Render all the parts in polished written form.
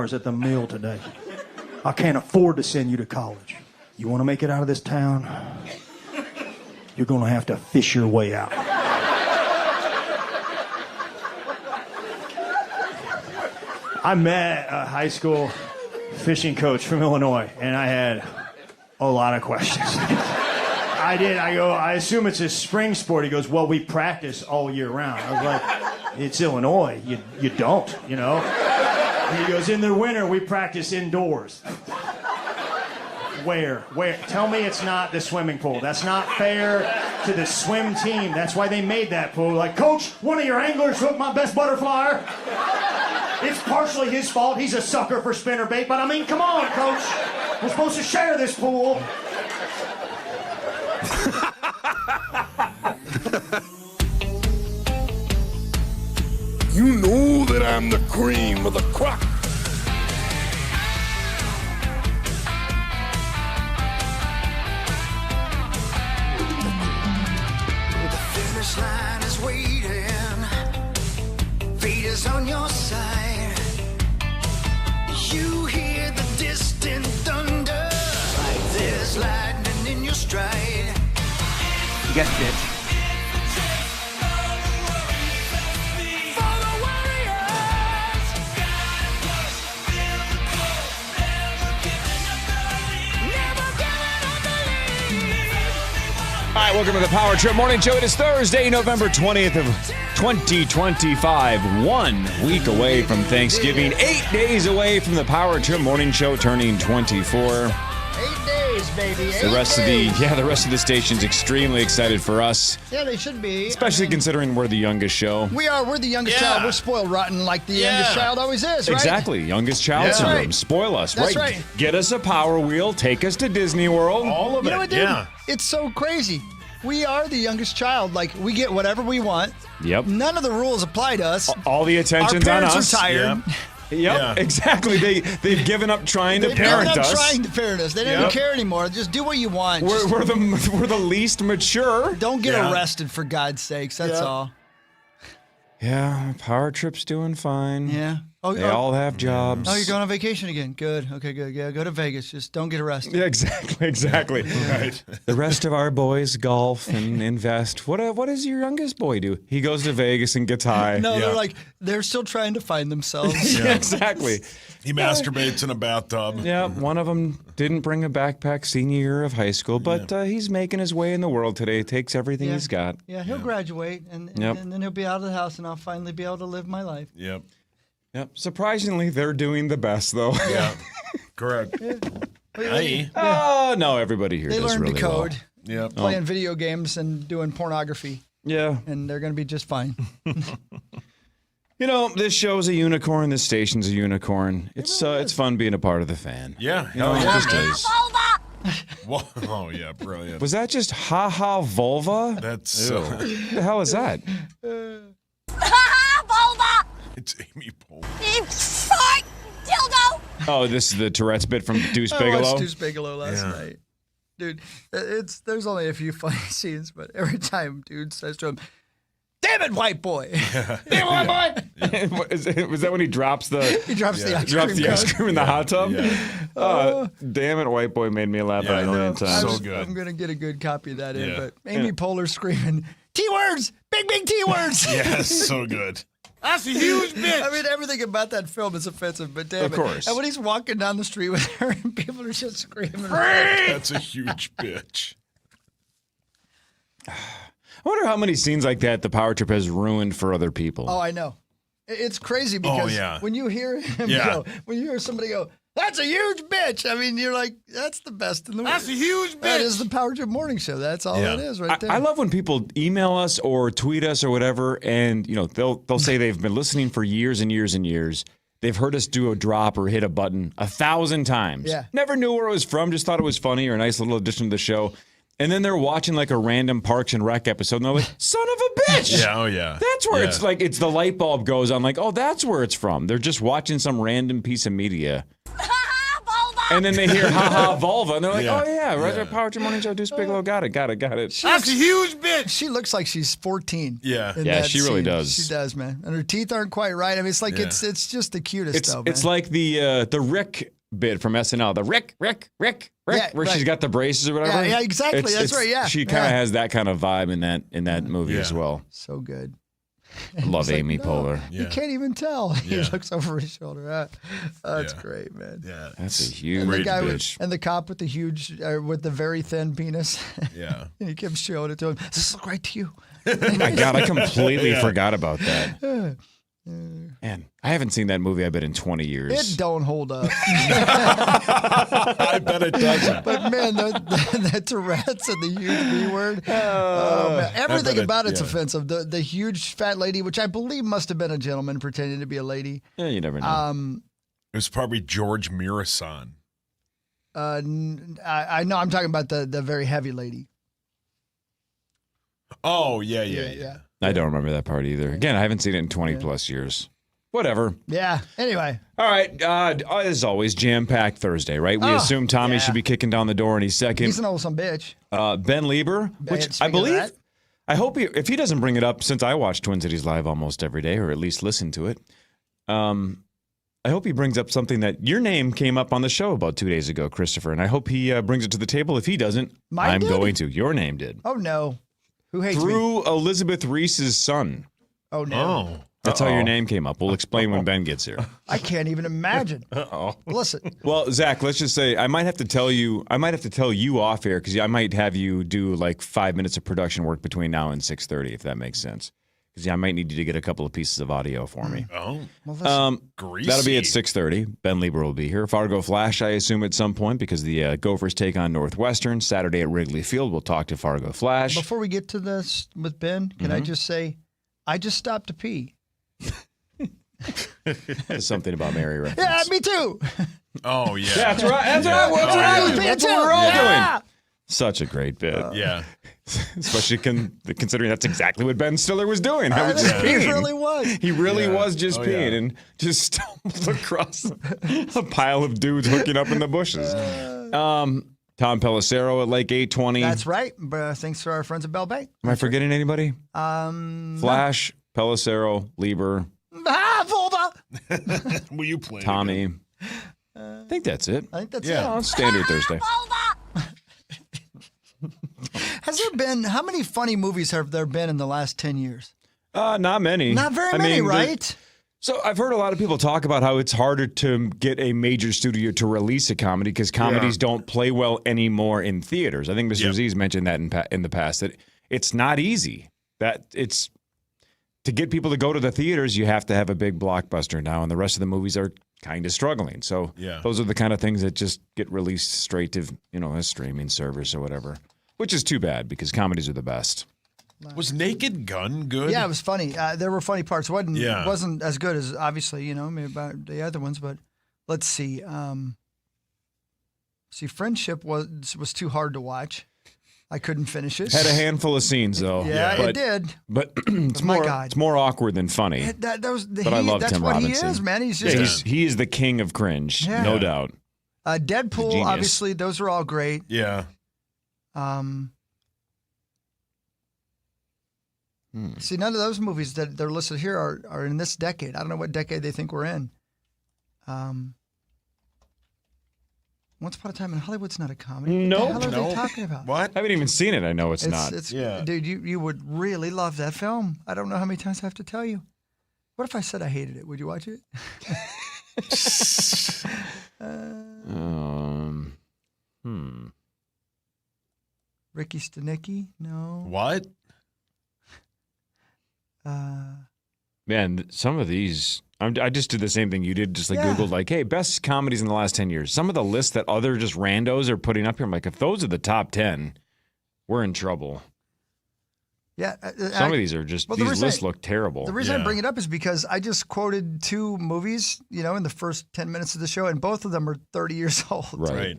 $100 at the mill today. I can't afford to send you to college. You want to make it out of this town? You're going to have to fish your way out. I met a high school fishing coach from Illinois, and I had a lot of questions. I go, I assume it's a spring sport. He goes, well, we practice all year round. I was like, it's Illinois. You don't, you know? And he goes, in the winter, we practice indoors. Where? Tell me it's not the swimming pool. That's not fair to the swim team. That's why they made that pool. Like, Coach, one of your anglers hooked my best butterfly. It's partially his fault. He's a sucker for spinnerbait. But I mean, come on, Coach. We're supposed to share this pool. You know that I'm the cream of the crop. The finish line is waiting. Fate is on your side. You hear the distant thunder. Like there's lightning in your stride. Yes, bitch. All right, welcome to the Power Trip Morning Show. It is Thursday, November 20th of 2025. 1 week away from Thanksgiving. 8 days away from the Power Trip Morning Show turning 24. 8 days, baby. The rest of the station's extremely excited for us. Yeah, they should be. Especially considering we're the youngest show. We're the youngest child. We're spoiled rotten like the youngest child always is, right? Exactly. Youngest child syndrome. Right. Spoil us, That's right? right. Get us a Power Wheel. Take us to Disney World. All of You it. know what, dude? Yeah. It's so crazy. We are the youngest child. Like, we get whatever we want. Yep. None of the rules apply to us. All the attention's Our on parents us. are tired. Yep, Yeah. exactly. They've given up trying to They've parent given up us. trying to parent us. They don't even care anymore. Just do what you want. We're the least mature. Don't get arrested, for God's sakes. That's all. Yeah, Power Trip's doing fine. Yeah. They all have jobs. Oh, you're going on vacation again. Good. Okay, good. Yeah, go to Vegas. Just don't get arrested. Yeah, exactly. Right. The rest of our boys golf and invest. What does your youngest boy do? He goes to Vegas and gets high. No, they're still trying to find themselves. Yeah, exactly. He masturbates in a bathtub. Yeah, one of them didn't bring a backpack senior year of high school, but he's making his way in the world today. Takes everything he's got. Yeah, he'll graduate, and then he'll be out of the house, and I'll finally be able to live my life. Yep. Yep. Surprisingly, they're doing the best, though. Yeah. Correct. Hey. Oh, no, everybody here They does learn really to code, Yep. playing video games, and doing pornography, Yeah. and they're going to be just fine. You know, this show's a unicorn. This station's a unicorn. It's fun being a part of the fan. Yeah. You know, it just is. Whoa. Oh, yeah. Brilliant. Was that just ha-ha vulva? That's What the hell is that? it's Amy Poehler. Fart dildo. Oh, this is the Tourette's bit from Deuce I Bigelow? watched Deuce Bigelow last night. Dude, there's only a few funny scenes, but every time dude says to him, "Damn it, white boy!" Damn it, white boy! Was that when he drops the ice cream in the hot tub? Yeah. Damn it, white boy made me laugh a million times. So good. I'm gonna get a good copy of that in, Yeah. but Amy Poehler screaming T-words, big T-words. Yes. So good. That's a huge bitch. I mean, everything about that film is offensive, but damn Of course. And when he's walking down the street with her and people are just screaming, That's a huge bitch. I wonder how many scenes like that the Power Trip has ruined for other people. Oh, I know. It's crazy because when you hear him go, when you hear somebody go, "That's a huge bitch," I mean, you're like, that's the best in the world. That's a huge bitch. That is the Power Trip Morning Show. That's all that is right there. I love when people email us or tweet us or whatever, and you know they'll say they've been listening for years and years and years. They've heard us do a drop or hit a button 1,000 times. Yeah. Never knew where it was from. Just thought it was funny or a nice little addition to the show. And then they're watching like a random Parks and Rec episode, and they're like, "Son of a bitch!" Yeah. Oh yeah. That's where it's the light bulb goes on. Like, oh, that's where it's from. They're just watching some random piece of media. And then they hear "ha ha vulva," and they're like, Yeah. "Oh yeah, right, Yeah. Power Trip Morning Show, Deuce Bigelow, got it." That's a huge bitch. She looks like she's 14. Yeah. in Yeah, that she really scene. does. She does, man. And her teeth aren't quite right. I mean, it's like Yeah. it's just the cutest It's though, man. it's like the Rick bit from SNL, the Rick, Yeah, where she's right. got the braces or whatever. Yeah, exactly. That's right, yeah. She kind of Yeah. has that kind of vibe in that movie Yeah. as well. so good. I love It's like, Amy no, Poehler. You Yeah. can't even tell. He Yeah. looks over his shoulder. That's Yeah. great, man. Yeah. That's a And huge the Great guy bitch. and the cop with the huge, with the very thin penis. Yeah. And he kept showing it to him. Does this look right to you? My God, I completely forgot about that. Man, I haven't seen that movie, I bet, in 20 years. It don't hold up. I bet it doesn't. But man, the Tourette's and the huge B word. Oh, man. Everything bet it- about it's yeah. offensive. The huge fat lady, which I believe must have been a gentleman pretending to be a lady. Yeah, you never know. It was probably George Mirasan. I know I'm talking about the very heavy lady. Oh, yeah. I don't remember that part either. Again, I haven't seen it in 20 plus years. Whatever. Yeah. Anyway. All right. As always, jam-packed Thursday, right? We Oh, assume Tommy yeah. should be kicking down the door any second. He's an old son bitch. Ben Lieber, which Speaking I of believe, that. I hope if he doesn't bring it up, since I watch Twin Cities Live almost every day, or at least listen to it, I hope he brings up something that your name came up on the show about 2 days ago, Christopher, and I hope he brings it to the table. If he doesn't, Mine I'm did? going to. Your name did. Oh no. Who hates me? Through Elizabeth Reese's son. Oh no. Oh. That's how your name came up. We'll explain when Ben gets here. I can't even imagine. Listen. Well, Zach, let's just say I might have to tell you off air because I might have you do like 5 minutes of production work between now and 6:30, if that makes sense. Because I might need you to get a couple of pieces of audio for me. Oh. Well, listen. Greasy. That'll be at 6:30. Ben Lieber will be here. Fargo Flash, I assume, at some point because the Gophers take on Northwestern Saturday at Wrigley Field. We'll talk to Fargo Flash. Before we get to this with Ben, can I just say, I just stopped to pee. There's something about Mary reference. Yeah, me too. Oh, yeah. That's right. That's right. That's what we're all doing. Such a great bit. Yeah. Especially considering that's exactly what Ben Stiller was doing. I was just He peeing. really was. He really Yeah. was just Oh, peeing yeah. and just stumbled across a pile of dudes hooking up in the bushes. Tom Pelissero at Lake 820. That's right. But thanks to our friends at Bell Bay. Am I forgetting anybody? Flash, Pelissero, Lieber, Vulva. Will you play? Tommy. I think that's it. I think that's Yeah. it. Oh, standard Thursday. Has there been, how many funny movies have there been in the last 10 years? Not many. Not very I many, mean, right? So I've heard a lot of people talk about how it's harder to get a major studio to release a comedy because comedies don't play well anymore in theaters. I think Mr. Z's mentioned that in the past, that it's not easy. That it's to get people to go to the theaters, you have to have a big blockbuster now, and the rest of the movies are kind of struggling. So those are the kind of things that just get released straight to, a streaming service or whatever, which is too bad because comedies are the best. Was Naked Gun good? Yeah, it was funny. There were funny parts. Yeah. It wasn't as good as, obviously, maybe about the other ones, but let's see. Friendship was too hard to watch. I couldn't finish it. Had a handful of scenes though. Yeah, it did. But it's my more God. it's more awkward than funny. But I love that's Tim what Robinson. he is, man. He's just He is the king of cringe, Yeah. no doubt. Deadpool, Genius. obviously, those are all great. Yeah. See, none of those movies that they're listed here are in this decade. I don't know what decade they think we're in. Once Upon a Time in Hollywood's not a comedy. Nope. What the hell are they talking about? What? I haven't even seen it. I know it's not. Dude, you would really love that film. I don't know how many times I have to tell you. What if I said I hated it? Would you watch it? Ricky Stenicki? No. What? Man, some of these. I just did the same thing you did. Just like Googled, like, hey, best comedies in the last 10 years. Some of the lists that other just randos are putting up here. I'm like, if those are the top 10, we're in trouble. Yeah. Some of these are just, these lists look terrible. The reason I bring it up is because I just quoted two movies, in the first 10 minutes of the show, and both of them are 30 years old. Right.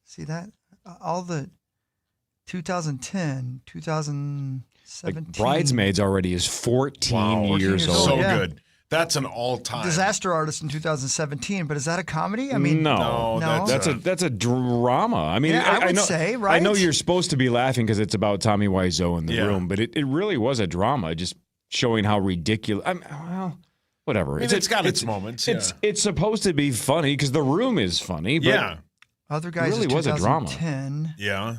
See that? All the 2010, 2017. Like Bridesmaids already is 14 years old. So Yeah. good. That's an all-time. Disaster Artist in 2017, but is that a comedy? I mean, no. That's a drama. I mean, yeah, I would say, right? I know you're supposed to be laughing because it's about Tommy Wiseau in the room, but it really was a drama, just showing how ridiculous. Well, whatever. It's got its moments. Yeah. It's supposed to be funny because the room is funny. But Other Guys it really is was a drama. Yeah.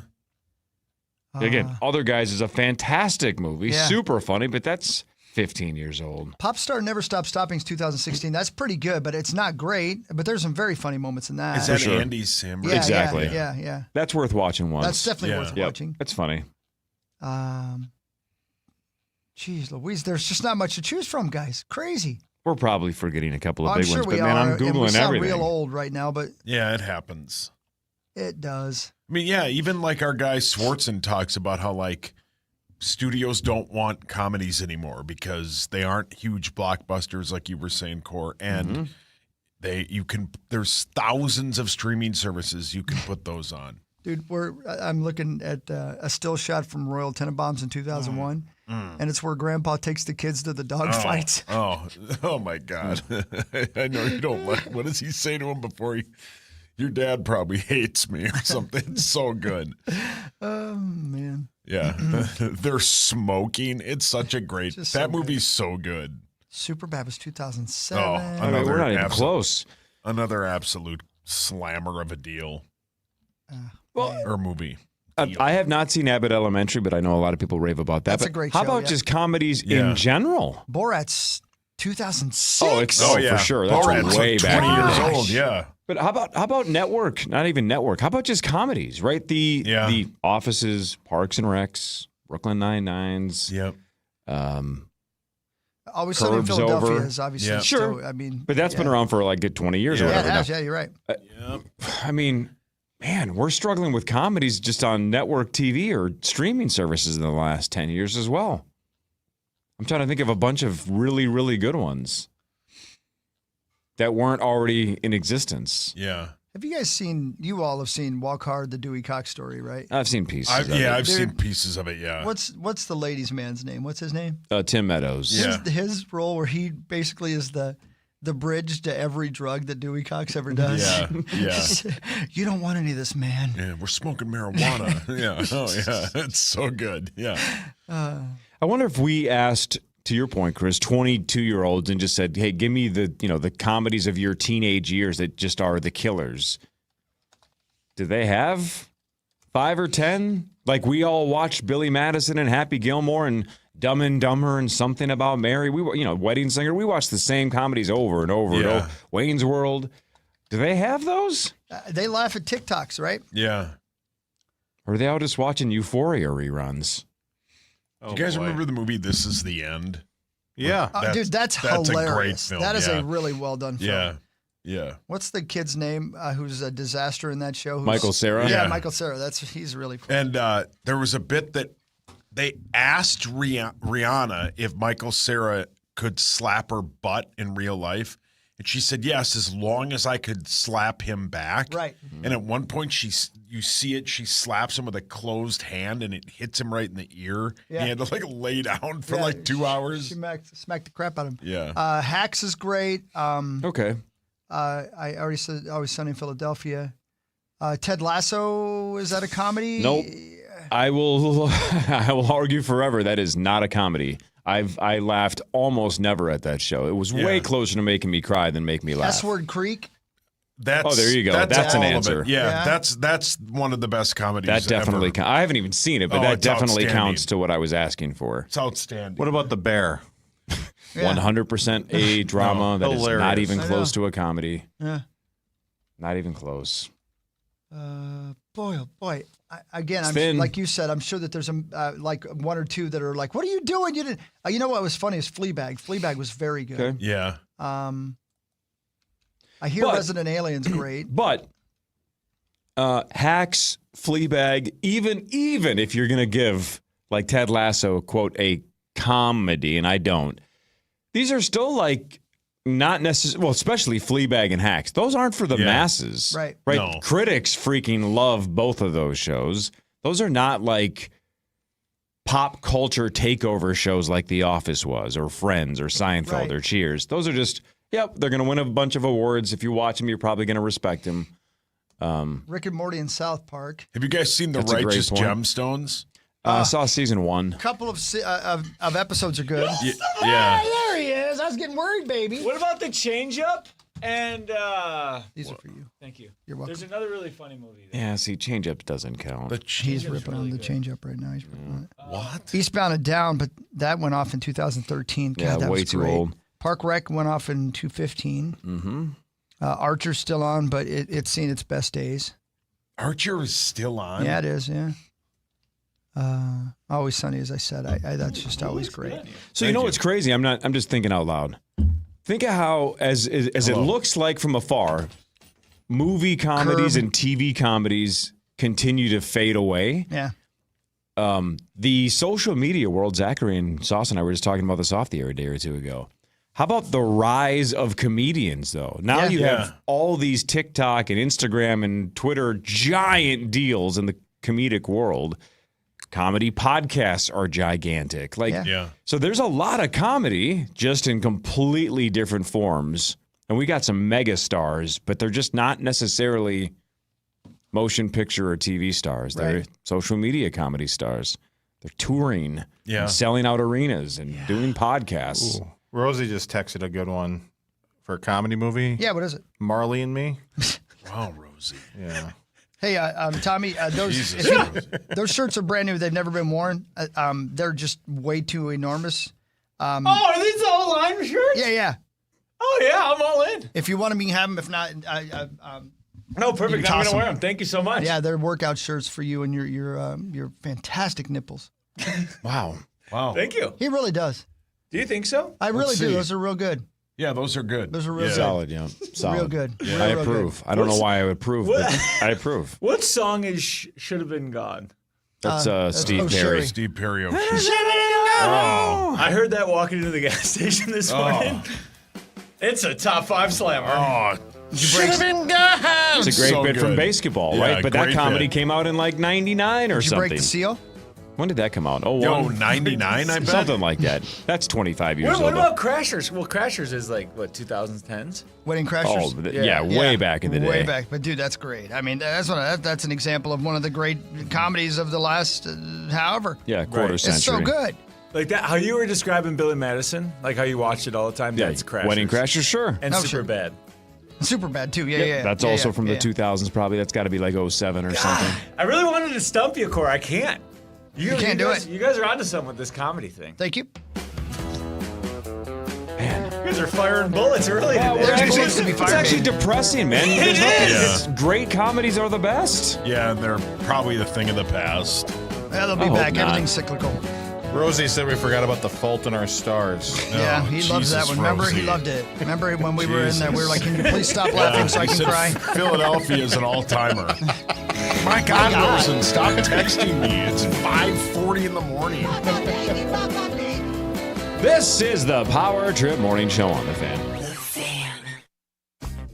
Again, Other Guys is a fantastic movie, super funny, but that's 15 years old. Popstar Never Stop Stopping is 2016. That's pretty good, but it's not great. But there's some very funny moments in that. Is that Andy Samberg? Yeah, exactly. Yeah. That's worth watching once. That's definitely worth watching. That's funny. Geez Louise, there's just not much to choose from, guys. Crazy. We're probably forgetting a couple of I'm big sure ones, we but man, are, I'm and we Googling sound everything. real old right now, but Yeah, it happens. it does. I mean, yeah, even like our guy Swartzen talks about how like studios don't want comedies anymore because they aren't huge blockbusters like you were saying, Core, and there's thousands of streaming services you can put those on. Dude, I'm looking at a still shot from Royal Tenenbaums in 2001, and it's where Grandpa takes the kids to the dog fights. Oh my God! I know you don't like. What does he say to him before he? Your dad probably hates me or something. It's so good. Oh man. Yeah, they're smoking. It's such a great. That movie's so good. Superbad was 2007. We're not even close. Another absolute slammer of a deal. Or movie. I have not seen Abbott Elementary, but I know a lot of people rave about that. That's but a great how show, about yeah. just comedies in general? Borat's 2006. For sure. That's Borat's way like back 20 in the years day. old. Yeah. But how about network? Not even network. How about just comedies, right? The Offices, Parks and Recs, Brooklyn Nine-Nines. Yep. Always Sunny in Curbs Philadelphia Over. is obviously Yeah. Sure. So, I mean, But that's been around for like 20 years or Yeah, whatever. it has. now. Yeah, you're right. I mean, man, we're struggling with comedies just on network TV or streaming services in the last 10 years as well. I'm trying to think of a bunch of really, really good ones that weren't already in existence. Yeah. Have you guys seen? You all have seen Walk Hard, the Dewey Cox story, right? I've seen pieces of it. I've seen pieces of it, yeah. What's the ladies' man's name? What's his name? Tim Meadows. Yeah. His role where he basically is the bridge to every drug that Dewey Cox ever does. Yeah. You don't want any of this, man. Yeah, we're smoking marijuana. Yeah. Oh, yeah. It's so good. Yeah. I wonder if we asked, to your point, Chris, 22-year-olds and just said, hey, give me the comedies of your teenage years that just are the killers. Do they have 5 or 10? Like we all watched Billy Madison and Happy Gilmore and Dumb and Dumber and Something About Mary. Wedding Singer. We watched the same comedies over and over and over. Wayne's World. Do they have those? They laugh at TikToks, right? Yeah. Or are they all just watching Euphoria reruns? Do you guys remember the movie This Is the End? Yeah. Dude, that's hilarious. a great film. That is a really well done film. Yeah. Yeah. What's the kid's name who's a disaster in that show? Michael Cera? Yeah, Yeah. Michael Cera. He's really cool. And there was a bit that they asked Rihanna if Michael Cera could slap her butt in real life. And she said, yes, as long as I could slap him back. Right. And at one point, you see it, she slaps him with a closed hand and it hits him right in the ear. Yeah. He had to lay down for 2 hours. She smacked the crap out of him. Yeah. Hacks is great. Okay. I already said Always Sunny in Philadelphia. Ted Lasso, is that a comedy? Nope. I will argue forever that is not a comedy. I laughed almost never at that show. It was way closer to making me cry than make me laugh. S-Word Creek. There you go. That's an answer. Yeah, that's one of the best comedies. That definitely counts. I haven't even seen it, but that definitely counts to what I was asking for. It's outstanding. What about The Bear? 100% a drama that is not even I close know. to a comedy. Yeah. Not even close. Boy, oh boy. Again, Finn. like you said, I'm sure that there's like one or two that are like, "What are you doing? You didn't." You know what was funny is Fleabag. Fleabag was very good. Okay. Yeah. I hear Resident Alien's great. But Hacks, Fleabag, even if you're going to give, like Ted Lasso, quote, a comedy, and I don't, these are still not necessarily, well, especially Fleabag and Hacks. Those aren't for the masses. Right. No. Critics freaking love both of those shows. Those are not pop culture takeover shows like The Office was, or Friends, or Seinfeld, or Cheers. Those are just, they're going to win a bunch of awards. If you watch them, you're probably going to respect them. Rick and Morty and South Park. Have you guys seen The Righteous Gemstones? I saw season 1. A couple of episodes are good. Yeah. There he is. I was getting worried, baby. What about The Change Up? And these are for you. Thank you. You're welcome. There's another really funny movie there. Yeah, see, Change Up doesn't count. He's ripping on the Change Up right now. He's ripping on it. What? Eastbound and Down, but that went off in 2013. God, Yeah, that way was too great. old. Park Rec went off in 2015. Mm-hmm. Archer's still on, but it's seen its best days. Archer is still on? Yeah, it is, yeah. Always Sunny, as I said. I that's just always great. So you know what's crazy? I'm just thinking out loud. Think of how, as it looks like from afar, movie comedies and TV comedies continue to fade away. Yeah. The social media world, Zachary and Sauce and I were just talking about this off the air a day or two ago. How about the rise of comedians, though? Now you have all these TikTok and Instagram and Twitter giant deals in the comedic world. Comedy podcasts are gigantic. So there's a lot of comedy just in completely different forms. And we got some mega stars, but they're just not necessarily motion picture or TV stars. They're social media comedy stars. They're touring, and selling out arenas and doing podcasts. Ooh. Rosie just texted a good one for a comedy movie. Yeah, what is it? Marley and Me. Wow, Rosie. Yeah. Hey, Tommy, those shirts are brand new. They've never been worn. They're just way too enormous. Are these all Lime shirts? Yeah. Oh, yeah, I'm all in. If you want them, you can have them. If not, no, perfect. I'm going to wear them. Thank you so much. Yeah, they're workout shirts for you and your fantastic nipples. Wow. Thank you. He really does. Do you think so? I really do. Those are real good. Yeah, those are good. Those are real good. Solid, Solid. Real good. I approve. I don't know why I would approve, but I approve. What song is Should Have Been Gone? That's Steve Perry. Steve Perry. I heard that walking into the gas station this morning. It's a top 5 slammer. Should have been gone. It's a great bit from basketball, right? But that comedy came out in like 99 or Did you something. break the seal? When did that come out? Oh, 99, I bet. Something like that. That's 25 years old. What about Crashers? Well, Crashers is like, 2010s? Wedding Crashers? Oh, way back in the day. Way back. But, dude, that's great. I mean, that's an example of one of the great comedies of the last, however. Yeah, quarter century. It's so good. Like that, how you were describing Billy Madison, like how you watched it all the time. That's Crashers. Wedding Crashers, sure. And Superbad. Superbad, too. Yeah. That's also from the 2000s, probably. That's got to be like 07 or something. I really wanted to stump you, Cor. I can't. You can't do it. You guys are onto something with this comedy thing. Thank you. Man. You guys are firing bullets early today. It's actually depressing, man. It's great comedies are the best. Yeah, they're probably the thing of the past. Yeah, they'll be back. Everything's cyclical. Rosie said we forgot about The Fault in Our Stars. Yeah, he loves that one. Remember, he loved it. Remember when we were in there, we were like, can you please stop laughing so I can cry? Philadelphia is an all-timer. My God, Rosen, stop texting me. It's 5:40 in the morning. This is the Power Trip Morning Show on the Fan.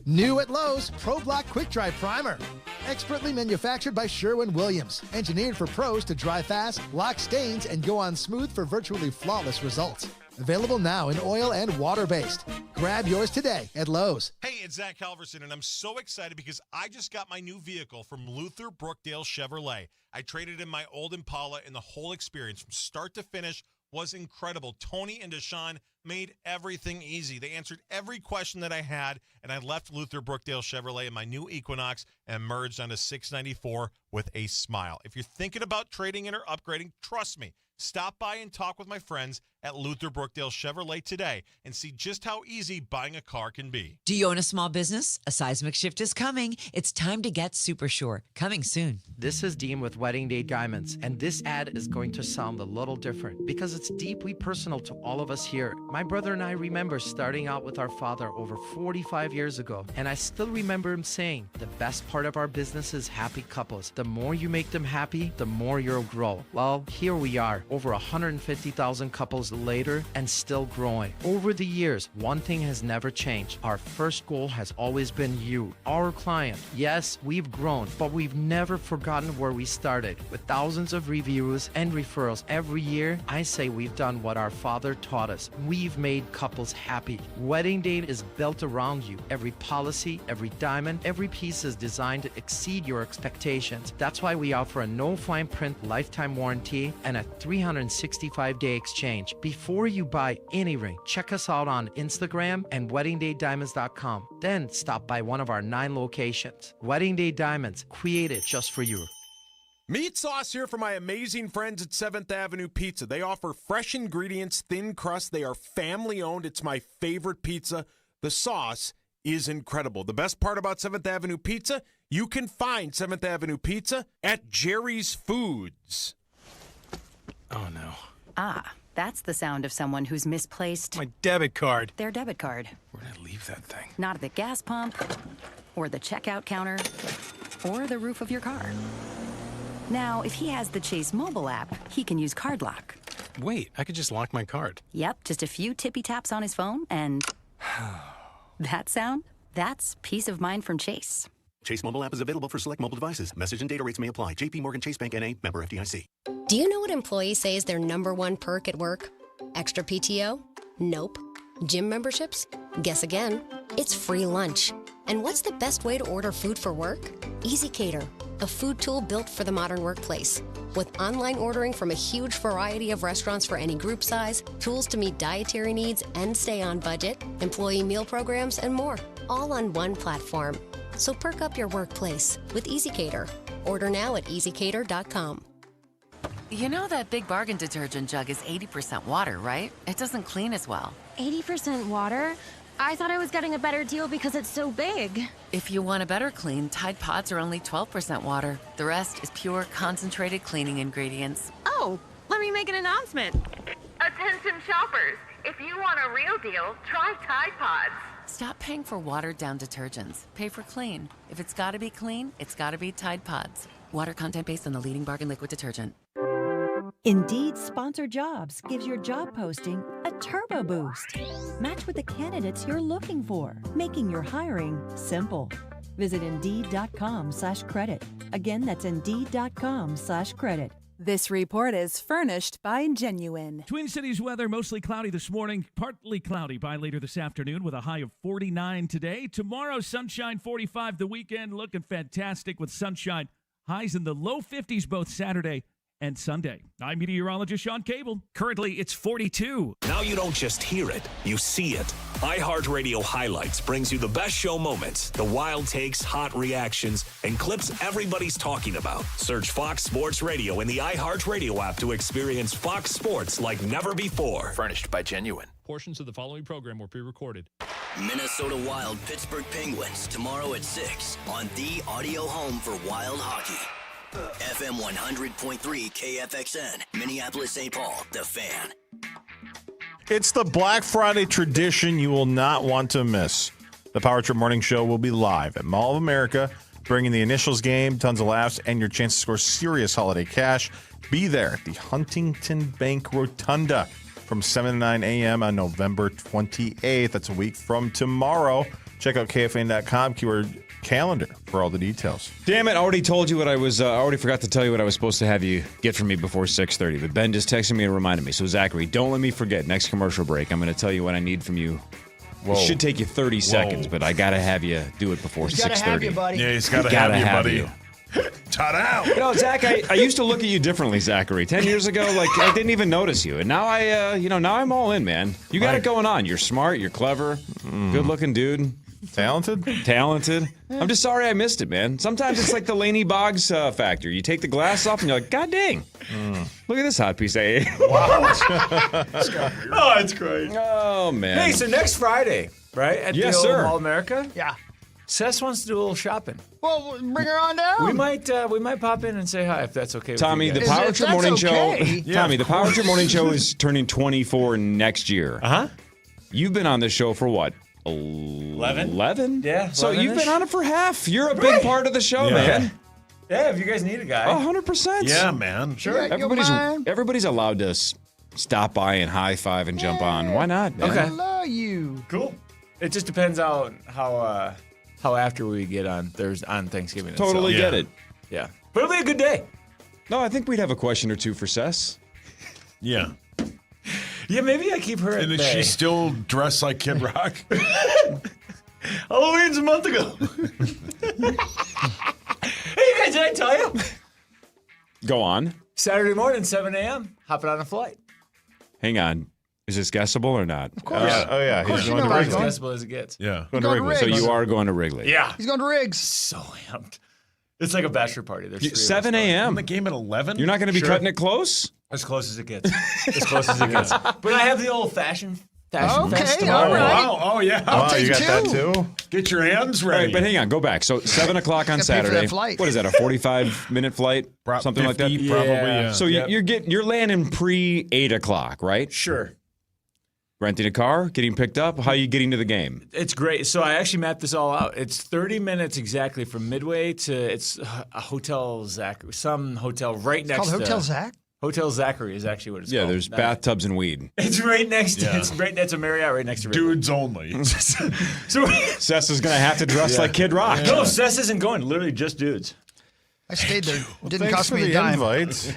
New at Lowe's, Pro Block Quick Dry Primer. Expertly manufactured by Sherwin-Williams. Engineered for pros to dry fast, block stains, and go on smooth for virtually flawless results. Available now in oil and water-based. Grab yours today at Lowe's. Hey, it's Zach Halverson, and I'm so excited because I just got my new vehicle from Luther Brookdale Chevrolet. I traded in my old Impala, and the whole experience from start to finish was incredible. Tony and Deshaun made everything easy. They answered every question that I had, and I left Luther Brookdale Chevrolet in my new Equinox and merged onto 694 with a smile. If you're thinking about trading in or upgrading, trust me. Stop by and talk with my friends at Luther Brookdale Chevrolet today and see just how easy buying a car can be. Do you own a small business? A seismic shift is coming. It's time to get super sure. Coming soon. This is Dean with Wedding Day Diamonds, and this ad is going to sound a little different because it's deeply personal to all of us here. My brother and I remember starting out with our father over 45 years ago, and I still remember him saying, the best part of our business is happy couples. The more you make them happy, the more you'll grow. Well, here we are, over 150,000 couples was later and still growing. Over the years, one thing has never changed. Our first goal has always been you, our client. Yes, we've grown, but we've never forgotten where we started. With thousands of reviews and referrals every year, I say we've done what our father taught us. We've made couples happy. Wedding Date is built around you. Every policy, every diamond, every piece is designed to exceed your expectations. That's why we offer a no fine print lifetime warranty and a 365-day exchange. Before you buy any ring, check us out on Instagram and weddingdatediamonds.com. Then stop by one of our 9 locations. Wedding Day Diamonds, created just for you. Meat Sauce here for my amazing friends at 7th Avenue Pizza. They offer fresh ingredients, thin crust. They are family owned. It's my favorite pizza. The sauce is incredible. The best part about 7th Avenue Pizza, you can find 7th Avenue Pizza at Jerry's Foods. Oh, no. Ah, that's the sound of someone who's misplaced My debit card. their debit card. Where'd I leave that thing? Not at the gas pump, or the checkout counter, or the roof of your car. Now, if he has the Chase mobile app, he can use Card Lock. Wait, I could just lock my card. Yep, just a few tippy taps on his phone, and that sound? That's peace of mind from Chase. Chase mobile app is available for select mobile devices. Message and data rates may apply. JP Morgan Chase Bank N.A., member FDIC. Do you know what employees say is their #1 perk at work? Extra PTO? Nope. Gym memberships? Guess again. It's free lunch. And what's the best way to order food for work? EasyCater, a food tool built for the modern workplace. With online ordering from a huge variety of restaurants for any group size, tools to meet dietary needs and stay on budget, employee meal programs, and more. All on one platform. So perk up your workplace with EasyCater. Order now at easycater.com. You know that Big Bargain detergent jug is 80% water, right? It doesn't clean as well. 80% water? I thought I was getting a better deal because it's so big. If you want a better clean, Tide Pods are only 12% water. The rest is pure, concentrated cleaning ingredients. Oh, let me make an announcement. Attention shoppers, if you want a real deal, try Tide Pods. Stop paying for watered-down detergents. Pay for clean. If it's gotta be clean, it's gotta be Tide Pods. Water content based on the leading bargain liquid detergent. Indeed Sponsored Jobs gives your job posting a turbo boost. Match with the candidates you're looking for, making your hiring simple. Visit Indeed.com/credit. Again, that's Indeed.com/credit. This report is furnished by Genuine. Twin Cities weather, mostly cloudy this morning, partly cloudy by later this afternoon with a high of 49 today. Tomorrow, sunshine 45. The weekend looking fantastic with sunshine. Highs in the low 50s both Saturday and Sunday. I'm meteorologist Sean Cable. Currently, it's 42. Now you don't just hear it, you see it. iHeartRadio Highlights brings you the best show moments, the wild takes, hot reactions, and clips everybody's talking about. Search Fox Sports Radio in the iHeartRadio app to experience Fox Sports like never before. Furnished by Genuine. Portions of the following program were pre-recorded. Minnesota Wild Pittsburgh Penguins tomorrow at 6 on the audio home for Wild Hockey. FM 100.3 KFXN, Minneapolis, St. Paul, The Fan. It's the Black Friday tradition you will not want to miss. The Power Trip Morning Show will be live at Mall of America, bringing the initials game, tons of laughs, and your chance to score serious holiday cash. Be there at the Huntington Bank Rotunda from 7 to 9 a.m. on November 28th. That's a week from tomorrow. Check out KFAN.com, keyword calendar for all the details. Damn it, I already told you what I was, I already forgot to tell you what I was supposed to have you get from me before 6:30, but Ben just texted me and reminded me. So Zachary, don't let me forget. Next commercial break, I'm going to tell you what I need from you. Whoa. It should take you 30 seconds, but I got to have you do it before 6:30. He's got to have you, buddy. Yeah, he's got to have you, buddy. Ta-da! You know, Zach, I used to look at you differently, Zachary. 10 years ago, like, I didn't even notice you. And now now I'm all in, man. You got it going on. You're smart, you're clever, good-looking dude. Talented. I'm just sorry I missed it, man. Sometimes it's like the Laney Boggs factor. You take the glass off and you're like, God dang. Look at this hot piece of A. Wow. Oh, it's great. Oh, man. Hey, so next Friday, right? At Yes, the old sir. Mall America? Yeah. Seth wants to do a little shopping. Well, bring her on down. We might pop in and say hi if that's okay with Tommy, you the guys. Power Trip Morning Show. Yeah, Tommy, of the Power course. Trip Morning Show is turning 24 next year. Uh-huh. You've been on this show for what? 11? Yeah. So you've 11-ish. been on it for half. You're a big part of the show, man. Yeah, if you guys need a guy. 100%. Yeah, man. Sure. Everybody's allowed to stop by and high five and jump on. Why not? Man? Okay. Hello, you. Cool. It just depends on how after we get on Thanksgiving. Totally itself. get it. Yeah. But it'll be a good day. No, I think we'd have a question or two for Sess. Yeah. Yeah, maybe I keep her at And is bay. she still dressed like Kid Rock? Halloween's a month ago. Hey, you guys, did I tell you? Go on. Saturday morning, 7 a.m., hopping on a flight. Hang on. Is this guessable or not? Of course. Yeah. Of course He's you going know to where he's Wrigley. As guessable as it gets. Yeah. Going to Wrigley. So you are going to Wrigley. Yeah. He's going to Riggs. So amped. It's like a bachelor party. There's 7 a.m. The game at 11? You're not going to be cutting it close? As close as it gets. As close as it gets. But I have the old-fashioned fest Okay, tomorrow. all right. Wow. Oh, yeah. Wow, you got that two. too? Get your hands All ready. right, but hang on. Go back. So 7 o'clock on Gotta pay for that Saturday. flight. What is that, a 45-minute flight? Something like that? 50, probably, yeah. So you're landing pre-8 o'clock, right? Sure. Renting a car, getting picked up. How are you getting to the game? It's great. So I actually mapped this all out. It's 30 minutes exactly from Midway to it's a Hotel Zachary, some hotel right next Called to Hotel Zach? Hotel Zachary is actually what it's called. Yeah, there's bathtubs and weed. It's right next to it's right next to Marriott, right next to Wrigley. Dudes only. So Sess is going to have to dress like Kid Rock. no, Sess isn't going. Literally just dudes. I stayed there. Didn't Thanks cost for me a the dime. invites.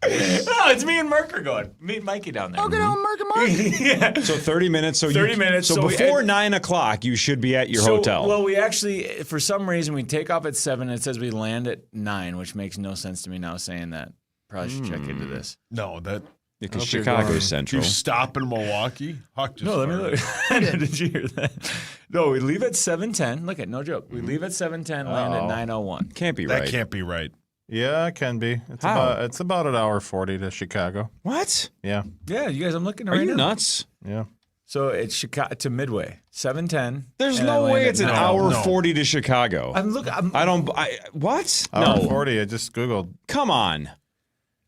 No, it's me and Merk are going. Me and Mikey down there. Oh, good old Mark and Mark. Yeah. So 30 minutes. So 30 minutes. So So we- before 9 o'clock, you should be at your hotel. Well, we actually, for some reason, we take off at 7. And it says we land at 9, which makes no sense to me now saying that. Probably should check into this. No, that. Because Okay, Chicago's go on. central. You stop in Milwaukee? Huck just No, let me farted. look. Did you hear that? No, we leave at 7:10. Look at no joke. We leave at 7:10, land at 9:01. Can't be That right. can't be right. Yeah, it can be. It's about an hour 40 to Chicago. What? Yeah. Yeah, you guys, I'm looking Are right you now. nuts? Yeah. So it's Chicago to Midway, 7:10. There's and I no land way at it's an 9. hour No. 40 to Chicago. What? Hour No. 40. I just Googled. Come on.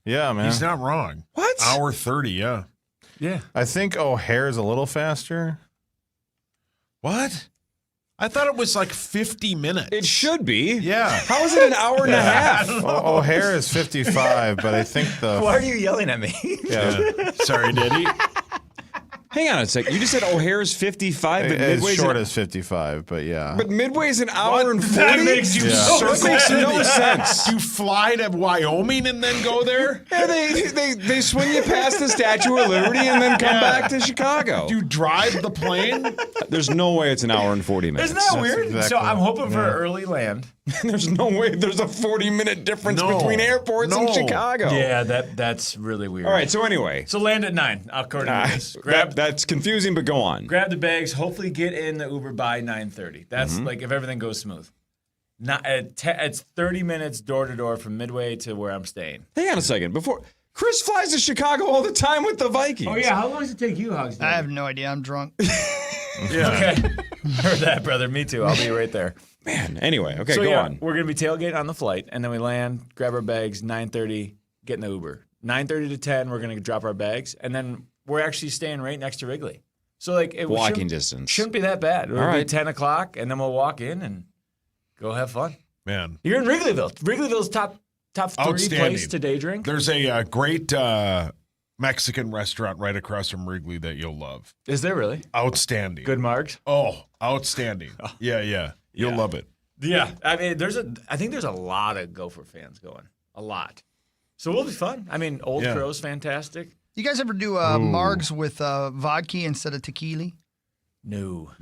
Yeah, man. He's not wrong. What? Hour 30, yeah. Yeah. I think O'Hare's a little faster. What? I thought it was like 50 minutes. It should be. Yeah. How is it an hour and a half? O'Hare is 55, but I think the. Why are you yelling at me? Yeah. Sorry, Diddy. Hang on a sec. You just said O'Hare's 55, but As Midway's short as 55, but yeah. But Midway's an hour and 40? That makes you so That makes no sense. You fly to Wyoming and then go there? Yeah, they swing you past the Statue of Liberty and then come back to Chicago. Do you drive the plane? There's no way it's an hour and 40 minutes. Isn't that weird? exactly- So I'm hoping for yeah. an early land. There's no way there's a 40-minute difference No. between airports in No. Chicago. Yeah, that's really weird. All right, so anyway. So land at 9, according to this. That's confusing, but go on. Grab the bags. Hopefully, get in the Uber by 9:30. That's like if everything goes smooth. Not it's 30 minutes door to door from Midway to where I'm staying. Hang on a second. Before Chris flies to Chicago all the time with the Vikings. Oh yeah, how long does it take you, Hogs? I have no idea. I'm drunk. Yeah. Okay. Heard that, brother. Me too. I'll be right there. Man. Anyway, okay, So go yeah, on. we're gonna be tailgating on the flight, and then we land, grab our bags. 9:30, get in the Uber. 9:30 to 10, we're gonna drop our bags, and then we're actually staying right next to Wrigley. So like it Walking shouldn't- distance. shouldn't be that bad. It'll All be right. 10 o'clock, and then we'll walk in and go have fun. Man. You're in Wrigleyville. Wrigleyville's top 3 Outstanding. place to day drink. There's a great Mexican restaurant right across from Wrigley that you'll love. Is there really? Outstanding. Good marks? Oh, outstanding. Yeah. You'll love it. Yeah. I mean, I think there's a lot of Gopher fans going. A lot. So it'll be fun. I mean, Old Yeah. Crow's fantastic. You guys ever do margs with vodka instead of tequila? No.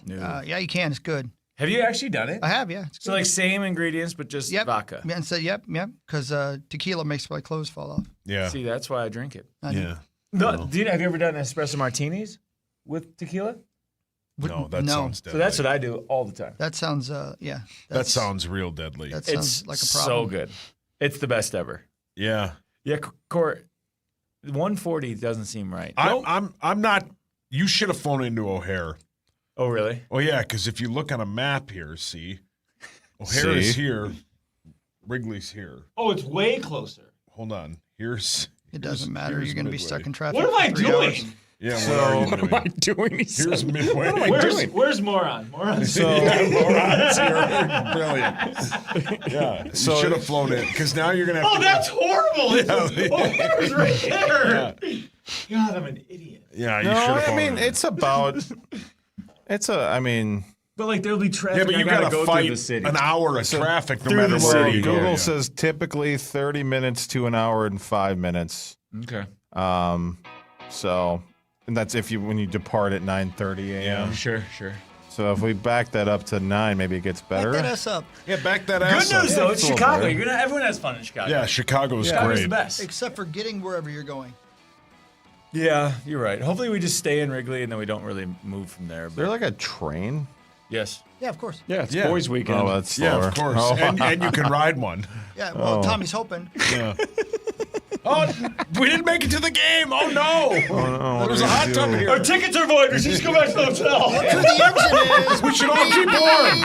Yeah, you can. It's good. Have you actually done it? I have, yeah. It's So good. like same ingredients, but just vodka. Yeah, and so, yep. Because tequila makes my clothes fall off. Yeah. See, that's why I drink it. I do. Yeah. No, have you ever done espresso martinis with tequila? No, that No. sounds deadly. So that's what I do all the time. That sounds, yeah. That sounds real deadly. That sounds It's like a problem. so good. It's the best ever. Yeah. Yeah, Court. 140 doesn't seem right. I'm not. You should have flown into O'Hare. Oh, really? Oh yeah, because if you look on a map here, O'Hare is See? here, Wrigley's here. Oh, it's way closer. Hold on. Here's. It doesn't matter. here's You're going to be Midway. stuck in traffic. What am I for 3 doing? hours. Yeah, So, What am I doing? Here's midway. Where's Moron? Moron's So, Moron's here. Brilliant. Yeah, you should have flown it because now you're gonna have to. that's horrible. Yeah. It's right there. God, I'm an idiot. Yeah, you no, should have I flown mean, it. it's about. But like there'll be traffic. Yeah, but you gotta gotta go fight through the city. an hour of traffic no through matter the where city. you go. Google Yeah. says typically 30 minutes to an hour and 5 minutes. Okay. So, and that's when you depart at 9:30 a.m. Sure. So if we back that up to 9, maybe it gets better. Back that ass up. Yeah, back that ass Good up. news though, it's a little Chicago. better. Everyone has fun in Chicago. Yeah, Chicago's Chicago's great. the best. Except for getting wherever you're going. Yeah, you're right. Hopefully we just stay in Wrigley and then we don't really move from there. Is there like a train? Yes. Yeah, of course. Yeah, it's boys' weekend. Oh, that's Yeah, slower. of course. Oh. And you can ride one. Yeah, well, Oh. Tommy's hoping. Yeah. Oh, we didn't make it to the game. Oh, no. no, There was a hot tub here. Our tickets are void. We should just go back to the hotel. Look who the engine is. We should all keep warm.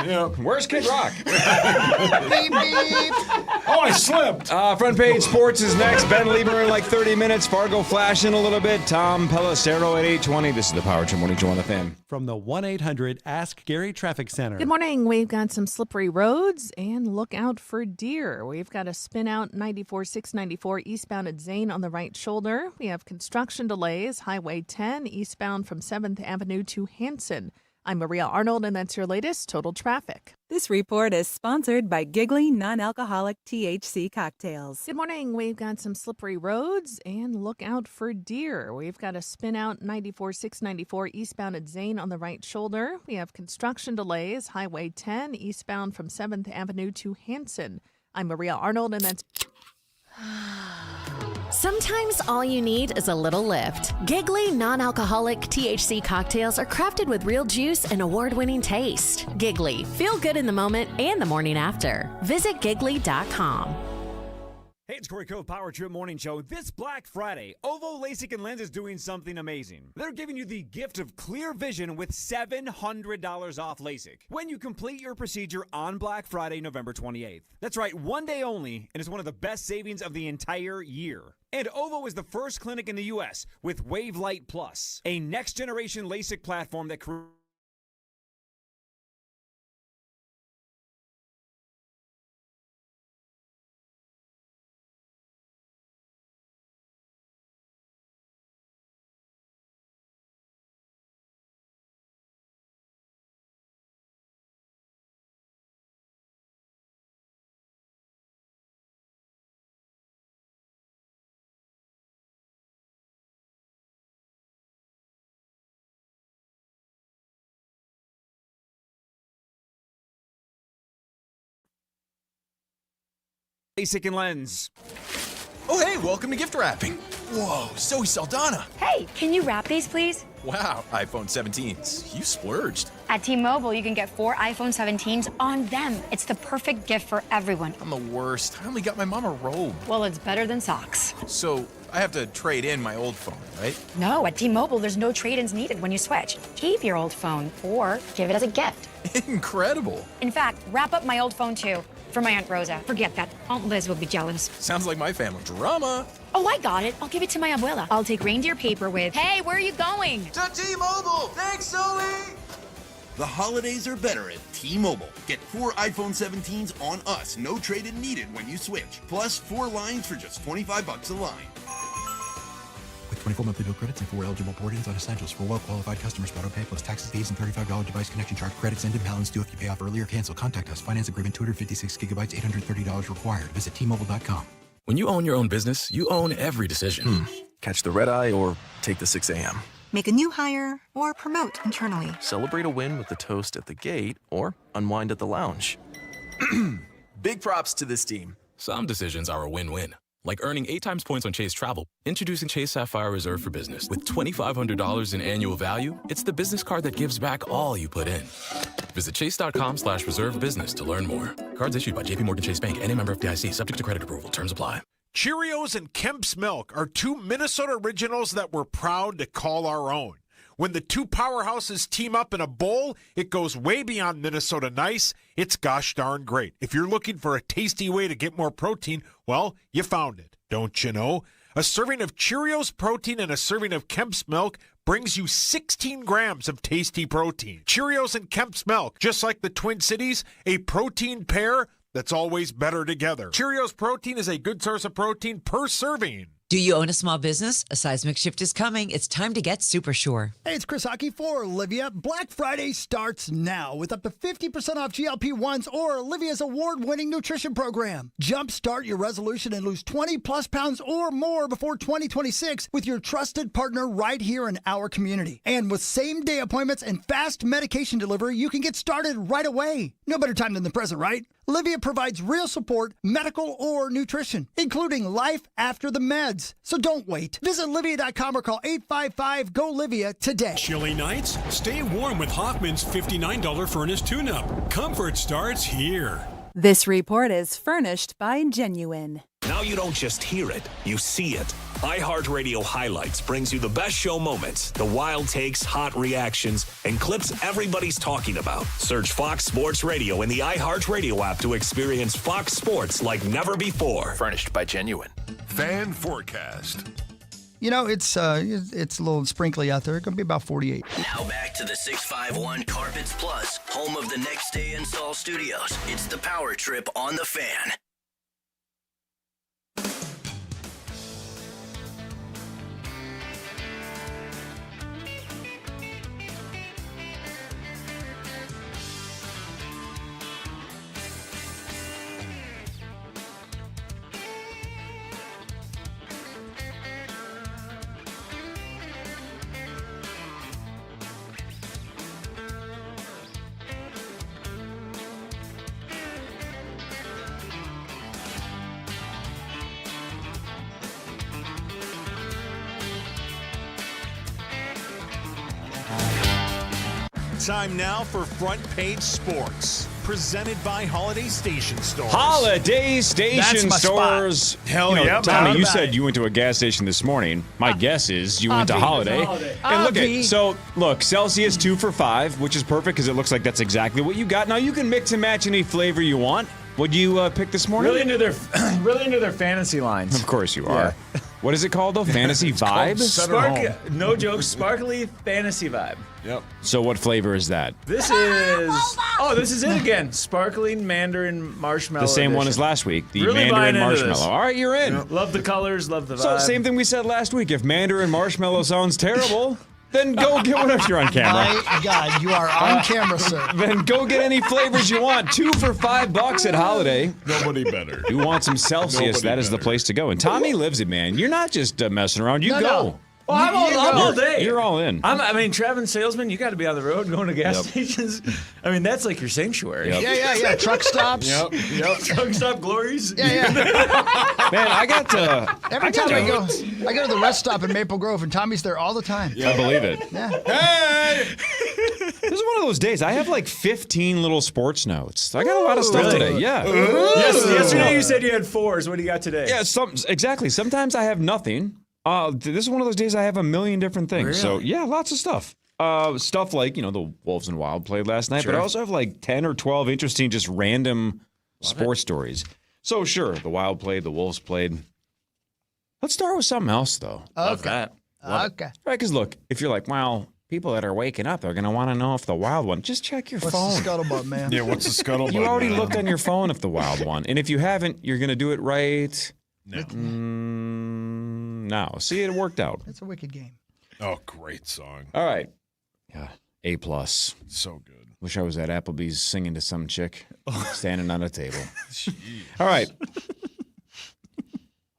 Yeah. Where's Kid Rock? Beep, beep. Oh, I slipped. Front page sports is next. Ben Lieber in like 30 minutes. Fargo Flash in a little bit. Tom Pelissero at 8:20. This is the Power Trip Morning Show on the Fan. From the 1-800-ASK-GARY Traffic Center. Good morning. We've got some slippery roads and look out for deer. We've got a spin out 94-694 eastbound at Zane on the right shoulder. We have construction delays. Highway 10 eastbound from 7th Avenue to Hanson. I'm Maria Arnold, and that's your latest total traffic. This report is sponsored by Giggly Non-Alcoholic THC Cocktails. Good morning. We've got some slippery roads and look out for deer. We've got a spin out 94-694 eastbound at Zane on the right shoulder. We have construction delays. Highway 10 eastbound from 7th Avenue to Hanson. I'm Maria Arnold, and that's... Sometimes all you need is a little lift. Giggly non-alcoholic THC cocktails are crafted with real juice and award-winning taste. Giggly, feel good in the moment and the morning after. Visit giggly.com. Hey, it's Corey Cove, Power Trip Morning Show. This Black Friday, Ovo LASIK and Lens is doing something amazing. They're giving you the gift of clear vision with $700 off LASIK when you complete your procedure on Black Friday, November 28th. That's right, one day only, and it's one of the best savings of the entire year. And Ovo is the first clinic in the U.S. with WaveLight Plus, a next-generation LASIK platform that LASIK and Lens. Oh, hey, welcome to gift wrapping. Whoa, Zoe Saldana. Hey, can you wrap these, please? Wow, iPhone 17s. You splurged. At T-Mobile, you can get 4 iPhone 17s on them. It's the perfect gift for everyone. I'm the worst. I only got my mom a robe. Well, it's better than socks. So I have to trade in my old phone, right? No, at T-Mobile, there's no trade-ins needed when you switch. Keep your old phone or give it as a gift. Incredible. In fact, wrap up my old phone, too. For my Aunt Rosa. Forget that. Aunt Liz will be jealous. Sounds like my family. Drama. Oh, I got it. I'll give it to my abuela. I'll take reindeer paper with, hey, where are you going? To T-Mobile. Thanks, Zoe. The holidays are better at T-Mobile. Get 4 iPhone 17s on us. No trade-in needed when you switch. Plus 4 lines for just $25 a line. With 24 monthly bill credits and 4 eligible port-ins on essentials for well-qualified customers. Auto-pay plus taxes, fees, and $35 device connection charge. Credits end and balance due if you pay off early or cancel. Contact us. Finance agreement 256 gigabytes, $830 required. Visit T-Mobile.com. When you own your own business, you own every decision. Catch the red eye or take the 6 a.m. Make a new hire or promote internally. Celebrate a win with the toast at the gate or unwind at the lounge. Big props to this team. Some decisions are a win-win. Like earning 8 times points on Chase Travel. Introducing Chase Sapphire Reserve for Business. With $2,500 in annual value, it's the business card that gives back all you put in. Visit chase.com/reserve business to learn more. Cards issued by JPMorgan Chase Bank and a member of FDIC, subject to credit approval. Terms apply. Cheerios and Kemp's Milk are 2 Minnesota originals that we're proud to call our own. When the 2 powerhouses team up in a bowl, it goes way beyond Minnesota nice. It's gosh darn great. If you're looking for a tasty way to get more protein, well, you found it, don't you know? A serving of Cheerios protein and a serving of Kemp's milk brings you 16 grams of tasty protein. Cheerios and Kemp's milk, just like the Twin Cities, a protein pair that's always better together. Cheerios protein is a good source of protein per serving. Do you own a small business? A seismic shift is coming. It's time to get super sure. Hey, it's Chris Hockey for Olivia. Black Friday starts now with up to 50% off GLP-1s or Olivia's award-winning nutrition program. Jumpstart your resolution and lose 20-plus pounds or more before 2026 with your trusted partner right here in our community. And with same-day appointments and fast medication delivery, you can get started right away. No better time than the present, right? Olivia provides real support, medical or nutrition, including life after the meds. So don't wait. Visit Livia.com or call 855-GO-LIVIA today. Chilly nights? Stay warm with Hoffman's $59 furnace tune-up. Comfort starts here. This report is furnished by Genuine. Now you don't just hear it, you see it. iHeartRadio Highlights brings you the best show moments, the wild takes, hot reactions, and clips everybody's talking about. Search Fox Sports Radio in the iHeartRadio app to experience Fox Sports like never before. Furnished by Genuine. Fan forecast. You know, it's a little sprinkly out there. It's going to be about 48. Now back to the 651 Carpets Plus, home of the Next Day Install Studios. It's the Power Trip on the Fan. Time now for Front Page Sports, presented by Holiday Station Stores. Holiday Station Stores. Hell yeah, Tommy, you said you went to a gas station this morning. My guess is you went to Holiday. And look, Celsius 2 for $5, which is perfect because it looks like that's exactly what you got. Now you can mix and match any flavor you want. What'd you pick this morning? Really into their fantasy lines. Of course you are. Yeah. What is it called though? Fantasy Vibe? No joke, sparkly fantasy vibe. Yep. So what flavor is that? This is it again. Sparkling Mandarin Marshmallow. The same edition. one as last week. The really Mandarin Marshmallow. All right, you're in. Yep. Love the colors, love the vibe. So same thing we said last week. If Mandarin Marshmallow sounds terrible, then go get whatever you're on camera. My God, you are on camera, sir. Then go get any flavors you want. 2 for $5 at Holiday. Nobody better. You want some Celsius? That is the place to go. And Tommy lives it, man. You're not just messing around. You go. No. Well, I'm all day. You're all in. Traveling salesman, you got to be on the road going to gas stations. I mean, that's like your sanctuary. Yep. Yeah. Truck stops. Yep. Truck stop glories. Yeah. Man, I got to. Every time I go to the rest stop in Maple Grove, and Tommy's there all the time. Yeah. I believe it. Yeah. Hey! This is one of those days. I have like 15 little sports notes. I got a lot of stuff today. Yeah. Yesterday you said you had 4s. What do you got today? Yeah, exactly. Sometimes I have nothing. This is one of those days I have a million different things. Really? So, yeah, lots of stuff. Stuff like, the Wolves and Wild played last night, Sure. but I also have like 10 or 12 interesting, just random sports stories. So, sure, the Wild played, the Wolves played. Let's start with something else, though. Love that. Okay. Right, because look, if you're like, well, people that are waking up, they're going to want to know if the Wild won. Just check your phone. What's the scuttlebutt, man? Yeah, what's the scuttlebutt? You already looked on your phone if the Wild won. And if you haven't, you're going to do it right now. See, it worked out. It's a wicked game. Oh, great song. All right. Yeah. A+. So good. Wish I was at Applebee's singing to some chick standing on a table. All right.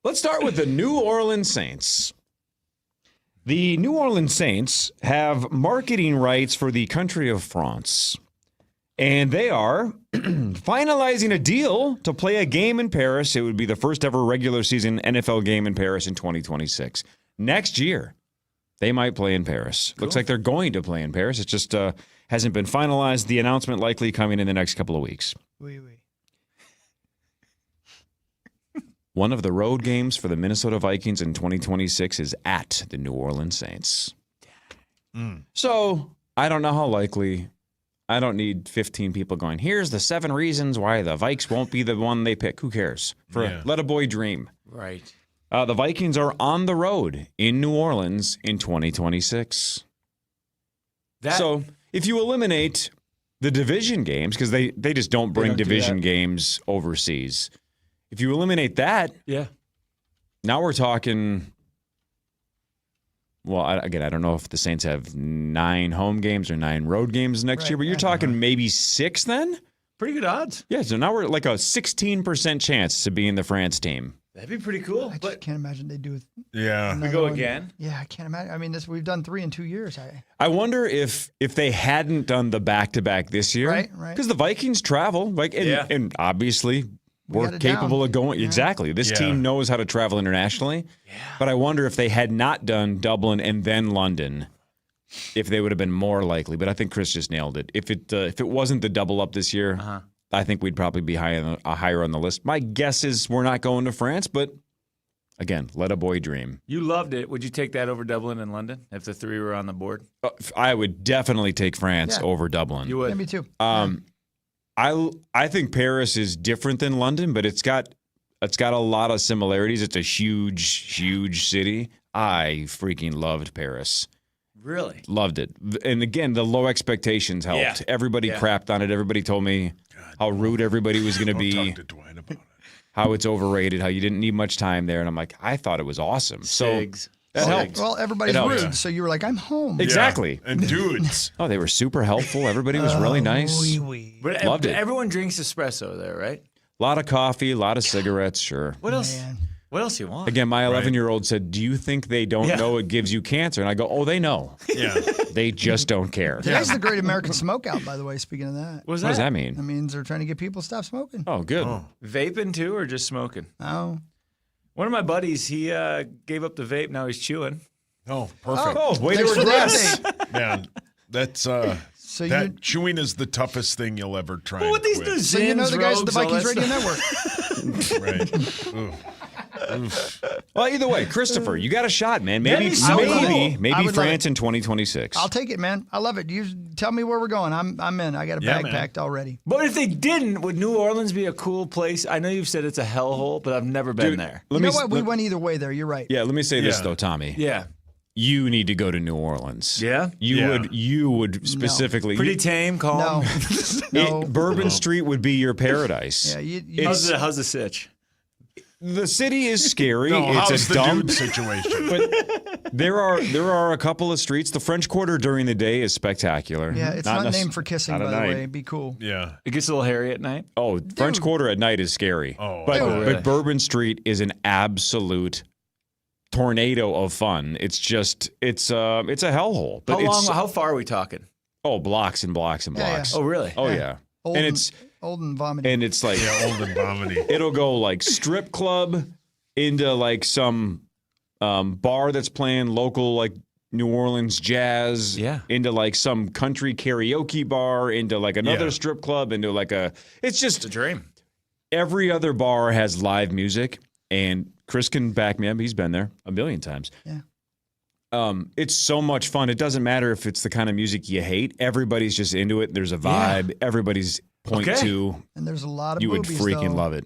Let's start with the New Orleans Saints. The New Orleans Saints have marketing rights for the country of France. And they are finalizing a deal to play a game in Paris. It would be the first ever regular season NFL game in Paris in 2026. Next year, they might play in Paris. Cool. Looks like they're going to play in Paris. It just hasn't been finalized. The announcement likely coming in the next couple of weeks. Oui. One of the road games for the Minnesota Vikings in 2026 is at the New Orleans Saints. So I don't know how likely. I don't need 15 people going, here's the 7 reasons why the Vikes won't be the one they pick. Who cares? Let a boy dream. Right. The Vikings are on the road in New Orleans in 2026. So if you eliminate the division games, because they just don't bring division games overseas. If you eliminate that, now we're talking, well, I don't know if the Saints have 9 home games or 9 road games next year, but you're talking maybe 6 then? Pretty good odds. Yeah, so now we're like a 16% chance to be in the France team. That'd be pretty cool. I just can't imagine they do. Yeah, we go again. Yeah, I can't imagine. I mean, we've done 3 in 2 years. I wonder if they hadn't done the back-to-back this year, right? Because the Vikings travel, and obviously we're capable of going. Yeah. Exactly, this team knows how to travel internationally. Yeah. But I wonder if they had not done Dublin and then London, if they would have been more likely. But I think Chris just nailed it. If it wasn't the double up this year. I think we'd probably be higher on the list. My guess is we're not going to France, but again, let a boy dream. You loved it. Would you take that over Dublin and London if the 3 were on the board? I would definitely take France over Dublin. You would? Yeah, me too. I think Paris is different than London, but it's got a lot of similarities. It's a huge city. I freaking loved Paris. Really? Loved it. And again, the low expectations helped. Yeah. Everybody crapped on it. Everybody told me how rude everybody was going to be. Talk to Dwayne about it. How it's overrated, how you didn't need much time there. And I'm like, I thought it was awesome. Sigs. So that helped. Well, everybody's rude, so you were like, I'm home. Exactly. Yeah. And dudes. Oh, they were super helpful. Everybody was really nice. But loved it. Everyone drinks espresso there, right? A lot of coffee, a lot of cigarettes, sure. What else? What else you want? Again, my 11-year-old said, do you think they don't know it gives you cancer? And I go, oh, they know. Yeah. They just don't care. Today's the Great American Smokeout, by the way, speaking of that. What does that mean? That means they're trying to get people to stop smoking. Oh, good. Vaping too, or just smoking? Oh. One of my buddies, he gave up the vape. Now he's chewing. Oh, perfect. Oh, way to regress. Man, that's chewing is the toughest thing you'll ever try. Well, what these do? So you know the guys at the Vikings Radio Network. Right. Well, either way, Christopher, you got a shot, man. Maybe France in 2026. I'll take it, man. I love it. You tell me where we're going. I'm in. I got a bag packed already. But if they didn't, would New Orleans be a cool place? I know you've said it's a hellhole, but I've never been there. You know what? We went either way there. You're right. Yeah, let me say this, though, Tommy. Yeah. You need to go to New Orleans. Yeah? You would specifically. Pretty tame, calm. No. Bourbon Street would be your paradise. Yeah, how's the sitch? The city is scary. How's it's a the dump dude situation. But there are a couple of streets. The French Quarter during the day is spectacular. Yeah, it's not named for kissing, by the way. Be cool. Yeah. It gets a little hairy at night. Oh, French Quarter at night is scary. Oh, but Bourbon Street is an absolute tornado of fun. It's just it's a hellhole. But How far are we talking? Oh, blocks and blocks and blocks. Yeah. Oh, really? Oh, yeah. Old and vomiting. And it's like old and vomiting. It'll go like strip club into like some bar that's playing local like New Orleans jazz. Yeah. Into like some country karaoke bar. Into like another strip club. Into like it's just a dream. Every other bar has live music, and Chris can back me up. He's been there a million times. Yeah. It's so much fun. It doesn't matter if it's the kind of music you hate. Everybody's just into it. There's a vibe. Yeah. Everybody's point to. And there's a lot of you would boobies, freaking love it.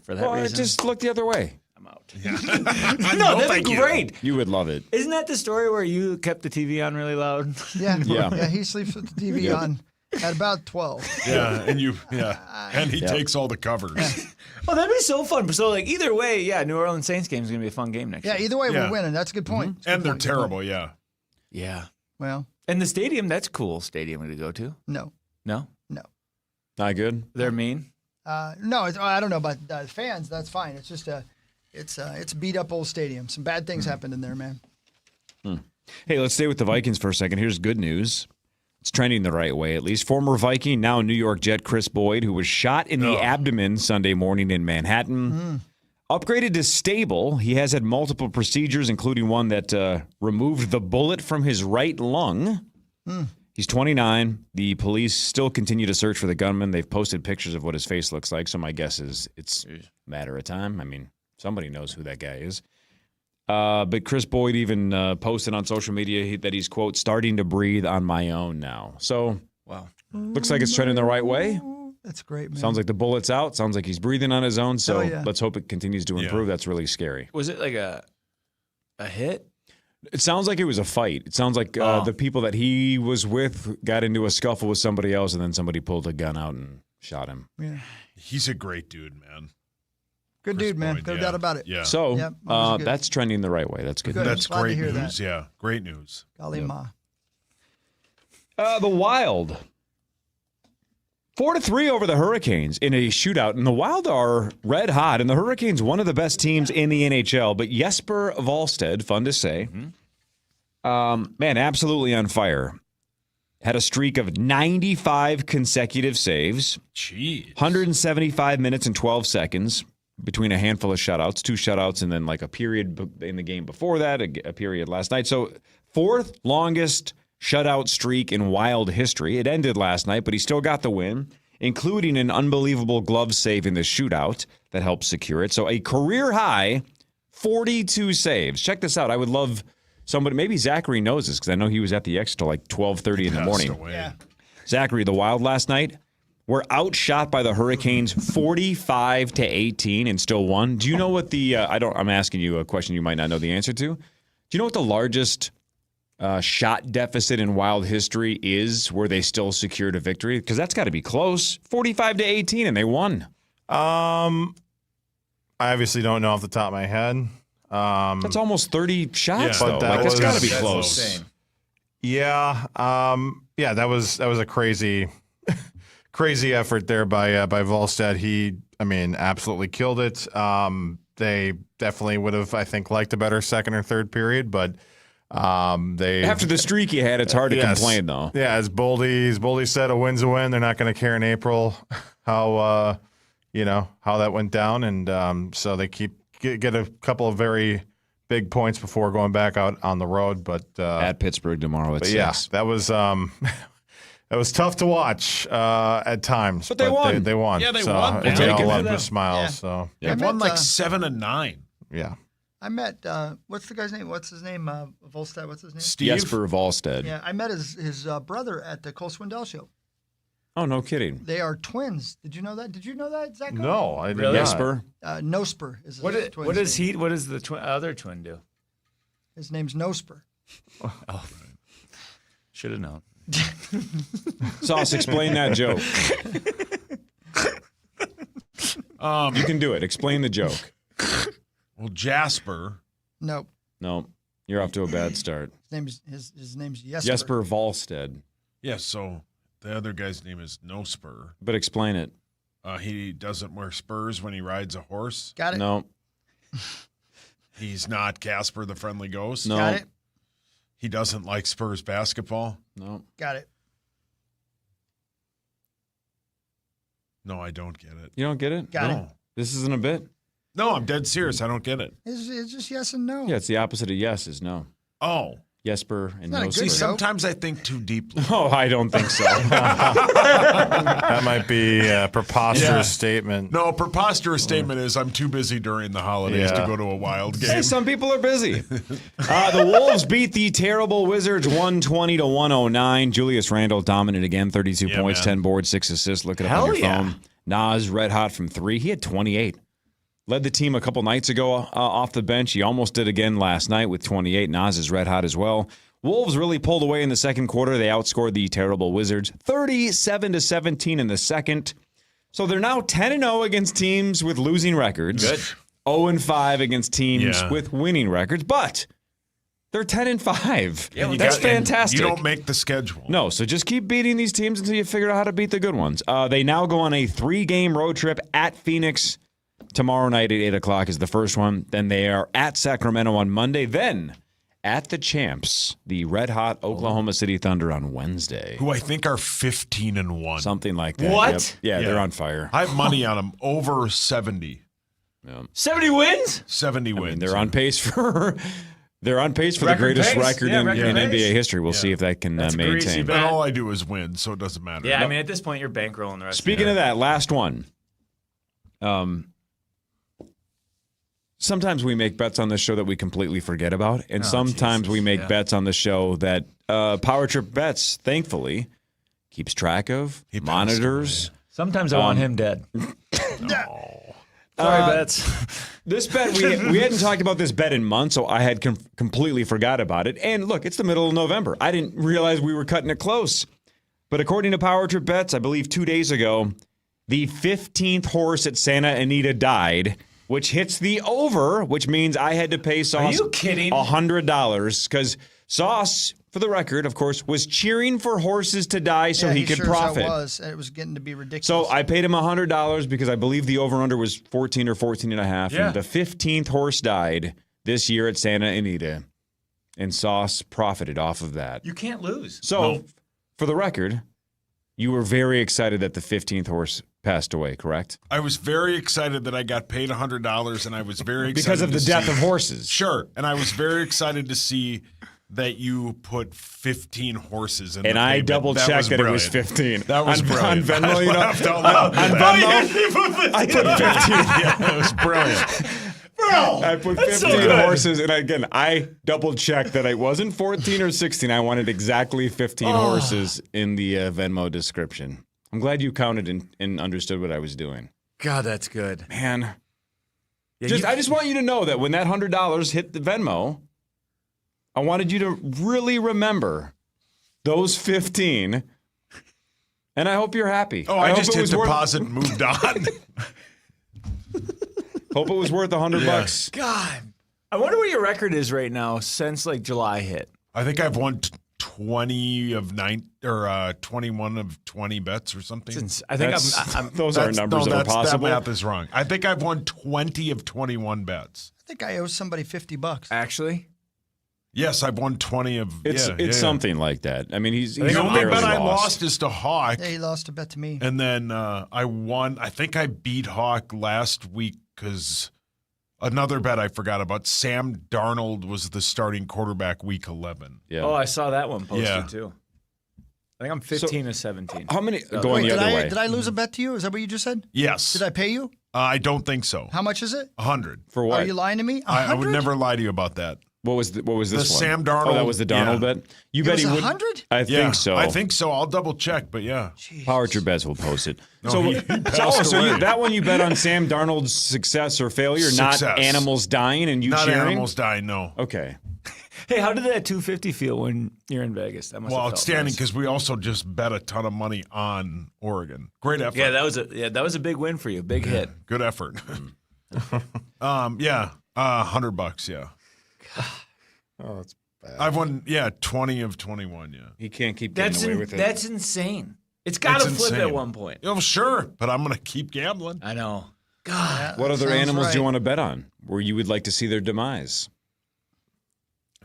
For that reason, just look the other way. I'm out. No, that'd be great. You would love it. Isn't that the story where you kept the TV on really loud? Yeah. He sleeps with the TV on at about 12. Yeah, and he takes all the covers. Well, that'd be so fun. So, like, either way, New Orleans Saints game is going to be a fun game next year. Yeah, either way, we're winning. That's a good point. Mm-hmm. And they're terrible, Yeah. Well. And the stadium, that's a cool stadium to go to. No. No? No. Not good? They're mean? No, I don't know about fans. That's fine. It's just it's a beat up old stadium. Some bad things happened in there, man. Hey, let's stay with the Vikings for a second. Here's good news. It's trending the right way, at least. Former Viking, now New York Jet Chris Boyd, who was shot in the abdomen Sunday morning in Manhattan, upgraded to stable. He has had multiple procedures, including one that removed the bullet from his right lung. He's 29. The police still continue to search for the gunman. They've posted pictures of what his face looks like, so my guess is it's a matter of time. I mean, somebody knows who that guy is. But Chris Boyd even posted on social media that he's, quote, starting to breathe on my own now. So, wow, looks like it's trending the right way. That's great, man. Sounds like the bullet's out. Sounds like he's breathing on his own. So let's hope it continues to improve. That's really scary. Was it like a hit? It sounds like it was a fight. It sounds like the people that he was with got into a scuffle with somebody else, and then somebody pulled a gun out and shot him. Yeah. He's a great dude, man. Good dude, man. No doubt about it. Yeah. So that's trending the right way. That's good. That's Glad to great hear news. that. Yeah, great news. Golly ma. The Wild. 4-3 over the Hurricanes in a shootout. And the Wild are red hot. And the Hurricanes, one of the best teams in the NHL. But Jesper Wallstedt, fun to say, man, absolutely on fire. Had a streak of 95 consecutive saves. Jeez. 175 minutes and 12 seconds between a handful of shutouts, 2 shutouts, and then like a period in the game before that, a period last night. So 4th longest shutout streak in Wild history. It ended last night, but he still got the win, including an unbelievable glove save in the shootout that helped secure it. So a career high 42 saves. Check this out. I would love somebody, maybe Zachary knows this because I know he was at the X till like 12:30 in the morning. Yeah. Zachary, the Wild last night were outshot by the Hurricanes 45-18 and still won. Do you know what the I'm asking you a question you might not know the answer to. Do you know what the largest shot deficit in Wild history is where they still secured a victory? Because that's got to be close. 45-18 and they won. I obviously don't know off the top of my head. That's almost 30 shots, though. That's got to be close. Yeah. That was a crazy effort there by Wallstedt. He, absolutely killed it. They definitely would have, I think, liked a better second or third period, but they after the streak he had, it's hard to complain, though. Yeah, as Boldy said, a win's a win. They're not going to care in April how that went down, and so they get a couple of very big points before going back out on the road. But at Pittsburgh tomorrow at 6. Yeah, that was it was tough to watch at times. But they won. They won. Yeah, they so won. We'll take it with them. smiles. Yeah. So They won like 7-9. Yeah. I met what's the guy's name? What's his name? Volstead. What's his name? Steve? Jesper Wallstedt. Yeah, I met his brother at the Cole Swindell show. Oh, no kidding. They are twins. Did you know that? Did you know that, Zach? No, I didn't. Really? Jesper. Nosper is his What twin's name. What does the other twin do? His name's Nosper. Oh, should have known. Sauce, explain that joke. You can do it. Explain the joke. Well, Jasper. Nope. No, you're off to a bad start. His name's Jesper. Jesper Wallstedt. Yeah, so the other guy's name is No Spur. But explain it. He doesn't wear spurs when he rides a horse. Got it? No. He's not Casper the Friendly Ghost. No. Got it? He doesn't like Spurs basketball. No. Got it. No, I don't get it. You don't get it? Got no. it. This isn't a bit? No, I'm dead serious. I don't get it. It's just yes and no. Yeah, it's the opposite of yes is no. Oh. Jesper and not a no. good See, joke. sometimes I think too deeply. Oh, I don't think so. That might be a preposterous statement. No, preposterous statement is I'm too busy during the holidays to go to a Wild game. Hey, some people are busy. The Wolves beat the terrible Wizards 120-109. Julius Randle dominant again, 32 points, man. 10 boards, 6 assists. Look it up on your phone. Nas red hot from 3. He had 28. Led the team a couple nights ago off the bench. He almost did again last night with 28. Nas is red hot as well. Wolves really pulled away in the second quarter. They outscored the terrible Wizards 37-17 in the second. So they're now 10-0 against teams with losing records. Good. 0-5 against teams with winning records. But they're 10-5. Yeah, that's fantastic. You don't make the schedule. No, so just keep beating these teams until you figure out how to beat the good ones. They now go on a 3-game road trip at Phoenix. Tomorrow night at 8 o'clock is the first one. Then they are at Sacramento on Monday. Then at the champs, the red-hot Oklahoma City Thunder on Wednesday. Who I think are 15-1. Something like that. What? Yep. Yeah, they're on fire. I have money on them over 70. Yeah. 70 wins? 70 wins. I mean, they're on pace for the greatest pace. record Yeah, in record pace. NBA history. We'll see if that can That's a greasy maintain. bet. But all I do is win, so it doesn't matter. Yeah, I mean, at this point, you're bankrolling the rest Speaking of that, last one. Sometimes we make bets on this show that we completely forget about, and sometimes we make bets on the show that Power Trip Bets, thankfully, keeps track of, monitors. Sometimes I want him dead. No. Sorry, Bets. This bet, we hadn't talked about this bet in months, so I had completely forgot about it. And look, it's the middle of November. I didn't realize we were cutting it close. But according to Power Trip Bets, I believe 2 days ago, the 15th horse at Santa Anita died, which hits the over, which means I had to pay Sauce $100 because Sauce, for the record, of course, was cheering for horses to die so he could profit. It was. It was getting to be ridiculous. So I paid him $100 because I believe the over-under was 14 or 14 and a half. Yeah. And the 15th horse died this year at Santa Anita. And Sauce profited off of that. You can't lose. So, for the record, you were very excited that the 15th horse passed away, correct? I was very excited that I got paid $100, and I was very excited because of the death of horses. Sure, and I was very excited to see that you put 15 horses in. And I double-checked that it was 15. That was brilliant. On Venmo, you know? On Venmo, I put 15. Yeah, that was brilliant. Bro, I put 15 horses, and again, I double-checked that it wasn't 14 or 16. I wanted exactly 15 horses in the Venmo description. I'm glad you counted and understood what I was doing. God, that's good. Man. Yeah, I just want you to know that when that $100 hit the Venmo, I wanted you to really remember those 15, and I hope you're happy. Oh, I just hit deposit and moved on. Hope it was worth $100. God. I wonder what your record is right now since like July hit. I think I've won 21 of 20 bets or something. I think those are numbers that are possible. That math is wrong. I think I've won 20 of 21 bets. I think I owe somebody $50. Actually? Yes, I've won 20 of. It's something like that. I mean, he's the only bet I lost. lost is to Hawk. Yeah, he lost a bet to me. And then I won. I think I beat Hawk last week because another bet I forgot about. Sam Darnold was the starting quarterback week 11. Yeah. Oh, I saw that one posted too. I think I'm 15 or 17. How many So, going the other way? Did I lose a bet to you? Is that what you just said? Yes. Did I pay you? I don't think so. How much is it? 100. For what? Are you lying to me? I would never lie to you about that. What was this the one? Sam Darnold. Oh, that was the Darnold bet? You bet he would. 100? I think so. I think so. I'll double check, but yeah. Power Trip Bets will post it. No, he passed away. That one you bet on Sam Darnold's success or failure, not animals dying and you not cheering? Not animals dying, no. Okay. Hey, how did that 250 feel when you're in Vegas? That must have felt outstanding nice. because we also just bet a ton of money on Oregon. Great effort. Yeah, that was a big win for you. Big hit. Good effort. $100. Yeah. Oh, that's bad. I've won 20 of 21. Yeah. He can't keep getting away with it. That's insane. It's got to flip at one point. Oh, sure, but I'm going to keep gambling. I know. God. What other animals do you want to bet on where you would like to see their demise?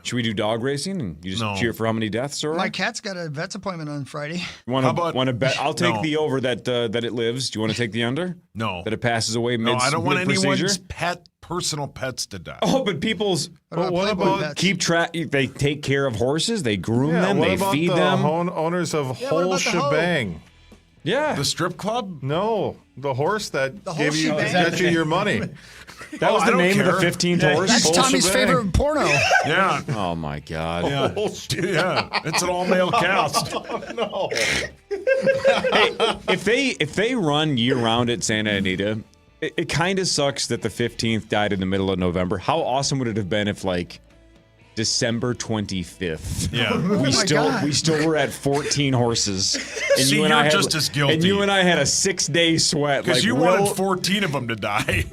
Should we do dog racing and you just cheer for how many deaths are? My cat's got a vet's appointment on Friday. Want to bet? I'll take the over that it lives. Do you want to take the under? No. That it passes away mid. No, I don't want mid-procedure? anyone's personal pets to die. Oh, but people's What about keep track. They take care of horses. They groom them. What They about feed the them. owners of whole shebang? Yeah. The strip club? No, the horse that The gave whole you shebang? got you your money. That was the name of the 15th horse. That's Whole Tommy's shebang. favorite porno. Yeah. Oh my God. Yeah. It's an all-male cast. No. Hey, if they run year round at Santa Anita, it kind of sucks that the 15th died in the middle of November. How awesome would it have been if December 25th? Yeah. We still were at 14 horses. And See, you and I had, just as guilty. And you and I had a 6-day sweat. Because you wanted 14 of them to die.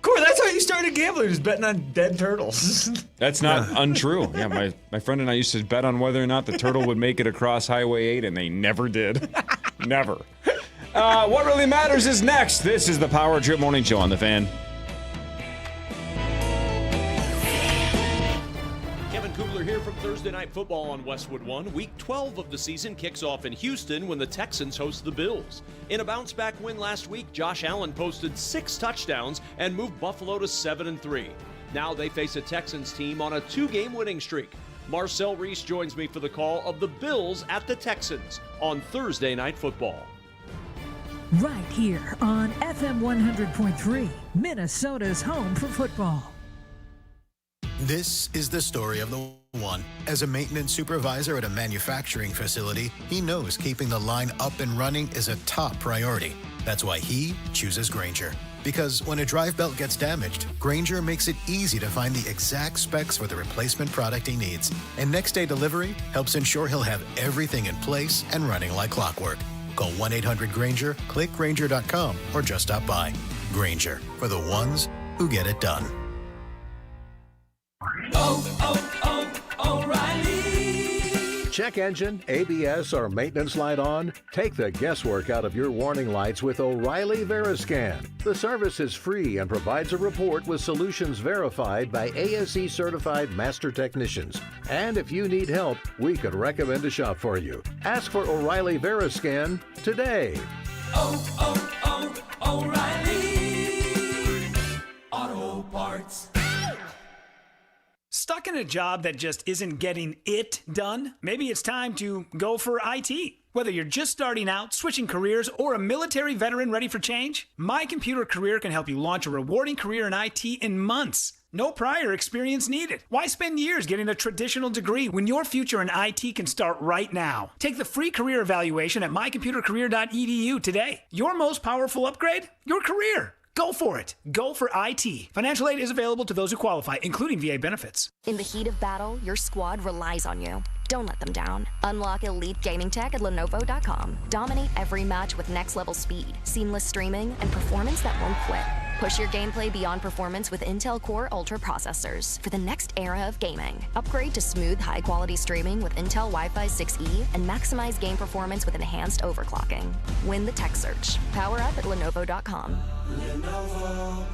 Corey, that's how you started gambling, just betting on dead turtles. That's not untrue. Yeah, my friend and I used to bet on whether or not the turtle would make it across Highway 8, and they never did. Never. What really matters is next. This is the Power Trip Morning Show on The Fan. Here from Thursday Night Football on Westwood One. Week 12 of the season kicks off in Houston when the Texans host the Bills. In a bounce-back win last week, Josh Allen posted 6 touchdowns and moved Buffalo to 7-3. Now they face a Texans team on a 2-game winning streak. Marcel Reese joins me for the call of the Bills at the Texans on Thursday Night Football. Right here on FM 100.3, Minnesota's home for football. This is the story of the one. As a maintenance supervisor at a manufacturing facility, he knows keeping the line up and running is a top priority. That's why he chooses Grainger. Because when a drive belt gets damaged, Grainger makes it easy to find the exact specs for the replacement product he needs. And next-day delivery helps ensure he'll have everything in place and running like clockwork. Call 1-800-GRAINGER, click Grainger.com, or just stop by. Grainger, for the ones who get it done. O'Reilly. Check engine, ABS, or maintenance light on? Take the guesswork out of your warning lights with O'Reilly Veriscan. The service is free and provides a report with solutions verified by ASE certified master technicians. And if you need help, we could recommend a shop for you. Ask for O'Reilly Veriscan today. O'Reilly Auto Parts. Stuck in a job that just isn't getting it done? Maybe it's time to go for IT. Whether you're just starting out, switching careers, or a military veteran ready for change, My Computer Career can help you launch a rewarding career in IT in months. No prior experience needed. Why spend years getting a traditional degree when your future in IT can start right now? Take the free career evaluation at mycomputercareer.edu today. Your most powerful upgrade? Your career. Go for it. Go for IT. Financial aid is available to those who qualify, including VA benefits. In the heat of battle, your squad relies on you. Don't let them down. Unlock elite gaming tech at Lenovo.com. Dominate every match with next-level speed, seamless streaming, and performance that won't quit. Push your gameplay beyond performance with Intel Core Ultra processors for the next era of gaming. Upgrade to smooth, high-quality streaming with Intel Wi-Fi 6E and maximize game performance with enhanced overclocking. Win the tech search. Power up at Lenovo.com. Lenovo.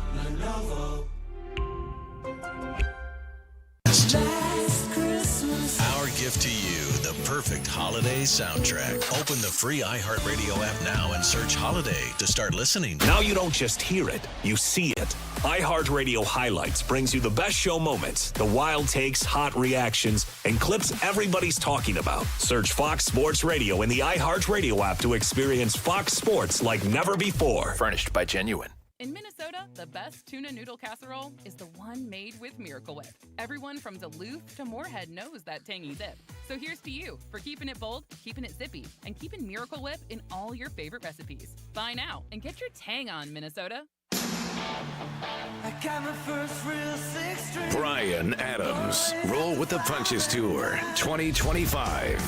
Our gift to you, the perfect holiday soundtrack. Open the free iHeartRadio app now and search Holiday to start listening. Now you don't just hear it, you see it. iHeartRadio Highlights brings you the best show moments, the wild takes, hot reactions, and clips everybody's talking about. Search Fox Sports Radio in the iHeartRadio app to experience Fox Sports like never before. Furnished by Genuine. In Minnesota, the best tuna noodle casserole is the one made with Miracle Whip. Everyone from Duluth to Moorhead knows that tangy zip. So here's to you for keeping it bold, keeping it zippy, and keeping Miracle Whip in all your favorite recipes. Buy now and get your tang on, Minnesota. I got my first real six-string. Brian Adams, Roll with the Punches Tour 2025.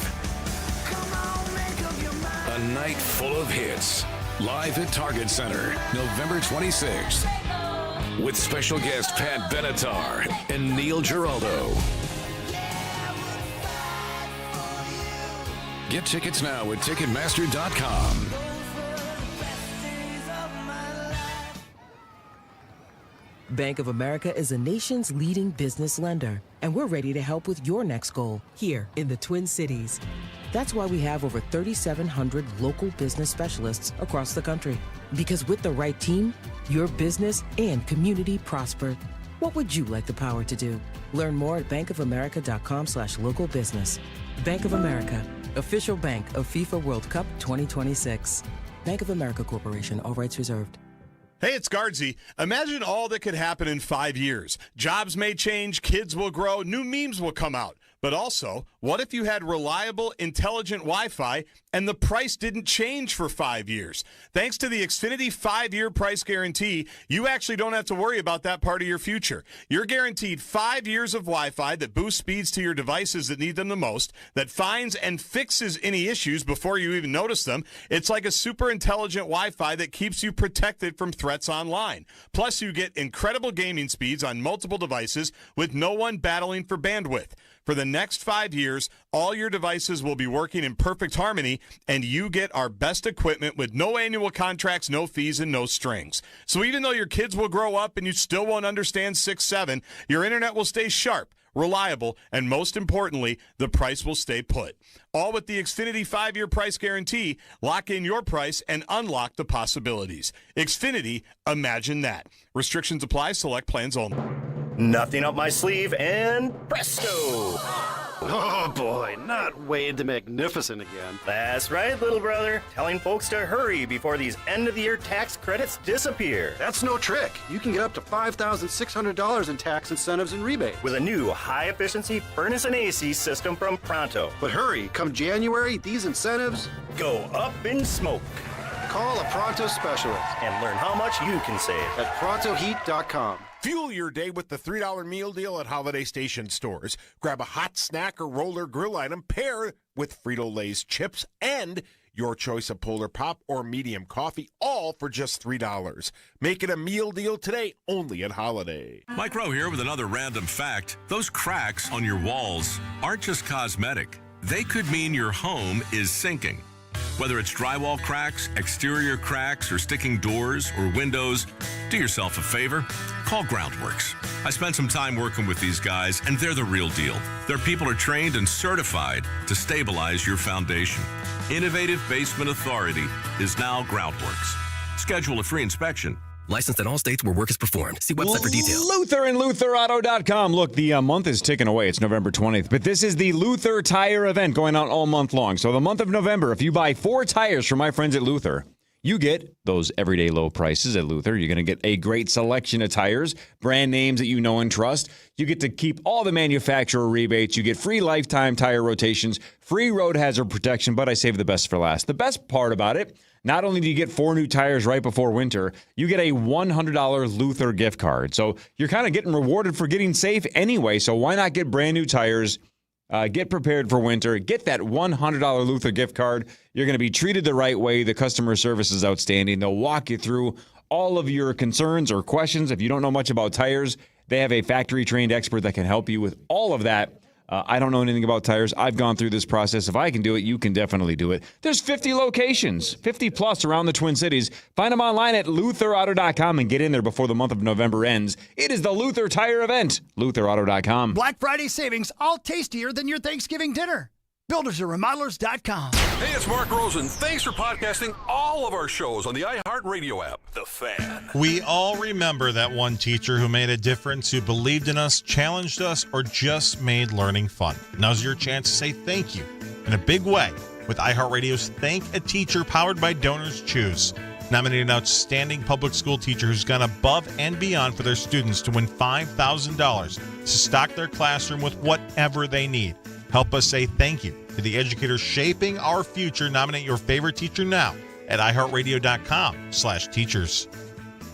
A night full of hits. Live at Target Center, November 26th. With special guest Pat Benatar and Neil Giraldo. Get tickets now at Ticketmaster.com. Bank of America is the nation's leading business lender, and we're ready to help with your next goal here in the Twin Cities. That's why we have over 3,700 local business specialists across the country. Because with the right team, your business and community prosper. What would you like the power to do? Learn more at bankofamerica.com/local business. Bank of America, official bank of FIFA World Cup 2026. Bank of America Corporation, all rights reserved. Hey, it's Guardsy. Imagine all that could happen in 5 years. Jobs may change, kids will grow, new memes will come out. But also, what if you had reliable, intelligent Wi-Fi and the price didn't change for 5 years? Thanks to the Xfinity 5-year price guarantee, you actually don't have to worry about that part of your future. You're guaranteed 5 years of Wi-Fi that boosts speeds to your devices that need them the most, that finds and fixes any issues before you even notice them. It's like a super intelligent Wi-Fi that keeps you protected from threats online. Plus, you get incredible gaming speeds on multiple devices with no one battling for bandwidth. For the next 5 years, all your devices will be working in perfect harmony, and you get our best equipment with no annual contracts, no fees, and no strings. So even though your kids will grow up and you still won't understand 6-7, your internet will stay sharp, reliable, and most importantly, the price will stay put. All with the Xfinity 5-year price guarantee. Lock in your price and unlock the possibilities. Xfinity, imagine that. Restrictions apply. Select plans only. Nothing up my sleeve, and presto! Oh boy, not Wade the Magnificent again. That's right, little brother. Telling folks to hurry before these end-of-the-year tax credits disappear. That's no trick. You can get up to $5,600 in tax incentives and rebates. With a new high-efficiency furnace and AC system from Pronto. But hurry, come January, these incentives go up in smoke. Call a Pronto specialist and learn how much you can save at ProntoHeat.com. Fuel your day with the $3 meal deal at Holiday Station stores. Grab a hot snack or roller grill item, pair with Frito-Lay's chips and your choice of Polar Pop or medium coffee, all for just $3. Make it a meal deal today, only at Holiday. Mike Rowe here with another random fact. Those cracks on your walls aren't just cosmetic. They could mean your home is sinking. Whether it's drywall cracks, exterior cracks, or sticking doors or windows, do yourself a favor. Call Groundworks. I spent some time working with these guys, and they're the real deal. Their people are trained and certified to stabilize your foundation. Innovative Basement Authority is now Groundworks. Schedule a free inspection. Licensed in all states where work is performed. See website for details. Luther and LutherAuto.com. Look, the month is ticking away. It's November 20th. But this is the Luther Tire event going on all month long. So the month of November, if you buy 4 tires from my friends at Luther, you get those everyday low prices at Luther. You're going to get a great selection of tires, brand names that you know and trust. You get to keep all the manufacturer rebates. You get free lifetime tire rotations, free road hazard protection, but I saved the best for last. The best part about it, not only do you get 4 new tires right before winter, you get a $100 Luther gift card. So you're kind of getting rewarded for getting safe anyway. So why not get brand new tires? Get prepared for winter. Get that $100 Luther gift card. You're going to be treated the right way. The customer service is outstanding. They'll walk you through all of your concerns or questions. If you don't know much about tires, they have a factory-trained expert that can help you with all of that. I don't know anything about tires. I've gone through this process. If I can do it, you can definitely do it. There's 50 locations, 50 plus around the Twin Cities. Find them online at LutherAuto.com and get in there before the month of November ends. It is the Luther Tire event. LutherAuto.com. Black Friday savings, all tastier than your Thanksgiving dinner. BuildersandRemodelers.com. Hey, it's Mark Rosen. Thanks for podcasting all of our shows on the iHeartRadio app. The Fan. We all remember that one teacher who made a difference, who believed in us, challenged us, or just made learning fun. Now's your chance to say thank you in a big way with iHeartRadio's Thank a Teacher, powered by Donors Choose. Nominate an outstanding public school teacher who's gone above and beyond for their students to win $5,000 to stock their classroom with whatever they need. Help us say thank you to the educators shaping our future. Nominate your favorite teacher now at iHeartRadio.com/teachers.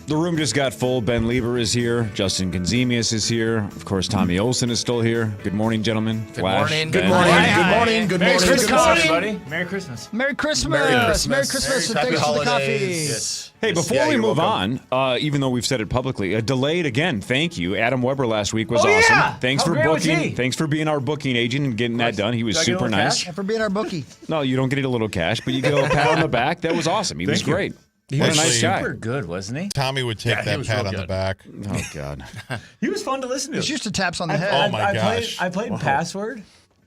The room just got full. Ben Lieber is here. Justin Gonzemius is here. Of course, Tommy Olson is still here. Good morning, gentlemen. Good morning. Ben. Good morning. Hi. Good morning. Good morning. Merry Christmas, everybody. Merry Christmas. Merry Christmas. Merry Christmas. Merry Christmas. And thanks for the coffee. Yes. Hey, before Yeah, we you're move welcome. on, even though we've said it publicly, delayed again. Thank you. Adam Weber last week was Oh, awesome. yeah. Thanks How for great was booking. he? Thanks for being our booking agent and getting that done. He was Do I get a super little nice. cash? And for being our bookie. No, you don't get a little cash, but you get a little pat on the back. That was awesome. He was Thank you. great. He What was a nice guy. super good, wasn't he? Tommy would take that pat on the back. Oh, God. He was fun to listen to. It's just the taps on the head. Oh, my gosh. I played Password.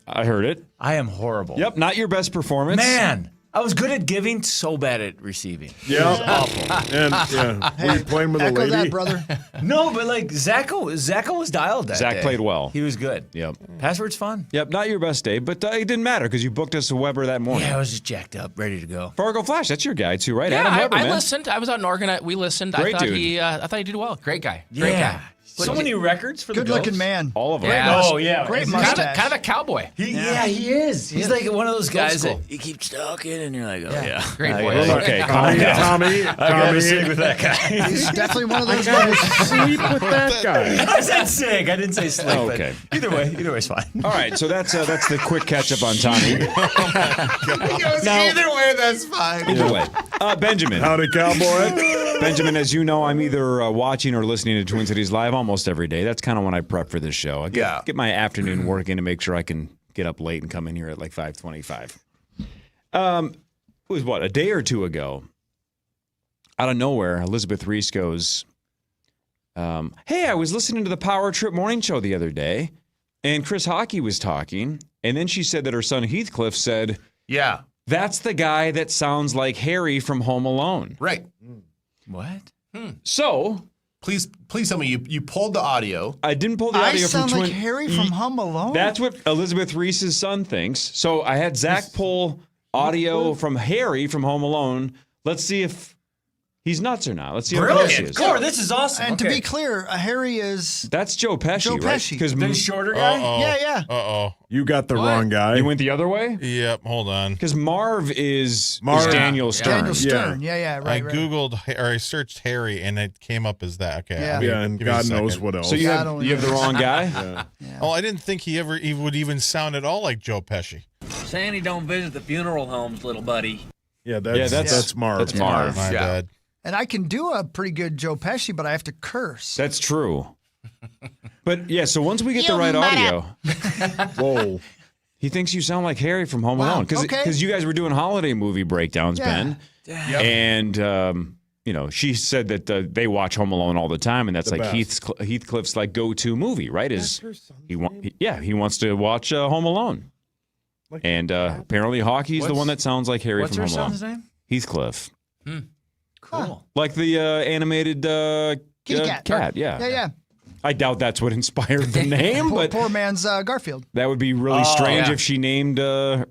I heard it. I am horrible. Yep, not your best performance. Man, I was good at giving, so bad at receiving. Yeah. Awful. And were you playing with a Echo lady? that, brother. No, but like Zacho was dialed that Zach day. played well. He was good. Yep. Password's fun. Yep, not your best day, but it didn't matter because you booked us a Weber that morning. Yeah, I was just jacked up, ready to go. Fargo Flash, that's your guy too, right? Yeah, Adam Weber, I man. listened. I was out in Oregon. We listened. Great I thought dude. I thought he did well. Great guy. Great guy. So many records for the Good-looking Ghosts. man. All of them. Yeah. Oh, yeah. Great He's mustache. Kind of a cowboy. He is. He's like one of those guys school. that you keep talking and you're like, oh, yeah. Great I voice. gotta- Okay, calm down. Tommy. I gotta sing with that guy. He's definitely one of those guys. Sleep with that guy. I said sing. I didn't say sleep. but Okay. Either way it's fine. All right, so that's the quick catch up on Tommy. Either way, that's fine. Either way, Benjamin. Howdy, cowboy. Benjamin, as you know, I'm either watching or listening to Twin Cities Live almost every day. That's kind of when I prep for this show. I get my afternoon work in to make sure I can get up late and come in here at like 5:25. It was a day or two ago. Out of nowhere, Elizabeth Reese goes, hey, I was listening to the Power Trip morning show the other day, and Chris Hockey was talking, and then she said that her son Heathcliff said, Yeah. that's the guy that sounds like Harry from Home Alone. Right. What? So Please tell me you pulled the audio. I didn't pull the audio from I sound like Harry from Home Alone. That's what Elizabeth Reese's son thinks. So I had Zach pull audio from Harry from Home Alone. Let's see if he's nuts or not. Let's see how close he is. Core, this is awesome. And to be clear, Harry is... That's Joe Pesci, Joe right? Pesci. Because the shorter guy? Yeah. Uh-oh. You got the wrong guy. You went the other way? Yep, hold on. Because Marv is Marv. Daniel Stern. Daniel Stern. Yeah, right. I Googled or I searched Harry and it came up as that. Okay. Yeah. And give me a God knows second. what else. So you have the wrong guy? Oh, I didn't think he would even sound at all like Joe Pesci. Sandy don't visit the funeral homes, little buddy. Yeah, that's Marv. That's Marv. My bad. And I can do a pretty good Joe Pesci, but I have to curse. That's true. But yeah, so once we get the right audio, whoa, he thinks you sound like Harry from Home Alone because you guys were doing holiday movie breakdowns, Ben, and she said that they watch Home Alone all the time, and that's The like best. Heathcliff's like go-to movie, right? He wants to watch Home Alone, and apparently Hockey's the one that sounds like Harry from Home Alone. What's your son's name? Heathcliff. Cool. Like the animated Kitty cat. Yeah. I doubt that's what inspired the name, but poor man's Garfield. that would be really strange if she named her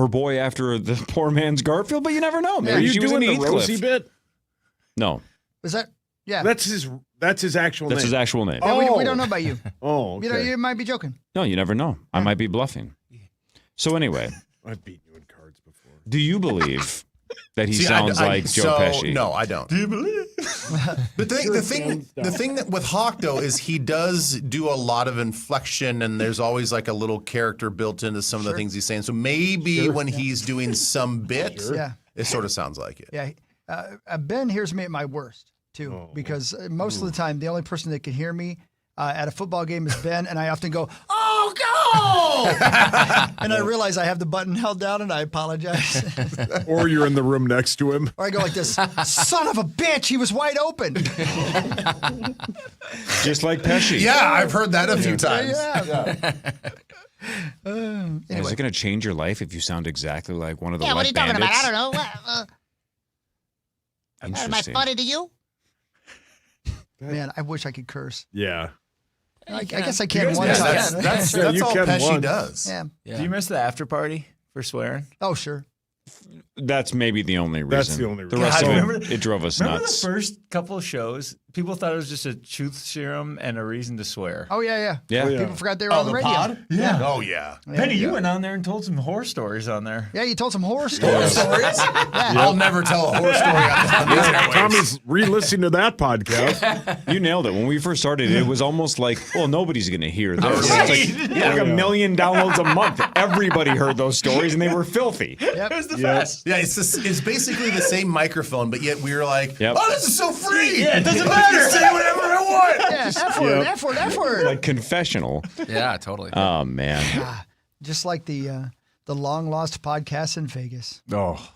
boy after the poor man's Garfield. But you never know. Maybe Are you she was in doing the Heathcliff. Rosie bit? No, Was that? Yeah. That's his actual name. that's his actual name. Yeah, we don't know about you. Oh, okay. You might be joking. No, you never know. I might be bluffing. So anyway, I've beaten you in cards before. do you believe that he sounds like Joe Pesci? No, I don't. Do you believe? The thing that with Hawk though is he does do a lot of inflection, and there's always like a little character built into some of the things he's saying. So maybe when he's doing some bit, it sort of sounds like it. Yeah. Ben hears me at my worst too, because most of the time the only person that can hear me at a football game is Ben, and I often go, "Oh, go!" and I realize I have the button held down, and I apologize. Or you're in the room next to him. Or I go like this: "Son of a bitch, he was wide open." Just like Pesci. Yeah, I've heard that a few times. Anyway. Is it going to change your life if you sound exactly like one of the Yeah, what are you talking bandits? about? I don't know. Am I funny to you? Man, I wish I could curse. Yeah. I guess I can one Yeah, time. that's all Pesci does. Yeah. Do you miss the after party for swearing? Oh, sure. That's maybe the only reason. That's the only reason. The rest of remember- it drove us Remember nuts. the first couple of shows? People thought it was just a truth serum and a reason to swear. Oh, yeah. Yeah. People forgot they were on the radio. pod? Yeah. Oh yeah. Penny, you went on there and told some horror stories on there. Yeah, you told some horror stories. I'll never tell a horror story on this. Tommy's re-listening to that podcast. You nailed it. When we first started, it was almost like, well, nobody's going to hear this. Right. It's like, like 1 million downloads a month. Everybody heard those stories, and they were filthy. It was the best. Yeah, it's basically the same microphone, but yet we were like, Yep. oh, this is so free. Yeah, it doesn't I matter. can say whatever I want. Yeah, F word. Like confessional. Yeah, totally. Oh, man. Just like the long lost podcast in Vegas. Oh,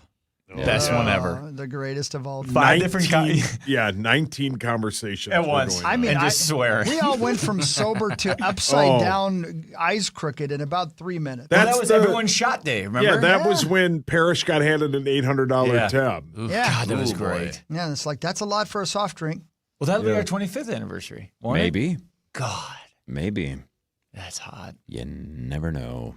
best one ever. The greatest of all time. 5 different 19 conversations At once. were going I on. mean, And just swear. We all went from sober to upside down, eyes crooked in about 3 minutes. Well, that That's was the- everyone's shot day, remember? Yeah, that was when Parrish got handed an $800 Yeah. tab. Yeah. God, that was Ooh, boy. great. Yeah, it's like, that's a lot for a soft drink. Well, that'll be our 25th anniversary. won't it? Maybe. God, Maybe. that's hot. You never know.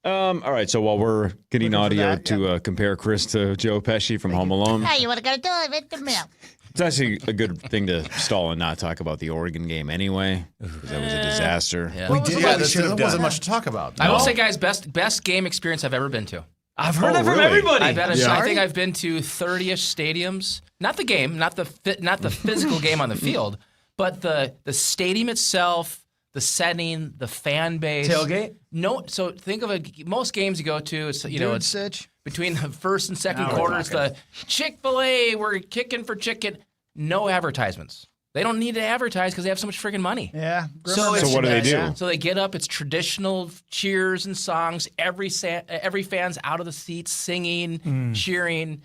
All right, so while we're getting audio to compare Chris to Joe Pesci from Home Alone, Hey, you want to go to do it? Come here. it's actually a good thing to stall and not talk about the Oregon game anyway, because that was a disaster. Yeah. We did. Yeah, there wasn't much to talk about. I will say, guys, best game experience I've ever been to. I've heard that from really? everybody. I think I've been to 30-ish stadiums. Not the game, not the physical game on the field, but the stadium itself, the setting, the fan base. Tailgate? No, so think of most games you go to. It's it's Sitch. between the first and second Now we're quarter. It's talking. the Chick-fil-A. We're kicking for chicken. No advertisements. They don't need to advertise because they have so much freaking money. Yeah. So what do they do? Yeah. So they get up. It's traditional cheers and songs. Every fan's out of the seats singing, cheering.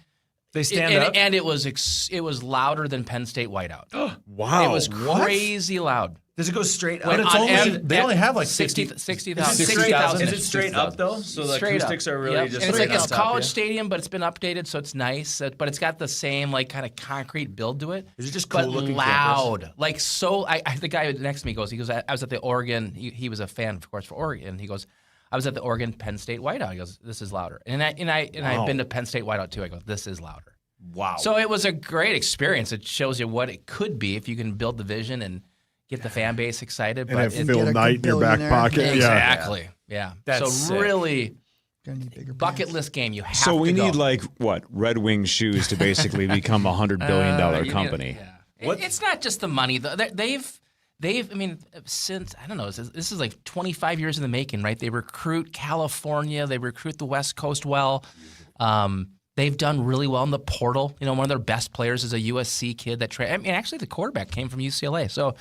They stand up? And it was louder than Penn State whiteout. Wow. It was crazy loud. Does it go straight up? But it's only they only have like 60,000. 60,000. Is it straight up though? So the acoustics are really just and straight it's on top, college yeah? stadium, but it's been updated, so it's nice. But it's got the same like kind of concrete build to it. Is it just cool looking loud? campus? Like so. The guy next to me goes. He goes. I was at the Oregon. He was a fan, of course, for Oregon. He goes. I was at the Oregon Penn State whiteout. He goes. This is louder. And I've been to Penn State whiteout too. I go. This is louder. Wow. So it was a great experience. It shows you what it could be if you can build the vision and get the fan base excited. And have Phil Knight in your back pocket. Exactly. Yeah. That's so sick. really, bucket list game. You have So to we go. need like what Red Wing shoes to basically become $100 billion company. It's not just the money. They've. I mean, since I don't know. This is like 25 years in the making, right? They recruit California. They recruit the West Coast well. They've done really well in the portal. You know, one of their best players is a USC kid that actually the quarterback came from UCLA. So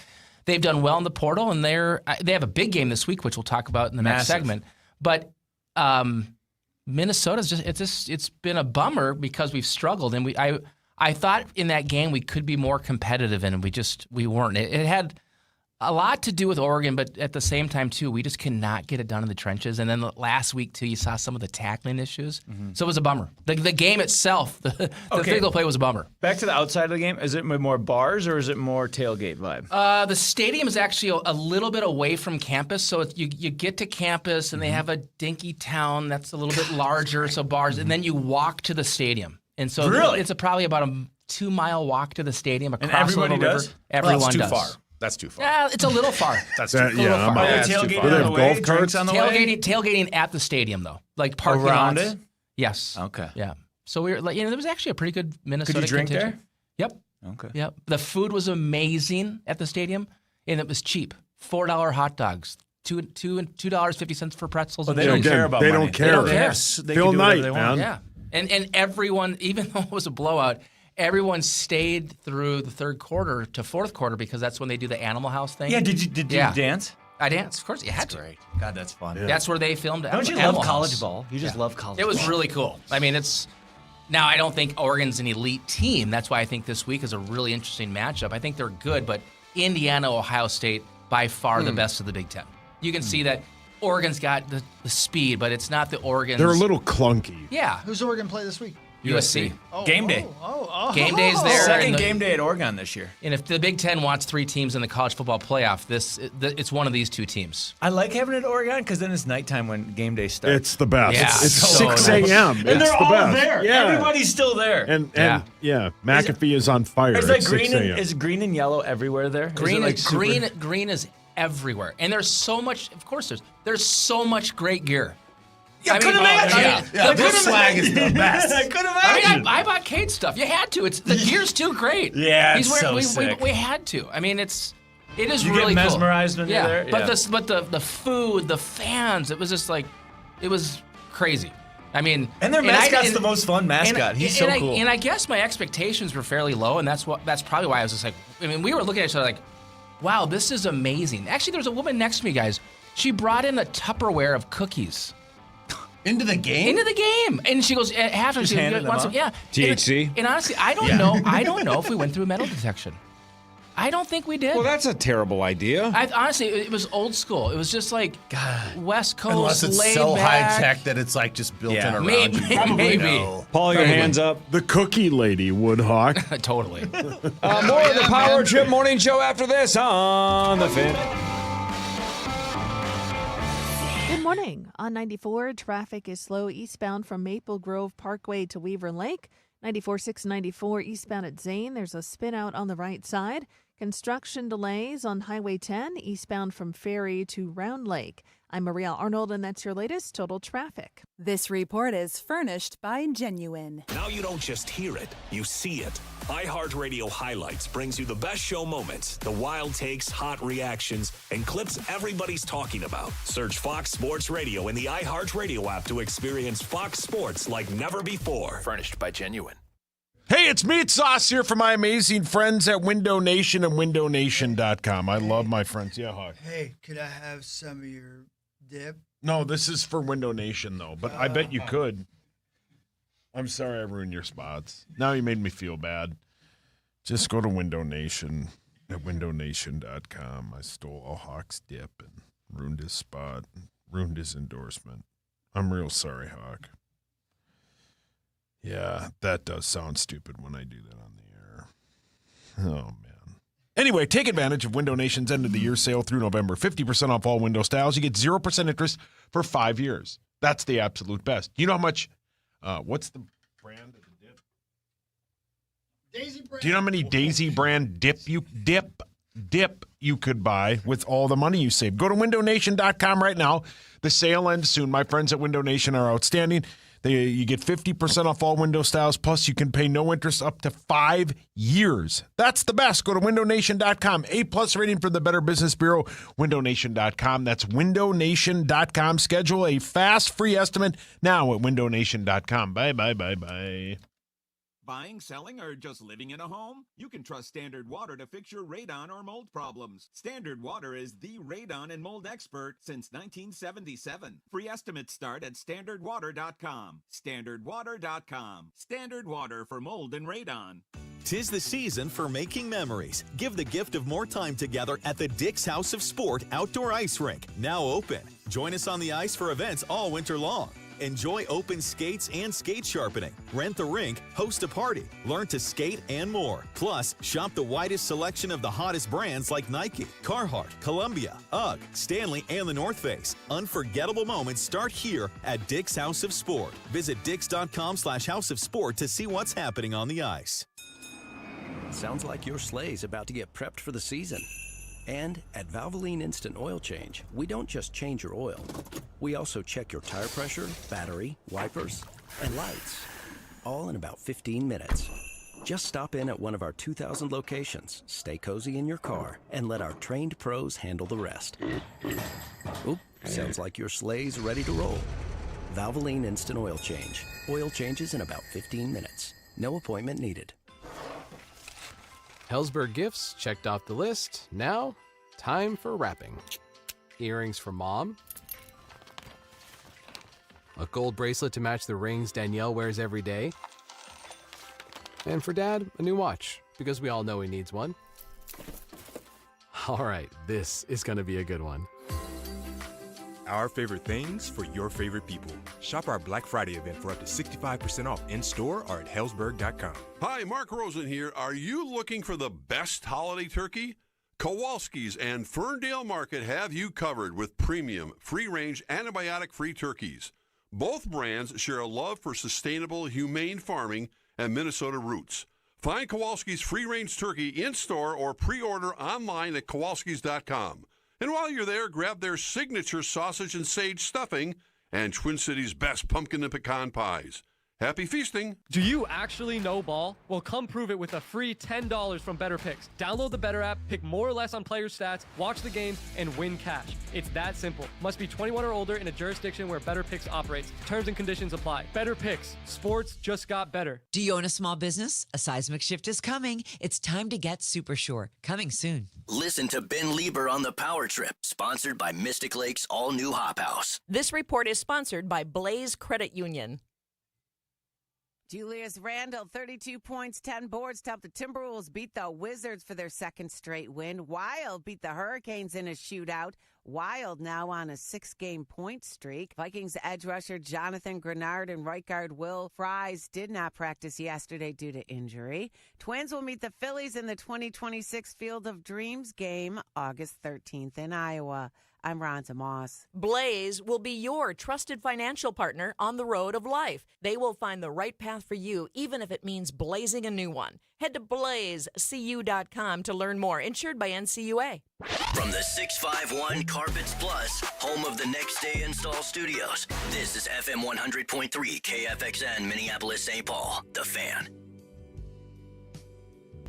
they've done well in the portal, and they have a big game this week, which we'll talk about in the next segment. But Minnesota's it's been a bummer because we've struggled, and I thought in that game we could be more competitive, and we weren't. It had a lot to do with Oregon, but at the same time, too, we just cannot get it done in the trenches. And then last week, too, you saw some of the tackling issues. Mm-hmm. So it was a bummer. The game itself, the physical play was a bummer. Back to the outside of the game, is it more bars or is it more tailgate vibe? The stadium is actually a little bit away from campus. So you get to campus, and they have a dinky town that's a little bit larger, so bars. And then you walk to the stadium. And so it's probably about a 2-mile walk to the stadium across the little river. Everyone does. Too far. That's too far. Yeah, it's a little far. That's too far. Are they tailgating on the way? Drinks on the way? Tailgating at the stadium, though. Like parking around lots. it? Yes. Okay. Yeah. So we were like, there was actually a pretty good Minnesota Could you drink contingent. there? Yep. Okay. Yep. The food was amazing at the stadium, and it was cheap. $4 hot dogs. $2.50 for pretzels. They don't care about money. They don't care. They Phil can do Knight, whatever they man. want. Yeah. And everyone, even though it was a blowout, everyone stayed through the third quarter to fourth quarter because that's when they do the Animal House thing. Yeah, did you dance? I danced, of course. You had to. Great. God, that's fun. Yeah. That's where they filmed. Don't you Animal love college House. ball? You just love college It was ball. really cool. I mean, now I don't think Oregon's an elite team. That's why I think this week is a really interesting matchup. I think they're good, but Indiana, Ohio State, by far the best of the Big Ten. You can see that Oregon's got the speed, but it's not the Oregon's. They're a little clunky. Yeah. Who's Oregon play this week? USC. Game day. Game day's there. Second game day at Oregon this year. And if the Big Ten wants 3 teams in the college football playoff, it's one of these 2 teams. I like having it at Oregon because then it's nighttime when game day starts. It's the best. Yeah, it's so 6 nice. a.m. And it's they're the all best. there. Yeah. Everybody's still there. And McAfee is on fire. Is at that 6 a.m. is green and yellow everywhere there? Green is green is everywhere. And there's so much, of course there's so much great gear. I could imagine. This swag is the best. I could imagine. I bought Cade stuff. You had to. The gear's too great. Yeah, He's it's wearing, so sick. We had to. I mean, it is You really get cool. mesmerized when you're there? But Yeah. the food, the fans, it was just like, it was crazy. I mean, And their mascot's the most fun mascot. He's so cool. And I guess my expectations were fairly low, and that's probably why I was just like, I mean, we were looking at each other like, wow, this is amazing. Actually, there was a woman next to me, guys. She brought in a Tupperware of cookies. Into the game? Into the game. And she goes, at halftime, she handed them wants out? yeah. THC? And honestly, I don't know. I don't know if we went through metal detection. I don't think we did. Well, that's a terrible idea. Honestly, it was old school. It was just like West Coast, Unless it's laid so back. high tech that it's like just built in around Maybe. you. Probably Maybe. no. Paul, your hands up. The cookie lady, Woodhawk. Totally. More of the Power Trip Morning Show after this on the Fin. Good morning. On 94, traffic is slow eastbound from Maple Grove Parkway to Weaver Lake. 94-694 eastbound at Zane. There's a spin out on the right side. Construction delays on Highway 10 eastbound from Ferry to Round Lake. I'm Maria Arnold, and that's your latest total traffic. This report is furnished by Genuine. Now you don't just hear it, you see it. iHeartRadio Highlights brings you the best show moments, the wild takes, hot reactions, and clips everybody's talking about. Search Fox Sports Radio in the iHeartRadio app to experience Fox Sports like never before. Furnished by Genuine. Hey, it's Meat Sauce here for my amazing friends at Window Nation and WindowNation.com. I love my friends. Yeah, Hawk. Hey, could I have some of your dip? No, this is for Window Nation, though, but I bet you could. I'm sorry I ruined your spots. Now you made me feel bad. Just go to Window Nation at windownation.com. I stole All Hawk's dip and ruined his spot, ruined his endorsement. I'm real sorry, Hawk. Yeah, that does sound stupid when I do that on the air. Oh, man. Anyway, take advantage of Window Nation's end of the year sale through November. 50% off all window styles. You get 0% interest for 5 years. That's the absolute best. You know how much, what's the brand of the dip? Daisy brand. Do you know how many Daisy brand dip you could buy with all the money you save? Go to windownation.com right now. The sale ends soon. My friends at Window Nation are outstanding. You get 50% off all window styles, plus you can pay no interest up to 5 years. That's the best. Go to windownation.com. A+ rating for the Better Business Bureau, windownation.com. That's windownation.com. Schedule a fast, free estimate now at windownation.com. Bye. Buying, selling, or just living in a home? You can trust Standard Water to fix your radon or mold problems. Standard Water is the radon and mold expert since 1977. Free estimates start at standardwater.com. Standardwater.com. Standard Water for mold and radon. 'Tis the season for making memories. Give the gift of more time together at the Dick's House of Sport Outdoor Ice Rink, now open. Join us on the ice for events all winter long. Enjoy open skates and skate sharpening. Rent the rink, host a party, learn to skate, and more. Plus, shop the widest selection of the hottest brands like Nike, Carhartt, Columbia, UGG, Stanley, and the North Face. Unforgettable moments start here at Dick's House of Sport. Visit dicks.com/House of Sport to see what's happening on the ice. Sounds like your sleigh's about to get prepped for the season. And at Valvoline Instant Oil Change, we don't just change your oil. We also check your tire pressure, battery, wipers, and lights. All in about 15 minutes. Just stop in at one of our 2,000 locations, stay cozy in your car, and let our trained pros handle the rest. Oop, sounds like your sleigh's ready to roll. Valvoline Instant Oil Change. Oil changes in about 15 minutes. No appointment needed. Hellsberg gifts checked off the list. Now, time for wrapping. Earrings for mom. A gold bracelet to match the rings Danielle wears every day. And for dad, a new watch, because we all know he needs one. All right, this is going to be a good one. Our favorite things for your favorite people. Shop our Black Friday event for up to 65% off in-store or at hellsberg.com. Hi, Mark Rosen here. Are you looking for the best holiday turkey? Kowalski's and Ferndale Market have you covered with premium, free-range, antibiotic-free turkeys. Both brands share a love for sustainable, humane farming and Minnesota roots. Find Kowalski's free-range turkey in-store or pre-order online at kowalskis.com. And while you're there, grab their signature sausage and sage stuffing and Twin Cities' best pumpkin and pecan pies. Happy feasting. Do you actually know ball? Well, come prove it with a free $10 from Better Picks. Download the Better app, pick more or less on player stats, watch the games, and win cash. It's that simple. Must be 21 or older in a jurisdiction where Better Picks operates. Terms and conditions apply. Better Picks. Sports just got better. Do you own a small business? A seismic shift is coming. It's time to get Super Sure. Coming soon. Listen to Ben Lieber on The Power Trip, sponsored by Mystic Lake's all-new Hop House. This report is sponsored by Blaze Credit Union. Julius Randle, 32 points, 10 boards to help the Timberwolves beat the Wizards for their second straight win. Wild beat the Hurricanes in a shootout. Wild now on a 6-game point streak. Vikings edge rusher Jonathan Grenard and right guard Will Fries did not practice yesterday due to injury. Twins will meet the Phillies in the 2026 Field of Dreams game August 13th in Iowa. I'm Rhonda Moss. Blaze will be your trusted financial partner on the road of life. They will find the right path for you, even if it means blazing a new one. Head to blazecu.com to learn more. Insured by NCUA. From the 651 Carpets Plus, home of the Next Day Install Studios, this is FM 100.3 KFXN Minneapolis, St. Paul, The Fan.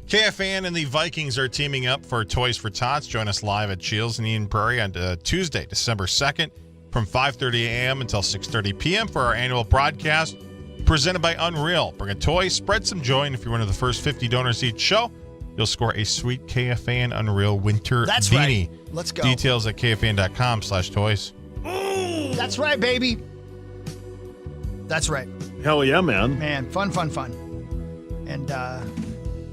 KFAN and the Vikings are teaming up for Toys for Tots. Join us live at Shields in Eden Prairie on Tuesday, December 2nd from 5:30 a.m. until 6:30 p.m. for our annual broadcast presented by Unreal. Bring a toy, spread some joy, and if you're one of the first 50 donors each show, you'll score a sweet KFAN Unreal Winter That's beanie. Right. Let's go. Details at KFAN.com/toys. That's right, baby. That's right. Hell yeah, man. Man, fun. And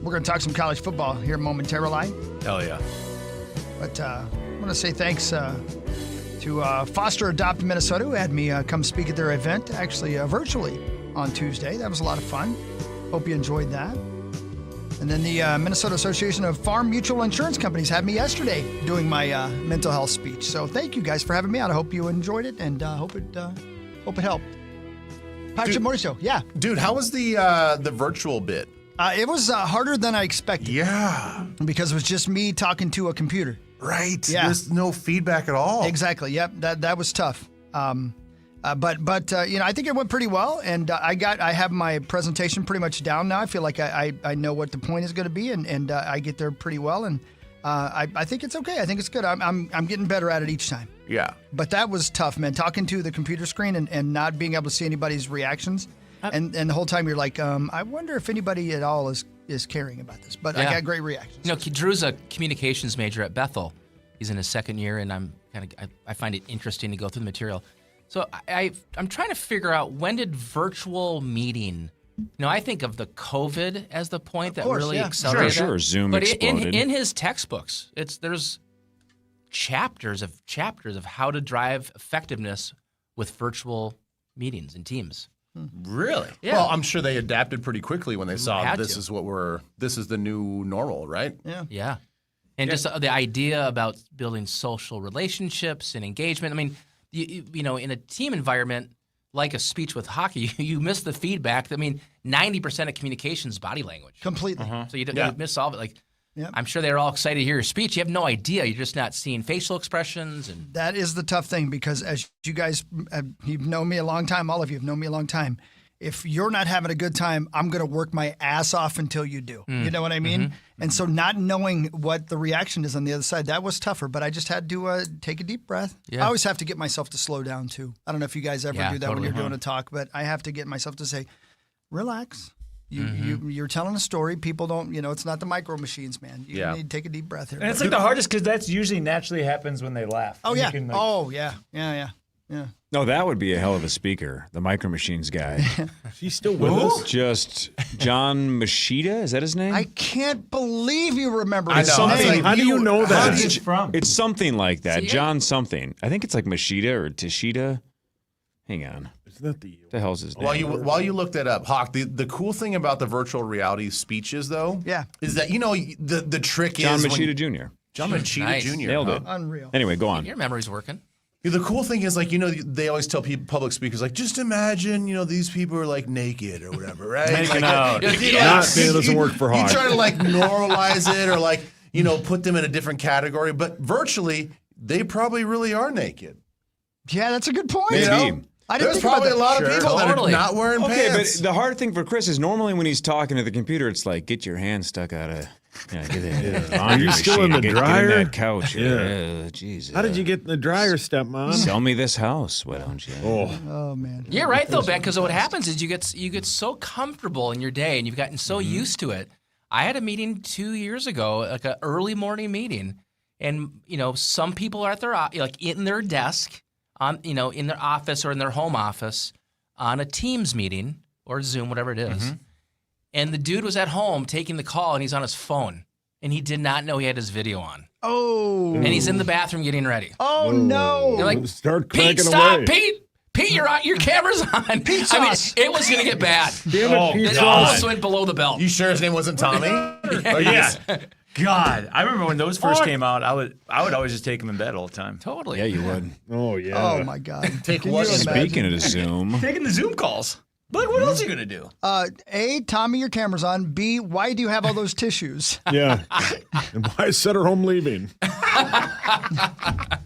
we're going to talk some college football here momentarily. Hell yeah. But I want to say thanks to Foster Adopt Minnesota, who had me come speak at their event, actually virtually on Tuesday. That was a lot of fun. Hope you enjoyed that. And then the Minnesota Association of Farm Mutual Insurance Companies had me yesterday doing my mental health speech. So thank you guys for having me out. I hope you enjoyed it, and hope it helped. Patrick Morning Show, yeah. Dude, how was the virtual bit? It was harder than I expected. Yeah. Because it was just me talking to a computer. Right. Yeah. There's no feedback at all. Exactly. Yep. That was tough. But I think it went pretty well, and I have my presentation pretty much down now. I feel like I know what the point is going to be, and I get there pretty well, and I think it's okay. I think it's good. I'm getting better at it each time. Yeah. But that was tough, man. Talking to the computer screen and not being able to see anybody's reactions, and the whole time you're like, I wonder if anybody at all is caring about this. But I got great reactions. Drew's a communications major at Bethel. He's in his second year, and I find it interesting to go through the material. So I'm trying to figure out, when did virtual meeting? I think of the COVID as the point that really accelerated. Sure. Zoom exploded. But in his textbooks, there's chapters of how to drive effectiveness with virtual meetings and teams. Really? Yeah. Well, I'm sure they adapted pretty quickly when they saw this is the new normal, right? Yeah. Yeah. And just the idea about building social relationships and engagement. I mean, you know, in a team environment like a speech with hockey, you miss the feedback. 90% of communication is body language. Completely. So you miss all of it. I'm sure they're all excited to hear your speech. You have no idea. You're just not seeing facial expressions. And that is the tough thing, because as you guys, you've known me a long time. All of you have known me a long time. If you're not having a good time, I'm going to work my ass off until you do. You know what I mean? Mm-hmm. And so not knowing what the reaction is on the other side, that was tougher. But I just had to take a deep breath. Yeah. I always have to get myself to slow down, too. I don't know if you guys ever do that when you're doing a talk, but I have to get myself to say, relax. You're telling a story. People don't, it's not the micro machines, man. You need to take a deep breath here. And it's like the hardest, because that's usually naturally happens when they laugh. Oh, yeah. Yeah. No, that would be a hell of a speaker, the Micro Machines guy. He's still with us? Just John Machida, is that his name? I can't believe you remember It's his something. name. How do you know that? It's from? It's something like that. John something. I think it's like Machida or Tashida. Hang on. Isn't that the hell's his name? While you look that up, Hawk, the cool thing about the virtual reality speeches, though, is that, the trick John is Machida Jr. John Machida Jr. Nailed it. Unreal. Anyway, go on. your memory's working. The cool thing is, they always tell public speakers, just imagine, these people are naked or whatever, right? Making out. That doesn't work for Hawk. You try to normalize it or put them in a different category, but virtually they probably really are naked. Yeah, that's a good point. Maybe. There's probably a lot of people that are not wearing pants. But the hard thing for Chris is normally when he's talking to the computer, it's like, get your hand stuck out of. Get it. Are you still in the dryer? Get in that couch. Yeah. Jeez. How did you get in the dryer, stepmom? Sell me this house, why don't you? Oh man. You're right though, Ben, because what happens is you get so comfortable in your day and you've gotten so used to it. I had a meeting 2 years ago, like an early morning meeting, and some people are at their in their desk, in their office or in their home office, on a Teams meeting or Zoom, whatever it is. And the dude was at home taking the call, and he's on his phone, and he did not know he had his video on. Oh. And he's in the bathroom getting ready. Oh no. You're like, start Pete, cranking stop, away. Pete, your camera's on. Pete sauce. It was gonna get bad. Damn it, Pete It sauce. almost went below the belt. You sure his name wasn't Tommy? Yeah. God, I remember when those first came out. I would always just take them in bed all the time. Totally. Yeah, you would. Oh yeah. Oh my God. Take Can what? you imagine? Speaking of the Zoom, Taking the Zoom calls. But what else are you gonna do? A, Tommy, your camera's on. B, why do you have all those tissues? Yeah. And why is Sutter home leaving?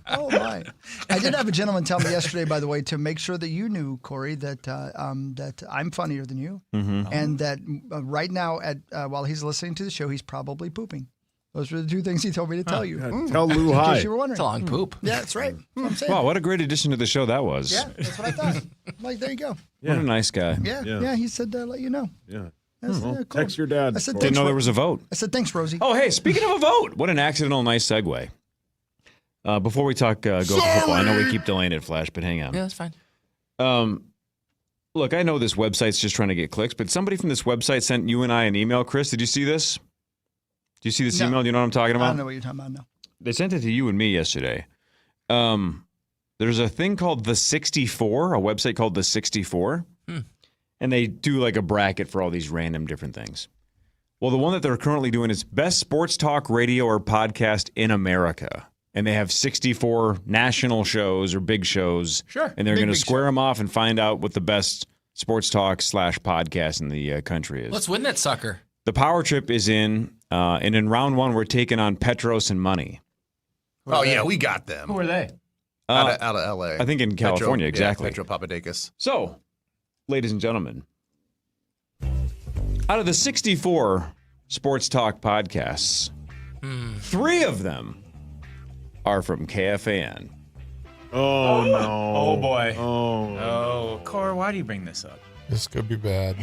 Oh my! I did have a gentleman tell me yesterday, by the way, to make sure that you knew, Corey, that that I'm funnier than you, and that right now, while he's listening to the show, he's probably pooping. Those were the two things he told me to tell you. Tell Lou In hi. case you were wondering. It's a long poop. Yeah, that's right. That's what I'm saying. wow, what a great addition to the show that was. Yeah, that's what I thought. Like, there you go. What a nice guy. Yeah. He said, let you know. Yeah. That's, Well, cool. text your dad. I said, Corey. Didn't thanks, know there was a vote. I said, thanks, Rosie. Oh, hey, speaking of a vote, what an accidental nice segue. Before we talk go for football, I know we keep delaying it, Flash, but hang on. Yeah, that's fine. Look, I know this website's just trying to get clicks, but somebody from this website sent you and I an email. Chris, did you see this? Do you see this email? Do you know what I'm talking about? I don't know what you're talking about now. They sent it to you and me yesterday. There's a thing called The 64, a website called The 64, and they do like a bracket for all these random different things. Well, the one that they're currently doing is Best Sports Talk Radio or Podcast in America. And they have 64 national shows or big shows. Sure. And they're going to square them off and find out what the best sports talk / podcast in the country is. Let's win that sucker. The Power Trip is in, and in round one, we're taking on Petros and Money. Oh, yeah, we got them. Who are they? Out of L.A. I think in California, exactly. Petro Papadakis. So, ladies and gentlemen, out of the 64 sports talk podcasts, 3 of them are from KFAN. Oh, no. Oh, boy. Oh, Cor, why do you bring this up? This could be bad.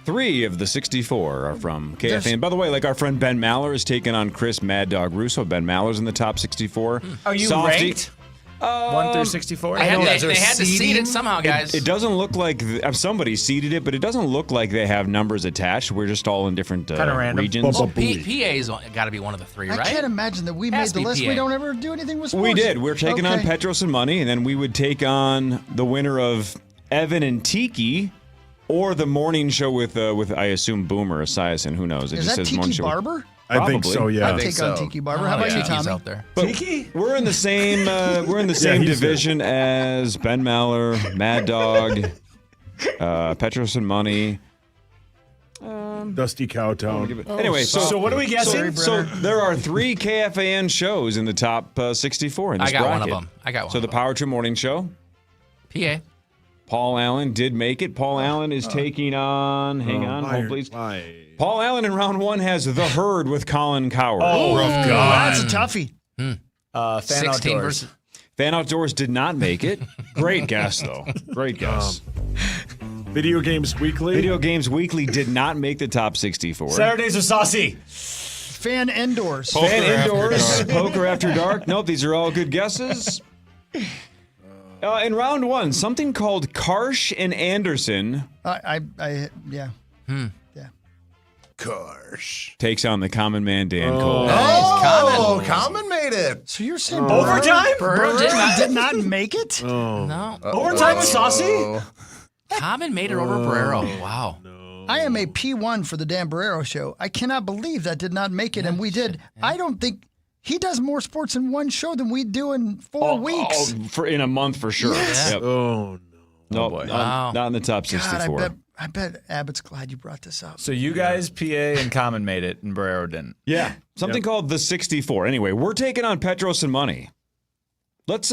3 of the 64 are from KFAN. By the way, like our friend Ben Maller is taking on Chris Mad Dog Russo. Ben Maller's in the top 64. Are you Softy- ranked? 1 through 64? They had to seed it somehow, guys. It doesn't look like somebody seeded it, but it doesn't look like they have numbers attached. We're just all in different regions. Well, PA's got to be one of the 3, right? I can't imagine that we made Has the to be list. PA. We don't ever do anything with sports. We did. We're taking on Okay. Petros and Money, and then we would take on the winner of Evan and Tiki, or the morning show with I assume Boomer Esiason. Who knows? It Is just that says morning Tiki show. Barber? I think Probably. so, yeah. I'd take on Tiki Barber. How about you, Tiki's Tommy? out there. But Tiki? we're in the same he's division as Ben Maller, Mad Dog, Petros and Money. Dusty Cowtown. Anyway, So what are we guessing? So there are 3 KFAN shows in the top 64 in this I got one bracket. of them. I got one. So the Power Trip Morning Show. PA. Paul Allen did make it. Paul Allen is taking on. Hang on, hold please. Paul Allen in round 1 has The Herd with Colin Coward. Oh, that's a toughie. Fan 16 Outdoors. versus. Fan Outdoors did not make it. Great guess, though. Great guess. Video Games Weekly. Video Games Weekly did not make the top 64. Saturdays are saucy. Fan indoors. Fan Indoors, Poker After Dark. Nope, these are all good guesses. In round 1, something called Karsh and Anderson Yeah. Karsh. takes on the common man Dan Cole. Oh, Common made it. So you're saying Overtime? Burr did not make it? No. Overtime was saucy? Common made it over Barrero. Wow. I am a P1 for the Dan Barrero show. I cannot believe that did not make it, and we did. I don't think he does more sports in one show than we do in 4 weeks. In a month for sure. Yes. Yep. Oh, no. boy. Not in the top 64. God, I bet Abbott's glad you brought this up. So you guys, PA and Common made it, and Barrero didn't. Yeah. Something called the 64. Anyway, we're taking on Petros and Money. Let's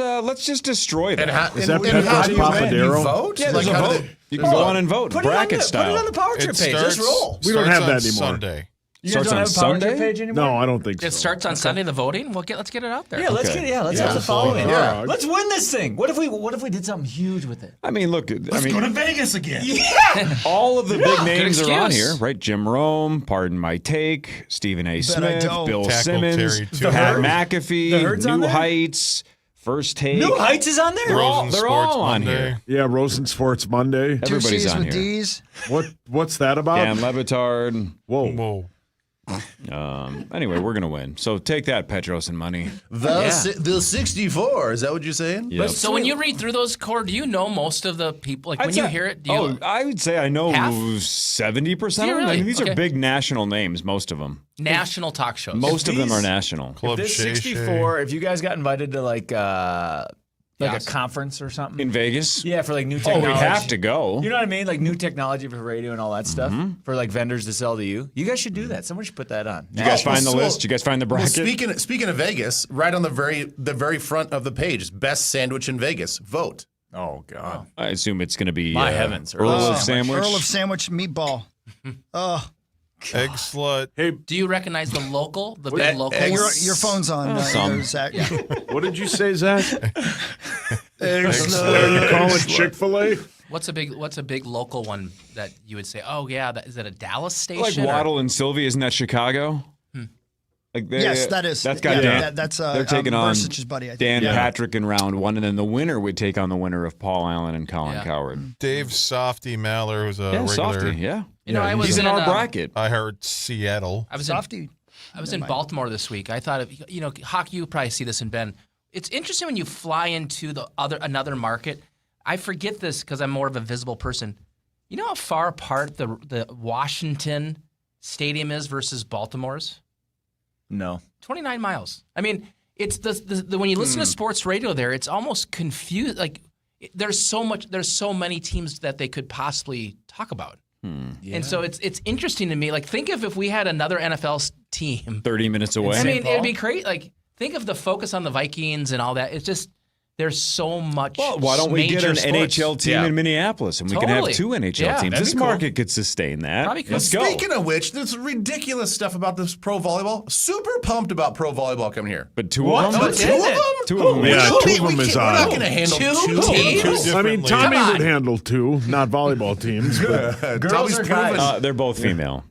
just destroy that. Is that and Petros how do you Papadero? vote? Yeah, there's a how do vote. You can go on and vote, bracket style. Put it on the Power Trip page. Let's roll. We don't have that Starts anymore. on Sunday. You guys Starts don't on have a Power Trip Sunday? page anymore? No, I don't think so. It starts on Sunday, the voting. Let's get it out there. Yeah, let's Okay. let's have the following. Yeah. Let's win this thing. What if we did something huge with it? I mean, look. Let's go to Vegas again. All of the big names Good are on excuse. here, right? Jim Rome, Pardon My Take, Stephen A. Bet I Smith, don't. Bill Tackle Simmons, Terry, too. Pat The McAfee, Herd's on New there? Heights, First Take. New Heights is on there? They're all Rosen Sports on Monday. here. Yeah, Rosen Sports Monday. Two Everybody's C's on with here. D's. What's that about? Dan Levitard. Whoa. Anyway, we're gonna win. So take that, Petros and Money. The 64. Is that what you're saying? Yep. So when you read through those, Core, do you know most of the people? Like when you hear it, do you? I would say I know Half? 70% Do of you them. I really? mean, these Okay. are big national names, most of them. National talk shows. Most of them these- are national. Club If this Shay 64, if you guys got invited to like Yes. a conference or something. In Vegas? Yeah, for like new Oh, technology. we have to go. You know what I mean? Like new technology for radio and all that stuff for like vendors to sell to you. You guys should do that. Someone should put that on. Did you guys find the so- list? Did you guys find the Well, bracket? speaking of Vegas, right on the very front of the page, is best sandwich in Vegas. Vote. Oh God. I assume it's going to be My heavens, Earl Earl of Sandwich. Earl of Sandwich meatball. Oh, Egg slut. Hey, Do you recognize the local, the big local? your phone's on. Some. Zach. what did you say, Zach? Egg Are you calling Chick-fil-A? What's a big local one that you would say? Oh yeah, is it a Dallas Like station? or- Waddle and Sylvie, isn't that Chicago? Like Yes, that is. That's got yeah, Dan. that's they're taking on Bursich's buddy, I think. Dan Patrick in round 1, and then the winner would take on the winner of Paul Allen and Colin Coward. Dave Softy Maller, who's a regular. Softy, yeah. You know, I was he's in our bracket. I heard Seattle. I was Softy. I was in Baltimore this week. I thought, Hawk, you probably see this in Ben. It's interesting when you fly into another market. I forget this because I'm more of a visible person. You know how far apart the Washington Stadium is versus Baltimore's? No. 29 miles. I mean, it's the when you listen to sports radio there, it's almost confused. Like there's so many teams that they could possibly talk about. Yeah. And so it's interesting to me. Like think if we had another NFL team 30 minutes away. I mean, it'd be great. Like think of the focus on the Vikings and all that. It's just there's so much. Well, why don't we get an sports. NHL team in Minneapolis, and we can have 2 NHL teams? This market could sustain that. Probably could. Let's go. Speaking of which, there's ridiculous stuff about this pro volleyball. Super pumped about pro volleyball coming here. But 2 of them? But 2 of them? 2 of them. Yeah, 2 of them is We're not odd. going to handle 2 teams. I mean, Tommy would handle 2, not volleyball teams. But Tommy's proven. They're both female.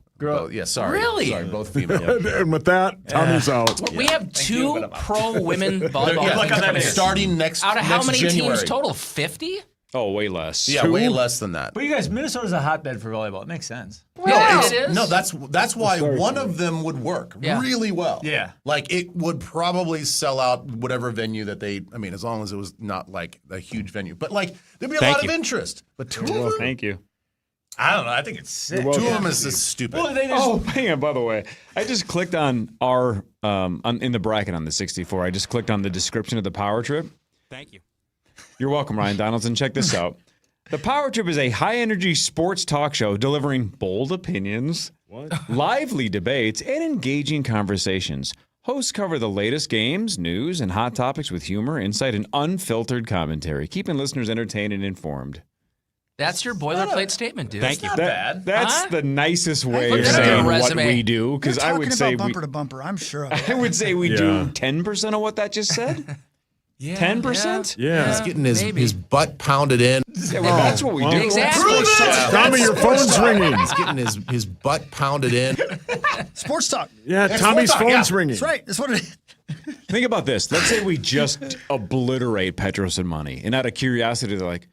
Sorry. Really? Sorry, both female. and with that, Tommy's out. We have 2 pro women volleyball teams starting next out of how next many January. teams total? 50? Oh, way less. Yeah, way less than that. But you guys, Minnesota's a hotbed for volleyball. It makes sense. No, that's why one of them would work really well. Yeah. Like it would probably sell out whatever venue that they. I mean, as long as it was not like a huge venue, but like there'd be a lot of interest. But 2 of them. Thank you. I don't know. I think it's sick. 2 of them is just stupid. Well, they just, Hang on, by the way. I just clicked on our, in the bracket on the 64, I just clicked on the description of the Power Trip. Thank you. You're welcome, Ryan Donaldson. Check this out. The Power Trip is a high-energy sports talk show delivering bold opinions, lively debates, and engaging conversations. Hosts cover the latest games, news, and hot topics with humor, insight, and unfiltered commentary, keeping listeners entertained and informed. That's your boilerplate statement, dude. Thank you. not bad. That's the nicest way Put of that on saying your what resume. we do. Because I would say bumper to bumper. I'm sure. Of it. I would say we do 10% of what that just said. 10%? Yeah. He's getting his butt pounded in. Yeah, well, that's what we do. Exactly. Tommy, your phone's ringing. He's getting his butt pounded in. Sports talk. Yeah, It's Tommy's sports talk, phone's ringing. That's right. That's what it is. Think about this. Let's say we just obliterate Petros and Money. And out of curiosity, they're like,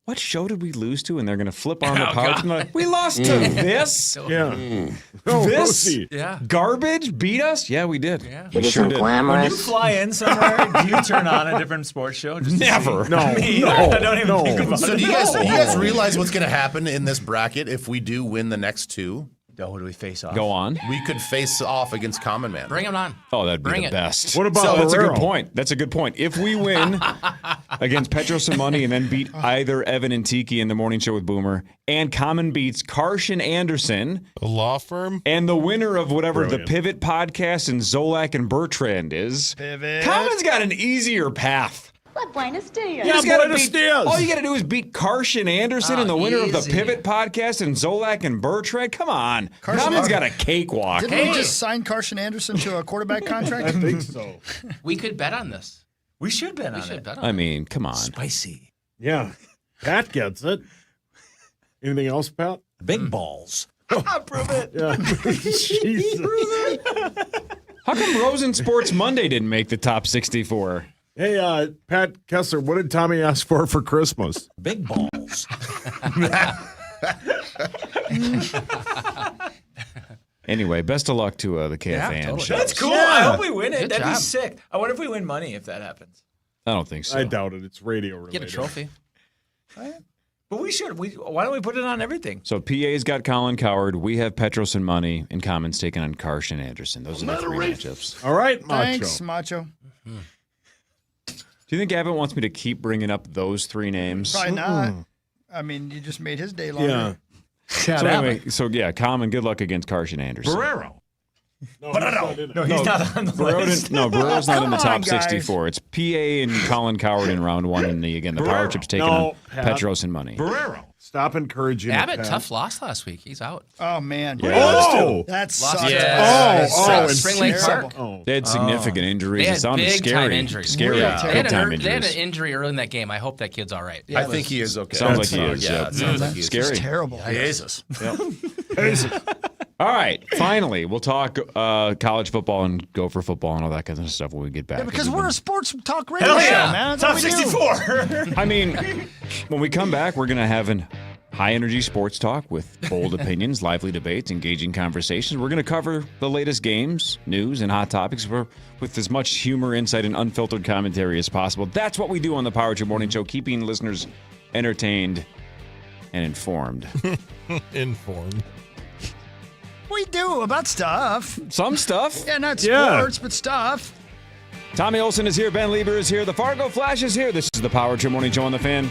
what show did we lose to? And they're going to flip on the pouch and like, we lost to this. Yeah. This Rosie. garbage beat us? Yeah, we did. Yeah. We sure did. when you fly in somewhere, do you turn on a different sports show? Just to Never. see? No, I don't even think about So it. do you guys realize what's going to happen in this bracket if we do win the next 2? Oh, who do we face off? Go on. We could face off against Common Man. Bring him on. Oh, that'd be Bring the it. best. What about So that's a good Barrero? point. That's a good point. If we win against Petros and Money and then beat either Evan and Tiki in the morning show with Boomer, and Common beats Karshan Anderson, A law firm? and the winner of whatever Brilliant. the Pivot podcast and Zolak and Bertrand is, Pivot. Common's got an easier path. What Buenos Dias? You Yeah, just gotta Buenos beat- Dias. All you got to do is beat Karshan Anderson and the winner of the easy. Pivot podcast and Zolak and Bertrand. Come on. Carson- Common's got a cakewalk. Didn't we just sign Carson Anderson to a quarterback contract? I think so. We could bet on this. We should bet on We should it. bet on I it. mean, come on. Spicy. Yeah. Pat gets it. Anything else, Pat? Big balls. Prove it. Yeah. Jesus. How come Rosen Sports Monday didn't make the top 64? Hey, Pat Kessler, what did Tommy ask for Christmas? Big balls. Anyway, best of luck to the KFAN totally. show. That's cool. Yeah. I hope we win it. Good That'd be job. sick. I wonder if we win money if that happens. I don't think so. I doubt it. It's radio related. Get a trophy. But we should. Why don't we put it on everything? So PA's got Colin Coward. We have Petros and Money, and Common's taking on Karshan Anderson. Those are the 3 matchups. All right, Macho. Thanks, Macho. Do you think Abbott wants me to keep bringing up those 3 names? Probably not. I mean, you just made his day longer. Yeah. So anyway, Common, good luck against Karshan Anderson. Barrero. No, he's not in it. No, he's not on the list. Barrero's not in the Come on, top guys. 64. It's PA and Colin Coward in round 1, and the Power Trip's taking No, on Pat. Petros and Money. Barrero. Stop encouraging Abbott, it, Pat. tough loss last week. He's out. Oh, man. Oh! That Lost sucks. to and Spring Lake terrible. Park. Oh. They had significant injuries. They It had sounded big scary. time injuries. Scary. Yeah. They had, Big time they had an injuries. injury early in that game. I hope that kid's all right. I think he is okay. Sounds like he is. Yeah, Yeah. it sounds like he is. Scary. It's terrible. Jesus. All right, finally, we'll talk college football and Gopher football and all that kind of stuff when we get back. Yeah, because we're a sports talk radio show, man. Top 64. I mean, when we come back, we're going to have an high-energy sports talk with bold opinions, lively debates, engaging conversations. We're going to cover the latest games, news, and hot topics with as much humor, insight, and unfiltered commentary as possible. That's what we do on the Power Trip Morning Show, keeping listeners entertained and informed. Informed. We do about stuff. Some stuff. Yeah, not sports, but stuff. Tommy Olson is here. Ben Lieber is here. The Fargo Flash is here. This is the Power Trip Morning Show on the Fan.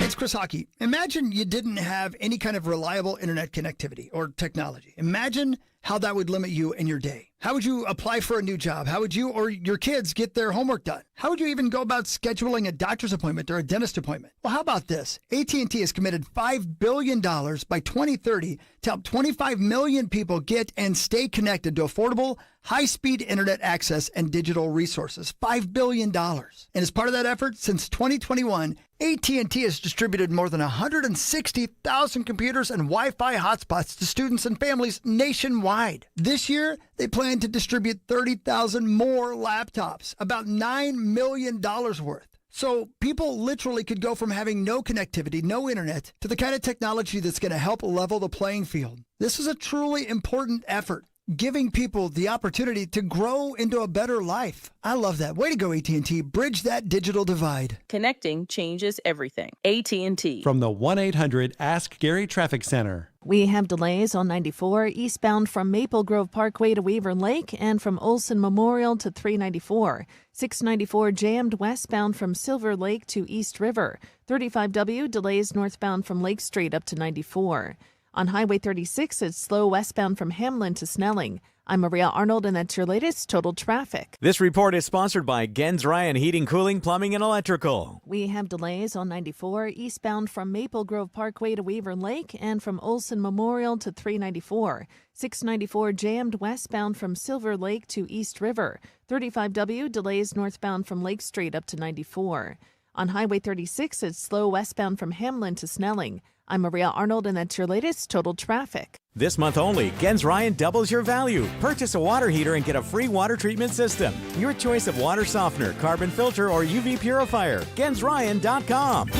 It's Chris Hockey. Imagine you didn't have any kind of reliable internet connectivity or technology. Imagine how that would limit you in your day. How would you apply for a new job? How would you or your kids get their homework done? How would you even go about scheduling a doctor's appointment or a dentist appointment? Well, how about this? AT&T has committed $5 billion by 2030 to help 25 million people get and stay connected to affordable, high-speed internet access and digital resources. $5 billion. And as part of that effort, since 2021, AT&T has distributed more than 160,000 computers and Wi-Fi hotspots to students and families nationwide. This year, they plan to distribute 30,000 more laptops, about $9 million worth. So people literally could go from having no connectivity, no internet, to the kind of technology that's going to help level the playing field. This is a truly important effort, giving people the opportunity to grow into a better life. I love that. Way to go, AT&T. Bridge that digital divide. Connecting changes everything. AT&T. From the 1-800-ASK-GARY Traffic Center. We have delays on 94 eastbound from Maple Grove Parkway to Weaver Lake and from Olson Memorial to 394. 694 jammed westbound from Silver Lake to East River. 35W delays northbound from Lake Street up to 94. On Highway 36, it's slow westbound from Hamlin to Snelling. I'm Maria Arnold, and that's your latest total traffic. This report is sponsored by Gens Ryan Heating, Cooling, Plumbing, and Electrical. We have delays on 94 eastbound from Maple Grove Parkway to Weaver Lake and from Olson Memorial to 394. 694 jammed westbound from Silver Lake to East River. 35W delays northbound from Lake Street up to 94. On Highway 36, it's slow westbound from Hamlin to Snelling. I'm Maria Arnold, and that's your latest total traffic. This month only, Gens Ryan doubles your value. Purchase a water heater and get a free water treatment system. Your choice of water softener, carbon filter, or UV purifier. GensRyan.com.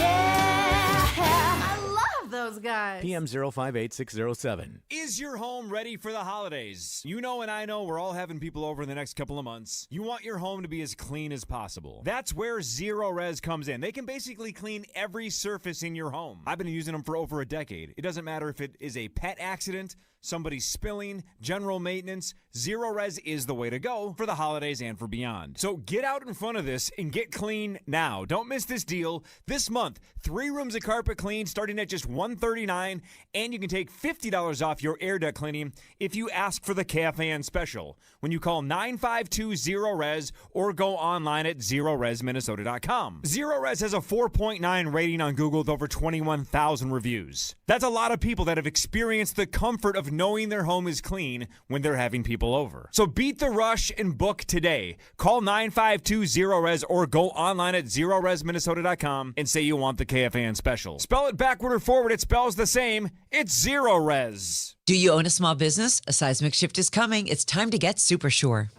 Those guys. PM 058607. Is your home ready for the holidays? You know and I know we're all having people over in the next couple of months. You want your home to be as clean as possible. That's where Zero Res comes in. They can basically clean every surface in your home. I've been using them for over a decade. It doesn't matter if it is a pet accident, somebody spilling, general maintenance, Zero Res is the way to go for the holidays and for beyond. So get out in front of this and get clean now. Don't miss this deal. This month, 3 rooms of carpet clean starting at just $139, and you can take $50 off your air duct cleaning if you ask for the KFAN special when you call 952-0RES or go online at ZeroResMinnesota.com. Zero Res has a 4.9 rating on Google with over 21,000 reviews. That's a lot of people that have experienced the comfort of knowing their home is clean when they're having people over. So beat the rush and book today. Call 952-0RES or go online at ZeroResMinnesota.com and say you want the KFAN special. Spell it backward or forward, it spells the same. It's Zero Res. Do you own a small business? A seismic shift is coming. It's time to get super sure.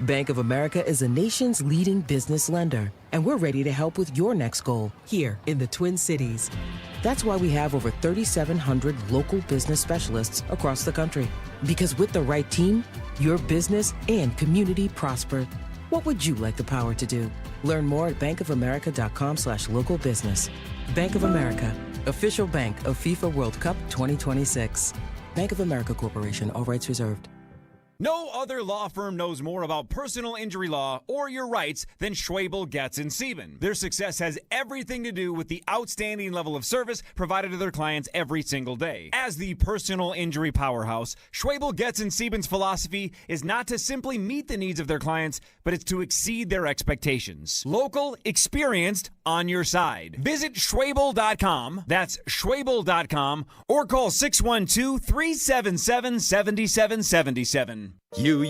Bank of America is the nation's leading business lender, and we're ready to help with your next goal here in the Twin Cities. That's why we have over 3,700 local business specialists across the country. Because with the right team, your business and community prosper. What would you like the power to do? Learn more at bankofamerica.com/local business. Bank of America, official bank of FIFA World Cup 2026. Bank of America Corporation, all rights reserved. No other law firm knows more about personal injury law or your rights than Schwabel, Getz & Sieben. Their success has everything to do with the outstanding level of service provided to their clients every single day. As the personal injury powerhouse, Schwabel, Getz & Sieben's philosophy is not to simply meet the needs of their clients, but it's to exceed their expectations. Local, experienced, on your side. Visit Schwabel.com, that's Schwabel.com, or call 612-377-7777. You.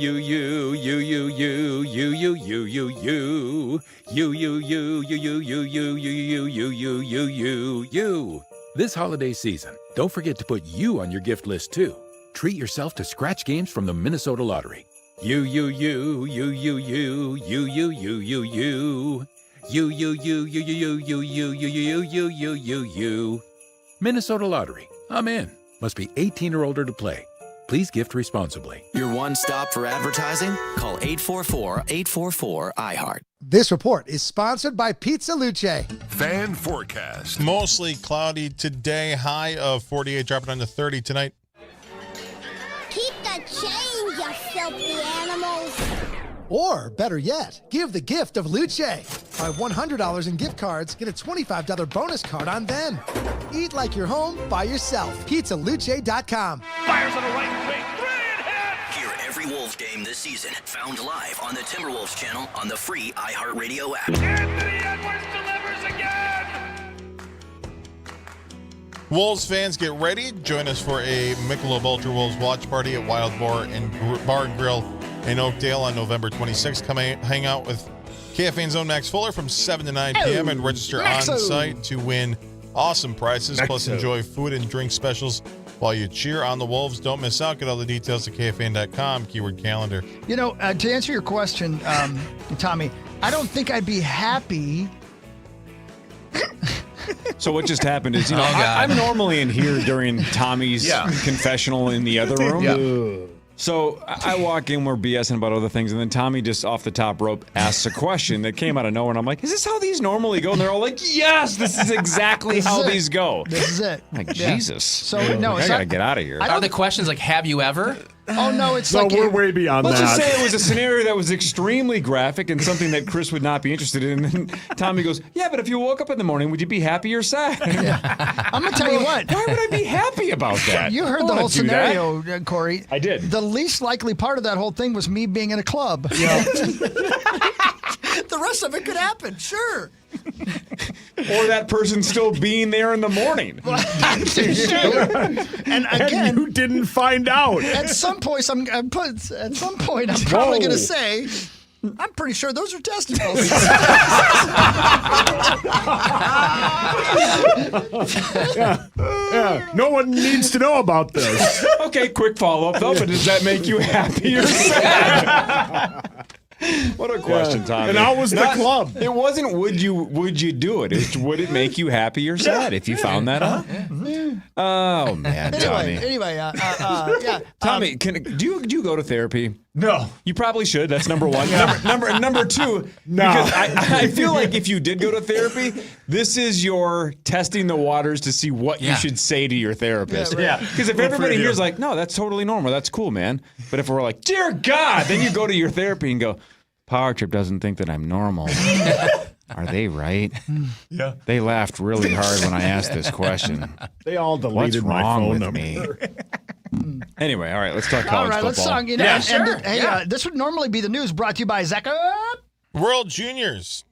This holiday season, don't forget to put you on your gift list, too. Treat yourself to scratch games from the Minnesota Lottery. You. Minnesota Lottery. I'm in. Must be 18 or older to play. Please gift responsibly. Your one stop for advertising? Call 844-844-iHeart. This report is sponsored by Pizza Luce. Fan forecast. Mostly cloudy today, high of 48, dropping down to 30 tonight. Keep the change, you filthy animals. Or, better yet, give the gift of Luce. Buy $100 in gift cards, get a $25 bonus card on them. Eat like you're home by yourself. PizzaLuce.com. Fires on the right wing. Hear every Wolves game this season, found live on the Timberwolves channel on the free iHeartRadio app. Anthony Edwards delivers again. Wolves fans, get ready. Join us for a Michelob Ultra Wolves watch party at Wild Boar and Bar and Grill in Oakdale on November 26th. Come hang out with KFAN's own Max Fuller from 7 to 9 p.m. and register on site to win awesome prizes, plus enjoy food and drink specials while you cheer on the Wolves. Don't miss out. Get all the details at KFAN.com, keyword calendar. You know, to answer your question, Tommy, I don't think I'd be happy. So what just happened is, I'm normally in here during Tommy's confessional in the other room. Yeah. So I walk in, we're BSing about other things, and then Tommy just off the top rope asks a question that came out of nowhere, and I'm like, is this how these normally go? And they're all like, yes, this is exactly how these go. This is it. I'm like, Jesus. So, no, I got to get out of here. Are the questions like, have you ever? Oh, no, it's No, like... we're way beyond Let's that. just say it was a scenario that was extremely graphic and something that Chris would not be interested in. And then Tommy goes, yeah, but if you woke up in the morning, would you be happy or sad? I'm going to tell you what. Why would I be happy about that? You heard I the don't whole wanna do that. scenario, Corey. I did. The least likely part of that whole thing was me being in a club. Yeah. The rest of it could happen, sure. Or that person still being there in the morning. And again, And you didn't find out. at some point, I'm probably going to say, I'm pretty sure those are testicles. Yeah. No one needs to know about this. Okay, quick follow-up, though, but does that make you happy or sad? What a question, Tommy. And how was the club? It wasn't would you do it? It's would it make you happy or sad if you found that out? Oh, man, Tommy. Anyway, yeah. Tommy, do you go to therapy? No. You probably should. That's number one. Number two, No. because I feel like if you did go to therapy, this is your testing the waters to see what you should say to your therapist. Yeah, right. Because if everybody here is like, no, that's totally normal. That's cool, man. But if we're like, dear God, then you go to your therapy and go, Power Trip doesn't think that I'm normal. Are they right? Yeah. They laughed really hard when I asked this question. They all deleted What's my wrong phone with number. me? Anyway, all right, let's talk All college right, football. let's talk. Yeah, sure. Hey, this would normally be the news brought to you by Zecca. World Juniors.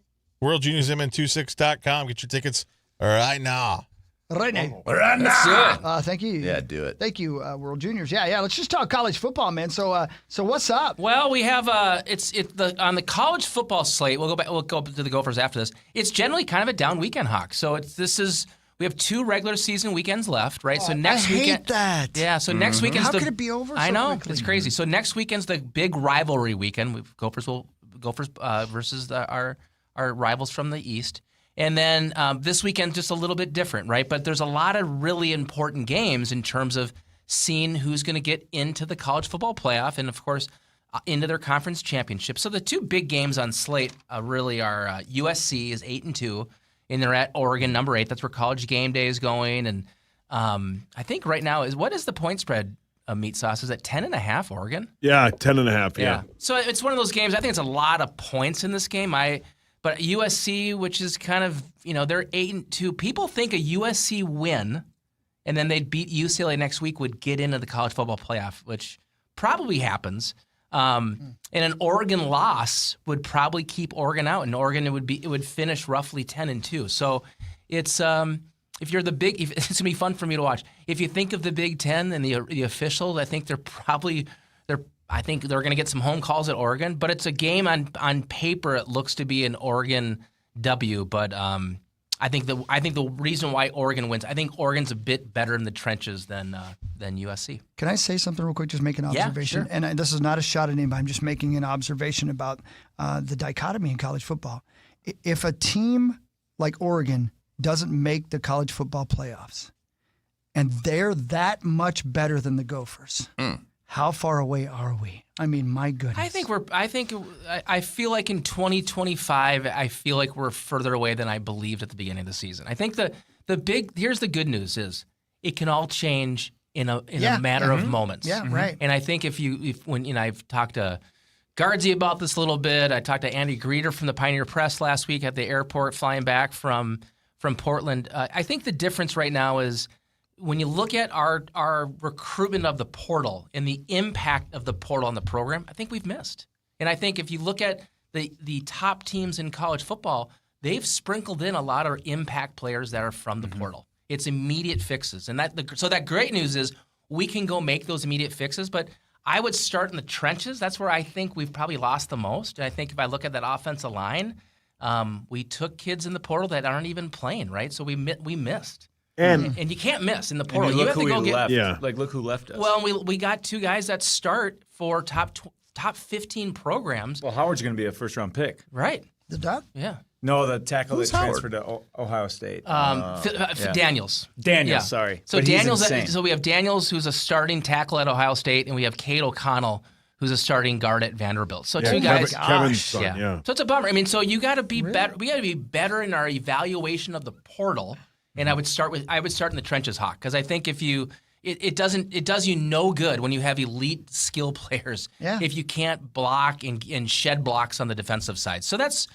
WorldJuniorsMN26.com. Get your tickets right now. Right now. Let's do it. Thank you. Yeah, do it. Thank you, World Juniors. Yeah. Let's just talk college football, man. So what's up? Well, we have on the college football slate. We'll go to the Gophers after this. It's generally kind of a down weekend, Hawk. So we have 2 regular season weekends left, right? So next I hate weekend. that. Yeah. So next weekend's How could it be over? I so know quickly? it's crazy. So next weekend's the big rivalry weekend. Gophers versus our rivals from the East. And then this weekend, just a little bit different, right? But there's a lot of really important games in terms of seeing who's going to get into the college football playoff and, of course, into their conference championship. So the 2 big games on slate really are USC is 8-2, and they're at Oregon, number 8. That's where College Game Day is going. And I think right now what is the point spread, Meat Sauce? Is it 10.5, Oregon? Yeah, 10.5, yeah. So it's one of those games. I think it's a lot of points in this game. But USC, which is kind of, they're 8-2. People think a USC win and then they'd beat UCLA next week would get into the college football playoff, which probably happens. And an Oregon loss would probably keep Oregon out, and Oregon it would finish roughly 10-2. So it's if you're it's gonna be fun for me to watch. If you think of the Big Ten and the officials, I think I think they're going to get some home calls at Oregon, but it's a game on paper. It looks to be an Oregon W, but I think the reason why Oregon wins, I think Oregon's a bit better in the trenches than USC. Can I say something real quick? Just make an observation. Yeah, sure. And this is not a shot at anybody. I'm just making an observation about the dichotomy in college football. If a team like Oregon doesn't make the college football playoffs, and they're that much better than the Gophers, how far away are we? I mean, my goodness. I feel like in 2025, I feel like we're further away than I believed at the beginning of the season. I think here's the good news is it can all change in a matter of moments. Yeah, right. And I think when I've talked to Guardsy about this a little bit. I talked to Andy Greeter from the Pioneer Press last week at the airport flying back from Portland. I think the difference right now is when you look at our recruitment of the portal and the impact of the portal on the program, I think we've missed. And I think if you look at the top teams in college football, they've sprinkled in a lot of impact players that are from the portal. It's immediate fixes. And so that great news is we can go make those immediate fixes, but I would start in the trenches. That's where I think we've probably lost the most. And I think if I look at that offensive line, we took kids in the portal that aren't even playing, right? So we missed. And you can't miss in the portal. You have to go left. Yeah. Like, look who left us. Well, we got two guys that start for top 15 programs. Well, Howard's going to be a first-round pick. Right. The duck? Yeah. No, the tackle Who's that Howard? transferred to Ohio State. Daniels. Daniels, sorry. So But he's Daniels. insane. So we have Daniels, who's a starting tackle at Ohio State, and we have Cade O'Connell, who's a starting guard at Vanderbilt. So two guys. Kevin's son, yeah. So it's a bummer. I mean, so you got to be better. We got to be better in our evaluation of the portal. And I would start in the trenches, Hawk, because I think if you it does you no good when you have elite skill players if you can't block and shed blocks on the defensive side. So that's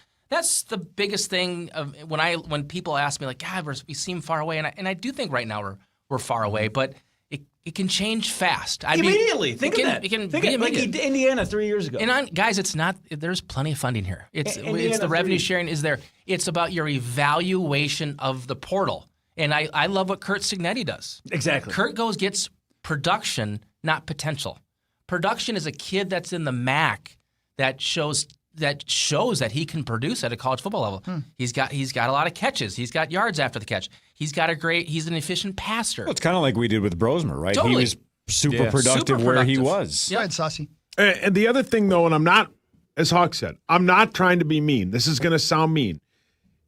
the biggest thing of when people ask me like, God, we seem far away, and I do think right now we're far away, but it can change fast. Immediately. Think of that. It can Think be of like immediate. Indiana 3 years ago. And guys, it's not. There's plenty of funding here. It's the revenue sharing is there. It's about your evaluation of the portal. And I love what Kurt Signetti does. Exactly. Kurt gets production, not potential. Production is a kid that's in the MAC that shows that he can produce at a college football level. He's got a lot of catches. He's got yards after the catch. He's an efficient passer. Well, it's kind of like we did with Brosmer, right? Totally. He was super productive where he was. Go ahead, Saucy. And the other thing, though, and I'm not, as Hawk said, I'm not trying to be mean. This is going to sound mean.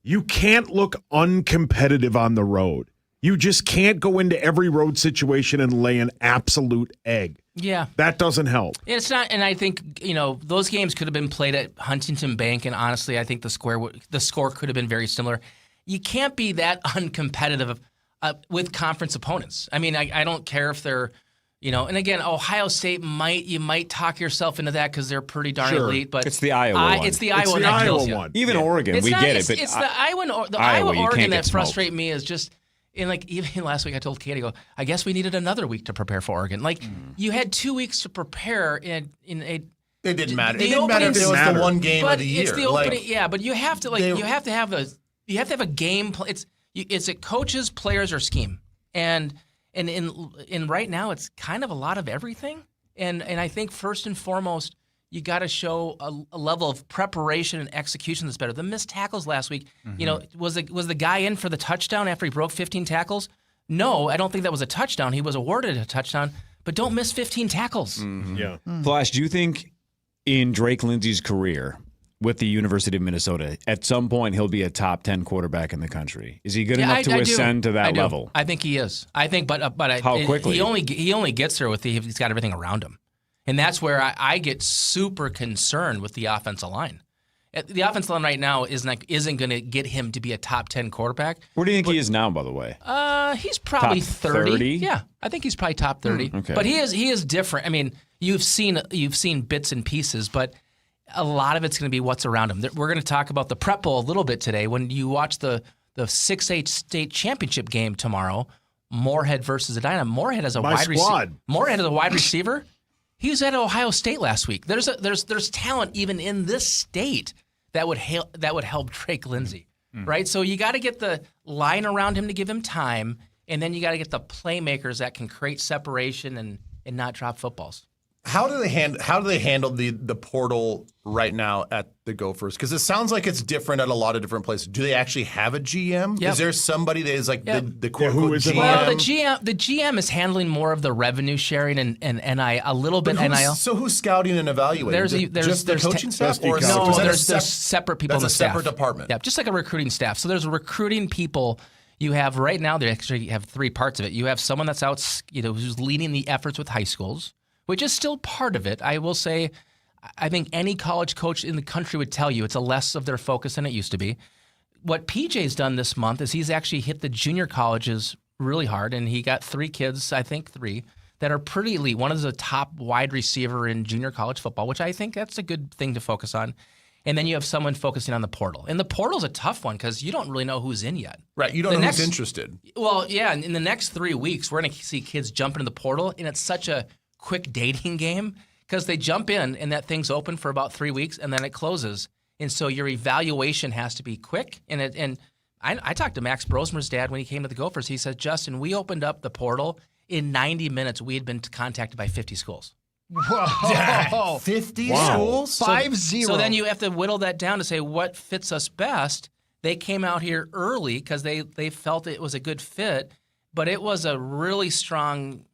You can't look uncompetitive on the road. You just can't go into every road situation and lay an absolute egg. Yeah. That doesn't help. It's not, and I think, those games could have been played at Huntington Bank, and honestly, I think the score could have been very similar. You can't be that uncompetitive with conference opponents. I mean, I don't care if they're, and again, Ohio State you might talk yourself into that because they're pretty darn elite, but it's the Iowa one. It's the Iowa that kills you. Even Oregon, we get it, but it's the Iowa Oregon that frustrate me is just. And even last week, I told Katie, I guess we needed another week to prepare for Oregon. You had 2 weeks to prepare in a. It didn't matter. It didn't matter if it was the one game of the year. It's the opening, but you have to you have to have a game. It's a coaches, players, or scheme, and in right now it's kind of a lot of everything. And I think first and foremost, you got to show a level of preparation and execution that's better. The missed tackles last week, was the guy in for the touchdown after he broke 15 tackles? No, I don't think that was a touchdown. He was awarded a touchdown, but don't miss 15 tackles. Yeah. Flash, do you think in Drake Lindsey's career with the University of Minnesota, at some point he'll be a top 10 quarterback in the country? Is he good enough to ascend to that level? I think he is. I think, but how quickly? He only gets there if he's got everything around him. And that's where I get super concerned with the offensive line. The offensive line right now isn't going to get him to be a top 10 quarterback. Where do you think he is now, by the way? He's probably top 30. Yeah, I think he's probably top 30. Okay. But he is different. I mean, you've seen bits and pieces, but a lot of it's going to be what's around him. We're going to talk about the Prep Bowl a little bit today. When you watch the 6A state championship game tomorrow, Moorhead versus Edina. Moorhead has a wide receiver. He was at Ohio State last week. There's talent even in this state that would help Drake Lindsey, right? So you got to get the line around him to give him time, and then you got to get the playmakers that can create separation and not drop footballs. How do they handle the portal right now at the Gophers? Because it sounds like it's different at a lot of different places. Do they actually have a GM? Yep. Is there somebody that is like the quote who unquote is GM? Well, the GM is handling more of the revenue sharing and NIL, a little bit NIL. So who's scouting and evaluating? Just the coaching staff, or there's separate people in the staff. That's a separate department. Yeah, just like a recruiting staff. So there's recruiting people. You have right now. They actually have three parts of it. You have someone that's out, who's leading the efforts with high schools, which is still part of it. I will say, I think any college coach in the country would tell you it's a less of their focus than it used to be. What PJ's done this month is he's actually hit the junior colleges really hard, and he got 3 kids, I think 3, that are pretty elite. One is a top wide receiver in junior college football, which I think that's a good thing to focus on. And then you have someone focusing on the portal. And the portal's a tough one because you don't really know who's in yet. Right, you don't know who's interested. Well, yeah, in the next 3 weeks, we're going to see kids jump into the portal, and it's such a quick dating game because they jump in and that thing's open for about 3 weeks and then it closes. And so your evaluation has to be quick. And I talked to Max Brosmer's dad when he came to the Gophers. He said, Justin, we opened up the portal. In 90 minutes, we had been contacted by 50 schools. Whoa. 50 schools? 5-0. So then you have to whittle that down to say what fits us best. They came out here early because they felt it was a good fit, but it was a really strong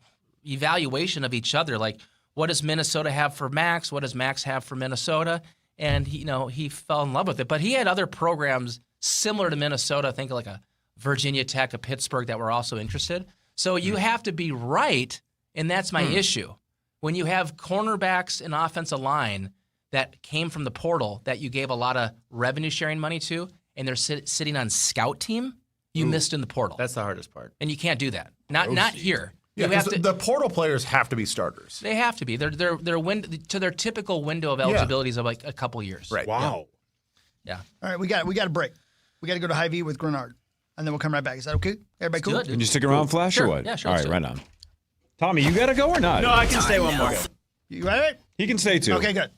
evaluation of each other. Like, what does Minnesota have for Max? What does Max have for Minnesota? And he fell in love with it. But he had other programs similar to Minnesota, I think like a Virginia Tech, a Pittsburgh, that were also interested. So you have to be right, and that's my issue. When you have cornerbacks and offensive line that came from the portal that you gave a lot of revenue sharing money to, and they're sitting on scout team, you missed in the portal. That's the hardest part. And you can't do that. Not here. Yeah, you have to, the portal players have to be starters. They have to be. They're to their typical window of eligibility is of like a couple years. Right. Wow. Yeah. All right, we got a break. We got to go to Hy-Vee with Grenard, and then we'll come right back. Is that okay? Everybody cool? Can you stick around, Flash, Sure. or what? Yeah, sure. All right, right on. Tommy, you got to go or not? No, I can stay one more. You all right? He can stay too. Okay, good.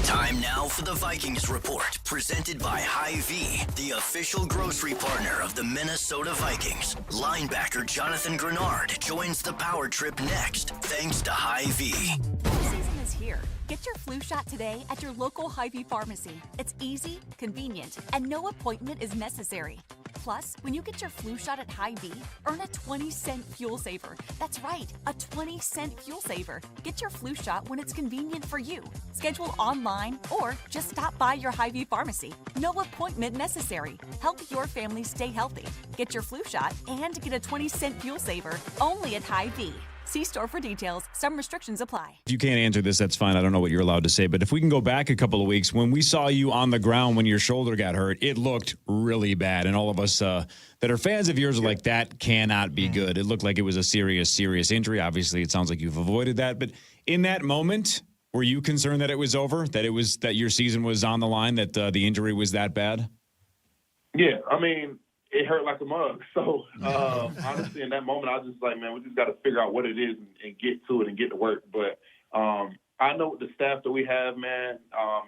Time now for the Vikings Report, presented by Hy-Vee, the official grocery partner of the Minnesota Vikings. Linebacker Jonathan Grenard joins the power trip next, thanks to Hy-Vee. Flu season is here. Get your flu shot today at your local Hy-Vee pharmacy. It's easy, convenient, and no appointment is necessary. Plus, when you get your flu shot at Hy-Vee, earn a 20-cent fuel saver. That's right, a 20-cent fuel saver. Get your flu shot when it's convenient for you. Schedule online or just stop by your Hy-Vee pharmacy. No appointment necessary. Help your family stay healthy. Get your flu shot and get a 20-cent fuel saver only at Hy-Vee. See store for details. Some restrictions apply. If you can't answer this, that's fine. I don't know what you're allowed to say. But if we can go back a couple of weeks, when we saw you on the ground when your shoulder got hurt, it looked really bad. And all of us that are fans of yours are like, that cannot be good. It looked like it was a serious injury. Obviously, it sounds like you've avoided that. But in that moment, were you concerned that it was over, that your season was on the line, that the injury was that bad? Yeah, I mean, it hurt like a mug. So, honestly, in that moment, I was just like, man, we just got to figure out what it is and get to it and get to work. But I know with the staff that we have, man,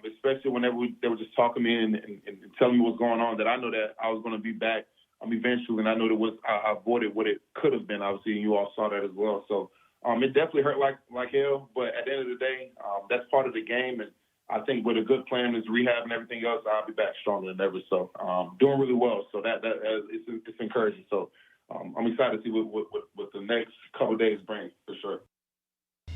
especially whenever they were just talking to me and telling me what's going on, that I know that I was going to be back eventually. And I know I avoided what it could have been, obviously, and you all saw that as well. So it definitely hurt like hell. But at the end of the day, that's part of the game. And I think with a good plan is rehab and everything else, I'll be back stronger than ever. So doing really well. So that it's encouraging. So I'm excited to see what the next couple of days bring for sure.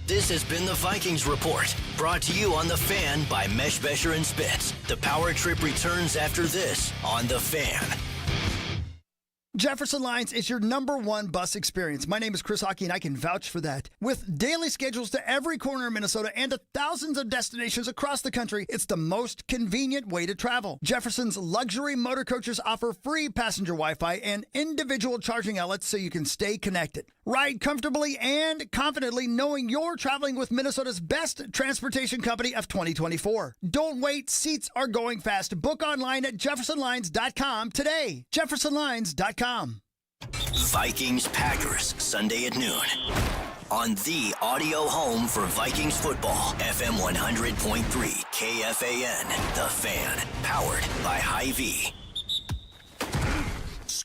This has been the Vikings Report, brought to you on The Fan by Mesh Besher and Spitz. The power trip returns after this on The Fan. Jefferson Lines is your #1 bus experience. My name is Chris Hockey, and I can vouch for that. With daily schedules to every corner of Minnesota and to thousands of destinations across the country, it's the most convenient way to travel. Jefferson's luxury motor coaches offer free passenger Wi-Fi and individual charging outlets so you can stay connected. Ride comfortably and confidently knowing you're traveling with Minnesota's best transportation company of 2024. Don't wait. Seats are going fast. Book online at jeffersonlines.com today. jeffersonlines.com. Vikings Packers, Sunday at noon. On the audio home for Vikings football, FM 100.3 KFAN, The Fan, powered by Hy-Vee.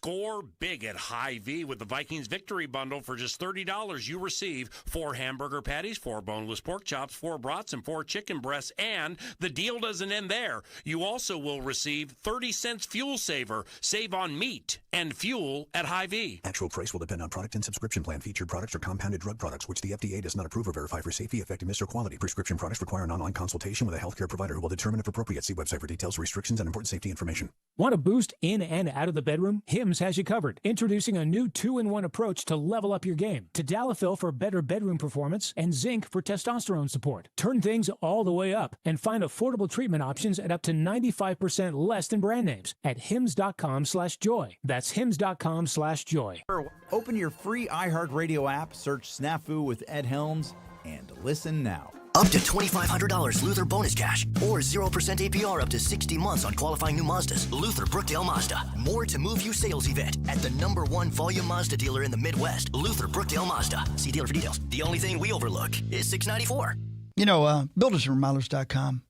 Score big at Hy-Vee with the Vikings Victory Bundle. For just $30, you receive 4 hamburger patties, 4 boneless pork chops, 4 brats, and 4 chicken breasts. And the deal doesn't end there. You also will receive 30 cents fuel saver. Save on meat and fuel at Hy-Vee. Actual price will depend on product and subscription plan. Featured products are compounded drug products, which the FDA does not approve or verify for safety, effectiveness, or quality. Prescription products require an online consultation with a healthcare provider who will determine if appropriate. See website for details, restrictions, and important safety information. Want a boost in and out of the bedroom? Hims has you covered. Introducing a new 2-in-1 approach to level up your game. Tadalafil for better bedroom performance and zinc for testosterone support. Turn things all the way up and find affordable treatment options at up to 95% less than brand names at hims.com/joy. That's hims.com/joy. Open your free iHeartRadio app, search Snafu with Ed Helms, and listen now. Up to $2,500 Luther bonus cash or 0% APR up to 60 months on qualifying new Mazdas. Luther Brookdale Mazda. More to move you sales event at the #1 volume Mazda dealer in the Midwest. Luther Brookdale Mazda. See dealer for details. The only thing we overlook is $694. You know, buildersandremodelers.com,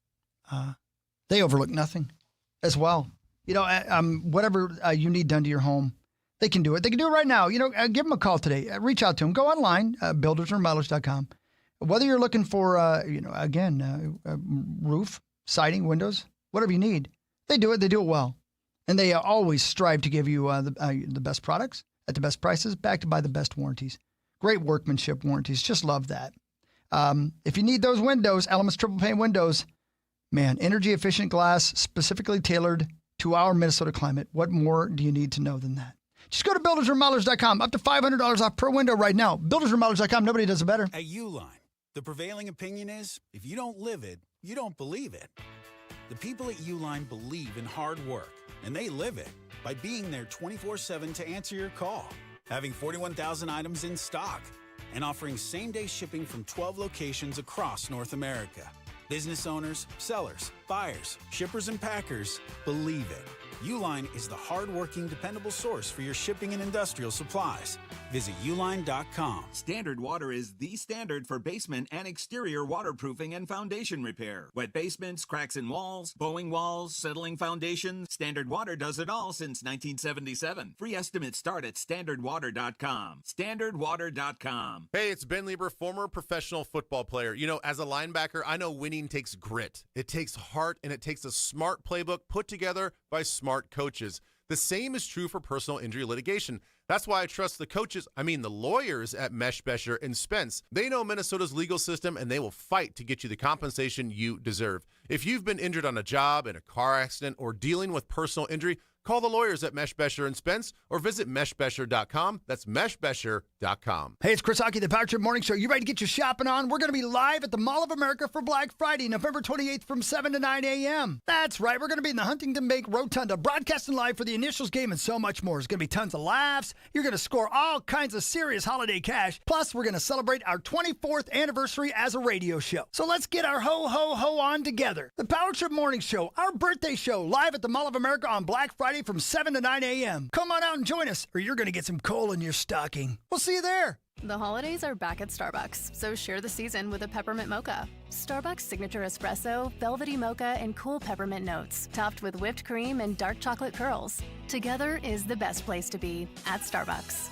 they overlook nothing as well. You know, whatever you need done to your home, they can do it. They can do it right now. You know, give them a call today. Reach out to them. Go online, buildersandremodelers.com. Whether you're looking for, roof, siding, windows, whatever you need, they do it. They do it well. And they always strive to give you the best products at the best prices, backed by the best warranties. Great workmanship warranties. Just love that. If you need those windows, Elements triple pane windows, man, energy efficient glass specifically tailored to our Minnesota climate. What more do you need to know than that? Just go to buildersandremodelers.com. Up to $500 off per window right now. Buildersandremodelers.com. Nobody does it better. At Uline, the prevailing opinion is, if you don't live it, you don't believe it. The people at Uline believe in hard work, and they live it by being there 24/7 to answer your call, having 41,000 items in stock, and offering same-day shipping from 12 locations across North America. Business owners, sellers, buyers, shippers, and packers believe it. Uline is the hard-working, dependable source for your shipping and industrial supplies. Visit uline.com. Standard Water is the standard for basement and exterior waterproofing and foundation repair. Wet basements, cracks in walls, bowing walls, settling foundations. Standard Water does it all since 1977. Free estimates start at standardwater.com. Standardwater.com. Hey, it's Ben Lieber, former professional football player. You know, as a linebacker, I know winning takes grit. It takes heart, and it takes a smart playbook put together by smart coaches. The same is true for personal injury litigation. That's why I trust the lawyers at Meshbesher and Spence. They know Minnesota's legal system, and they will fight to get you the compensation you deserve. If you've been injured on a job, in a car accident, or dealing with personal injury, call the lawyers at Meshbesher and Spence or visit meshbesher.com. That's meshbesher.com. Hey, it's Chris Hockey, the Power Trip Morning Show. You ready to get your shopping on? We're going to be live at the Mall of America for Black Friday, November 28th from 7 to 9 a.m. That's right. We're going to be in the Huntington Bank Rotunda, broadcasting live for the Initials game and so much more. There's going to be tons of laughs. You're going to score all kinds of serious holiday cash. Plus, we're going to celebrate our 24th anniversary as a radio show. So let's get our ho-ho-ho on together. The Power Trip Morning Show, our birthday show, live at the Mall of America on Black Friday from 7 to 9 a.m. Come on out and join us, or you're going to get some coal in your stocking. We'll see you there. The holidays are back at Starbucks, so share the season with a peppermint mocha. Starbucks signature espresso, velvety mocha, and cool peppermint notes, topped with whipped cream and dark chocolate curls. Together is the best place to be at Starbucks.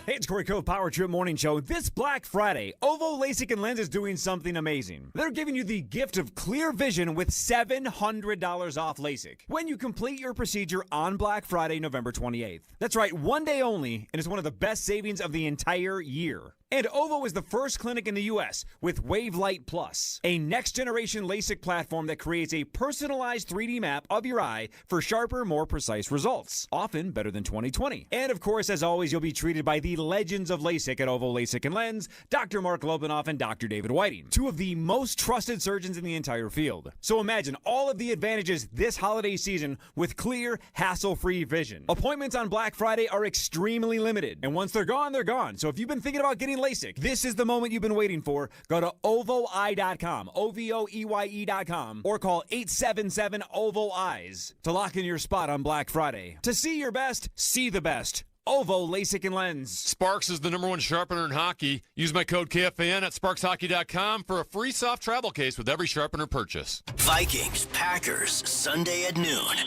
Hey, it's Corey Cove, Power Trip Morning Show. This Black Friday, Ovo LASIK and Lens is doing something amazing. They're giving you the gift of clear vision with $700 off LASIK when you complete your procedure on Black Friday, November 28th. That's right, one day only, and it's one of the best savings of the entire year. And Ovo is the first clinic in the U.S. with WaveLight Plus, a next-generation LASIK platform that creates a personalized 3D map of your eye for sharper, more precise results, often better than 20/20. And of course, as always, you'll be treated by the legends of LASIK at Ovo LASIK and Lens, Dr. Mark Lobanoff and Dr. David Whiting, two of the most trusted surgeons in the entire field. So imagine all of the advantages this holiday season with clear, hassle-free vision. Appointments on Black Friday are extremely limited, and once they're gone, they're gone. So if you've been thinking about getting LASIK, this is the moment you've been waiting for. Go to OvoEye.com, OVOEYE.com, or call 877-OVO-EYES to lock in your spot on Black Friday. To see your best, see the best. Ovo LASIK and Lens. Sparks is the #1 sharpener in hockey. Use my code KFAN at sparkshockey.com for a free soft travel case with every sharpener purchase. Vikings, Packers, Sunday at noon.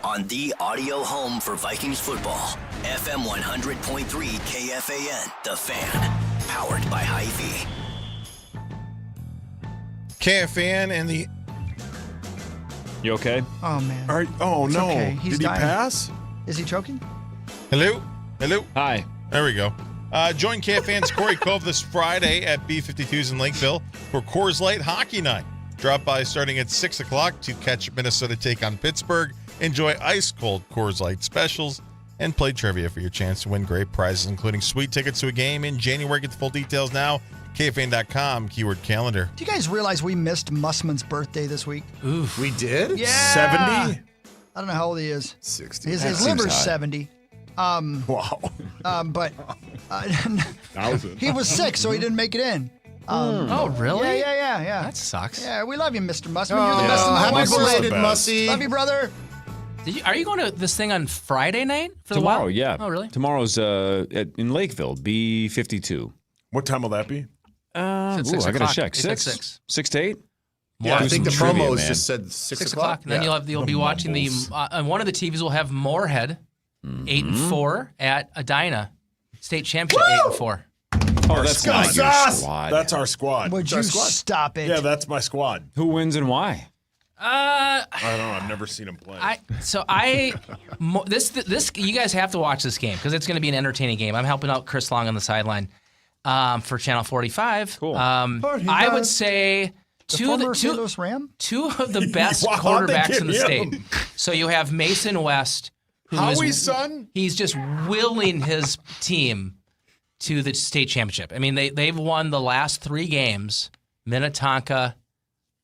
on the audio home for Vikings football. FM 100.3 KFAN, The Fan. Powered by Hy-Vee. KFAN and the... You okay? Oh, man. Oh, It's no. okay. He's Did he dying. pass? Is he choking? Hello? Hi. There we go. Join KFAN's Corey Cove this Friday at B52's in Lakeville for Coors Light Hockey Night. Drop by starting at 6 o'clock to catch Minnesota take on Pittsburgh, enjoy ice-cold Coors Light specials, and play trivia for your chance to win great prizes, including sweet tickets to a game in January. Get the full details now. KFAN.com, keyword calendar. Do you guys realize we missed Mussman's birthday this week? Oof. We did? Yeah. 70? I don't know how old he is. 60. His liver's 70. Wow. But 1,000. he was sick, so he didn't make it in. Oh, really? Yeah. That sucks. Yeah, we love you, Mr. Mussman. You're the best in the Happy whole world. belated, Mussy. Love you, brother. Are you going to this thing on Friday night for Tomorrow, the Wild? yeah. Oh, really? Tomorrow's in Lakeville, B52. What time will that be? It's at 6 I gotta o'clock. check. It's at 6? 6. 6 to 8? Yeah, I Do think the some trivia, promos man. just said 6 o'clock. And then you'll be watching the on one of the TVs. We'll have Moorhead, 8-4 at Edina, state championship 8-4. Oh, that's not your squad. That's our squad. Would you stop it? Yeah, that's my squad. Who wins and why? I don't know. I've never seen him play. This you guys have to watch this game because it's going to be an entertaining game. I'm helping out Chris Long on the sideline for Channel 45. Cool. I would say two of the best Wow, quarterbacks in the they state. get him. So you have Mason West, who Howie's son? He's just willing his team to the state championship. I mean, they've won the last 3 games: Minnetonka,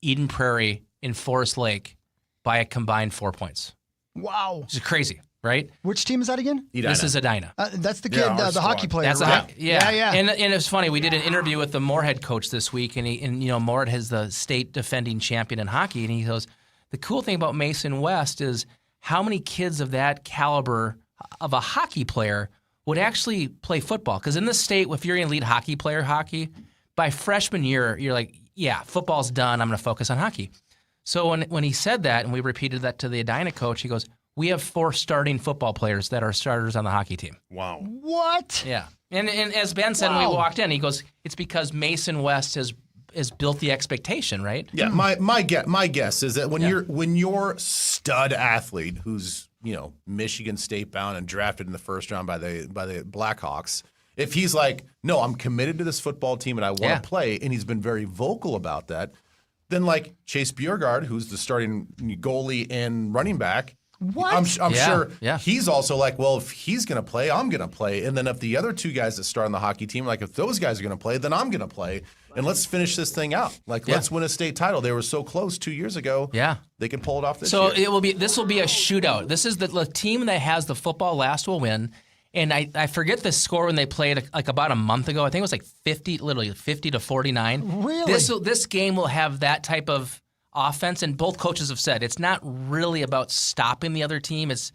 Eden Prairie, and Forest Lake by a combined 4 points. Wow. Which is crazy, right? Which team is that again? This is Edina. That's the kid, the hockey player. That's right? yeah. And it's funny. We did an interview with the Moorhead coach this week, and Moorhead has the state defending champion in hockey, and he goes, the cool thing about Mason West is how many kids of that caliber of a hockey player would actually play football. Because in the state, if you're an elite hockey player, by freshman year, you're like, yeah, football's done. I'm going to focus on hockey. So when he said that, and we repeated that to the Edina coach, he goes, we have 4 starting football players that are starters on the hockey team. Wow. What? Yeah. And as Ben said when we walked in, he goes, it's because Mason West has built the expectation, right? Yeah, my guess is that when you're stud athlete who's Michigan State bound and drafted in the first round by the Blackhawks, if he's like, no, I'm committed to this football team and I want to play, and he's been very vocal about that, then like Chase Bjerregaard, who's the starting goalie and running back. What? I'm sure he's also like, well, if he's going to play, I'm going to play. And then if the other 2 guys that start on the hockey team, like if those guys are going to play, then I'm going to play. And let's finish this thing out. Let's win a state title. They were so close 2 years ago. Yeah. They can pull it off this year. So this will be a shootout. This is the team that has the football last will win. And I forget the score when they played like about a month ago. I think it was like 50 to 49. Really? This game will have that type of offense, and both coaches have said it's not really about stopping the other team. It's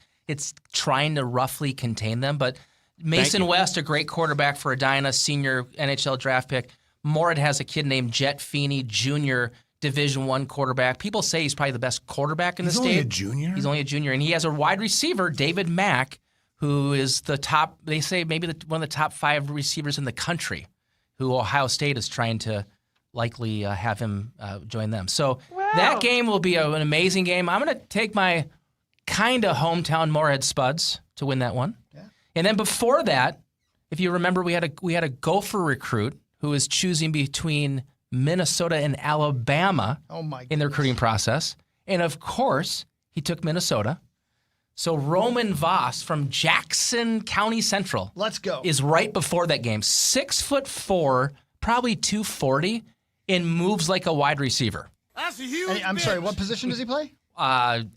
trying to roughly contain them. But Mason West, a great quarterback for Edina, senior NHL draft pick. Moorhead has a kid named Jet Feeney, junior Division I quarterback. People say he's probably the best quarterback in the state. He's only a junior? He's only a junior. And he has a wide receiver, David Mack, who is the top, they say maybe one of the top 5 receivers in the country, who Ohio State is trying to likely have him join them. So that game will be an amazing game. I'm going to take my kind of hometown Moorhead Spuds to win that one. Yeah. And then before that, if you remember, we had a Gopher recruit who is choosing between Minnesota and Alabama in the recruiting process. And of course, he took Minnesota. So Roman Voss from Jackson County Central. Let's go. Is right before that game. 6'4", probably 240, and moves like a wide receiver. That's a huge I'm sorry, what position does he play?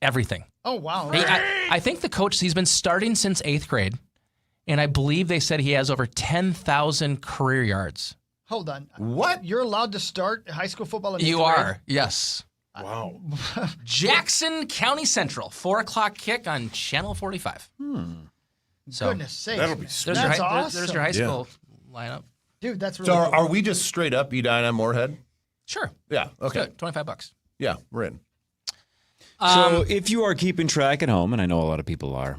Everything. Oh, wow. I think the coach, he's been starting since 8th grade, and I believe they said he has over 10,000 career yards. Hold on. What? You're allowed to start high school football in 8th grade? You are, yes. Wow. Jackson County Central, 4 o'clock kick on Channel 45. So goodness sakes. That'll be sweet. That's awesome. There's your high school lineup. Dude, that's really So cool. are we just straight up Edina Moorhead? Sure. Yeah. Okay. Good. $25. Yeah, we're in. So if you are keeping track at home, and I know a lot of people are,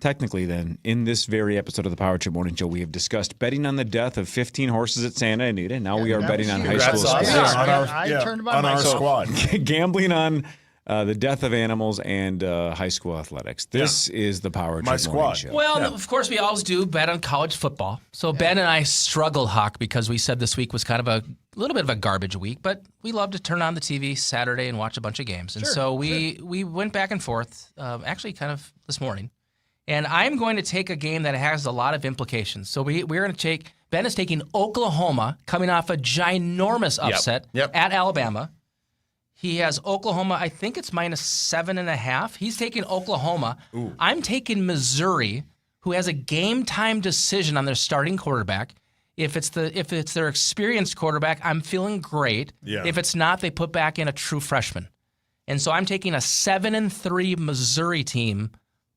technically then, in this very episode of the Power Trip Morning Show, we have discussed betting on the death of 15 horses at Santa Anita. Now we are betting on high school sports. On our squad. Gambling on the death of animals and high school athletics. This is the Power Trip Morning Show. Well, of course, we always do bet on college football. So Ben and I struggled, Hawk, because we said this week was kind of a little bit of a garbage week, but we love to turn on the TV Saturday and watch a bunch of games. And so we went back and forth, actually kind of this morning. And I'm going to take a game that has a lot of implications. So we're going to take, Ben is taking Oklahoma, coming off a ginormous upset at Alabama. He has Oklahoma, I think it's -7.5. He's taking Oklahoma. Ooh. I'm taking Missouri, who has a game time decision on their starting quarterback. If it's their experienced quarterback, I'm feeling great. Yeah. If it's not, they put back in a true freshman. And so I'm taking a 7-3 Missouri team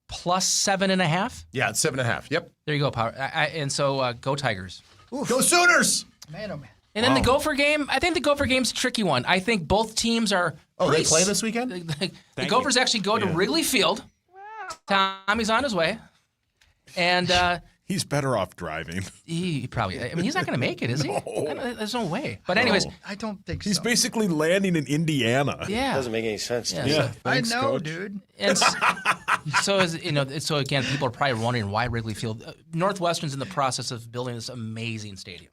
plus 7.5. Yeah, it's 7.5. Yep. There you go, Power. And so go Tigers. Oof. Go Sooners. Man, oh man. And then the Gopher game, I think the Gopher game's a tricky one. I think both teams are... Oh, they play this weekend? The Gophers actually go to Wrigley Field. Tommy's on his way. And... he's better off driving. He probably... I mean, he's not going to make it, is he? There's no way. But anyways... I don't think so. He's basically landing in Indiana. Yeah. Doesn't make any sense to Yeah. me. Yeah. Thanks, I know, Coach. dude. And so again, people are probably wondering why Wrigley Field. Northwestern's in the process of building this amazing stadium,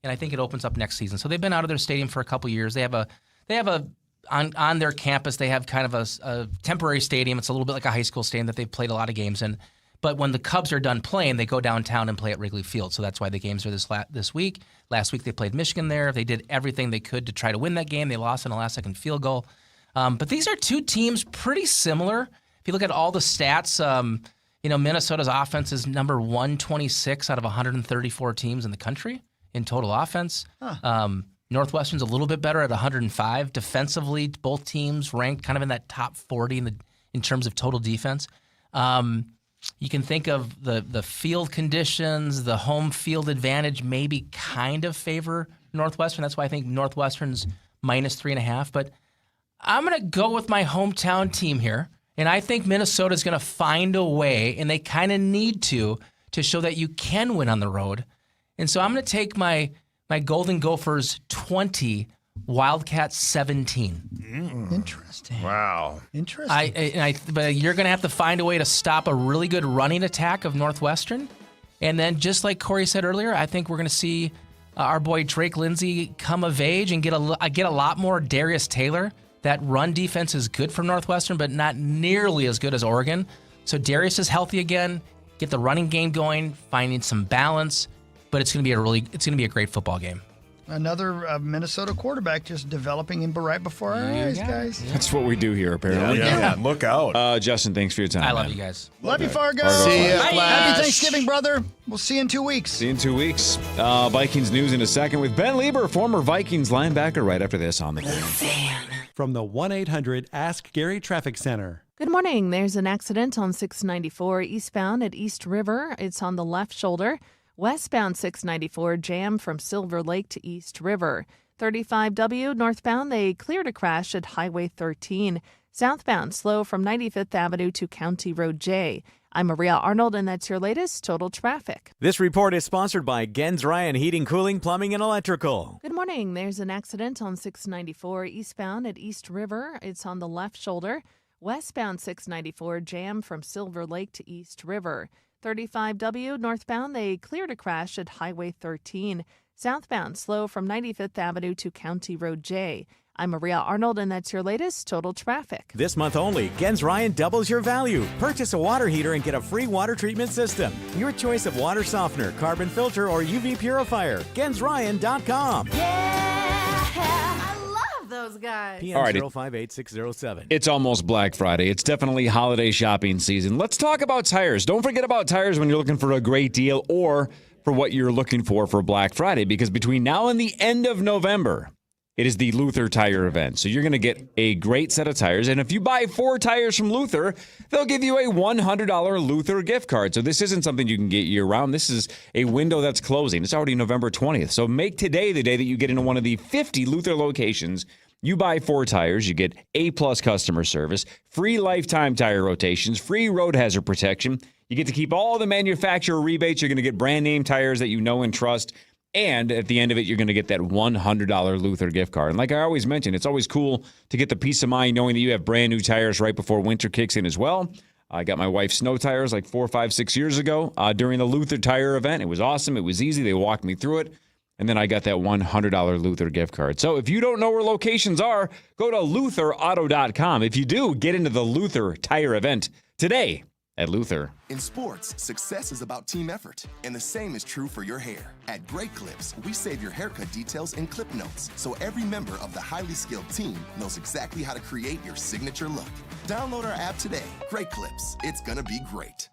and I think it opens up next season. So they've been out of their stadium for a couple years. They have a on their campus. They have kind of a temporary stadium. It's a little bit like a high school stadium that they've played a lot of games in. But when the Cubs are done playing, they go downtown and play at Wrigley Field. So that's why the games are this week. Last week they played Michigan there. They did everything they could to try to win that game. They lost in a last-second field goal. But these are two teams pretty similar. If you look at all the stats, Minnesota's offense is number 126 out of 134 teams in the country in total offense. Northwestern's a little bit better at 105. Defensively, both teams ranked kind of in that top 40 in terms of total defense. You can think of the field conditions, the home field advantage maybe kind of favor Northwestern. That's why I think Northwestern's -3.5. But I'm going to go with my hometown team here, and I think Minnesota's going to find a way, and they kind of need to show that you can win on the road. And so I'm going to take my Golden Gophers 20, Wildcats 17. Interesting. Wow. Interesting. But you're going to have to find a way to stop a really good running attack of Northwestern. And then just like Corey said earlier, I think we're going to see our boy Drake Lindsay come of age and get a lot more Darius Taylor. That run defense is good for Northwestern, but not nearly as good as Oregon. So Darius is healthy again. Get the running game going, finding some balance. But it's going to be a great football game. Another Minnesota quarterback just developing right before our eyes, guys. That's what we do here, apparently. Yeah. Look out. Justin, thanks for your time. I love man. you guys. Love you, Fargo. See ya, Happy Flash. Thanksgiving, brother. We'll see you in 2 weeks. See you in 2 weeks. Vikings news in a second with Ben Lieber, former Vikings linebacker, right after this on the game. From the 1-800-ASK-GARY Traffic Center. Good morning. There's an accident on 694 eastbound at East River. It's on the left shoulder. Westbound 694 jam from Silver Lake to East River. 35W northbound, they cleared a crash at Highway 13. Southbound slow from 95th Avenue to County Road J. I'm Maria Arnold, and that's your latest total traffic. This report is sponsored by Gens Ryan Heating, Cooling, Plumbing, and Electrical. Good morning. There's an accident on 694 eastbound at East River. It's on the left shoulder. Westbound 694 jam from Silver Lake to East River. 35W northbound, they cleared a crash at Highway 13. Southbound slow from 95th Avenue to County Road J. I'm Maria Arnold, and that's your latest total traffic. This month only, Gens Ryan doubles your value. Purchase a water heater and get a free water treatment system. Your choice of water softener, carbon filter, or UV purifier. GensRyan.com. Those guys. PM All right. 058607. It's almost Black Friday. It's definitely holiday shopping season. Let's talk about tires. Don't forget about tires when you're looking for a great deal or for what you're looking for Black Friday, because between now and the end of November, it is the Luther Tire event. So you're going to get a great set of tires. And if you buy 4 tires from Luther, they'll give you a $100 Luther gift card. So this isn't something you can get year-round. This is a window that's closing. It's already November 20th. So make today the day that you get into one of the 50 Luther locations You buy 4 tires, you get A-plus customer service, free lifetime tire rotations, free road hazard protection. You get to keep all the manufacturer rebates. You're going to get brand name tires that you know and trust. And at the end of it, you're going to get that $100 Luther gift card. And like I always mention, it's always cool to get the peace of mind knowing that you have brand new tires right before winter kicks in as well. I got my wife's snow tires like 4, 5, 6 years ago during the Luther tire event. It was awesome. It was easy. They walked me through it. And then I got that $100 Luther gift card. So if you don't know where locations are, go to lutherauto.com. If you do, get into the Luther tire event today at Luther. In sports, success is about team effort, and the same is true for your hair. At Great Clips, we save your haircut details in clip notes, so every member of the highly skilled team knows exactly how to create your signature look. Download our app today. Great Clips. It's gonna be great.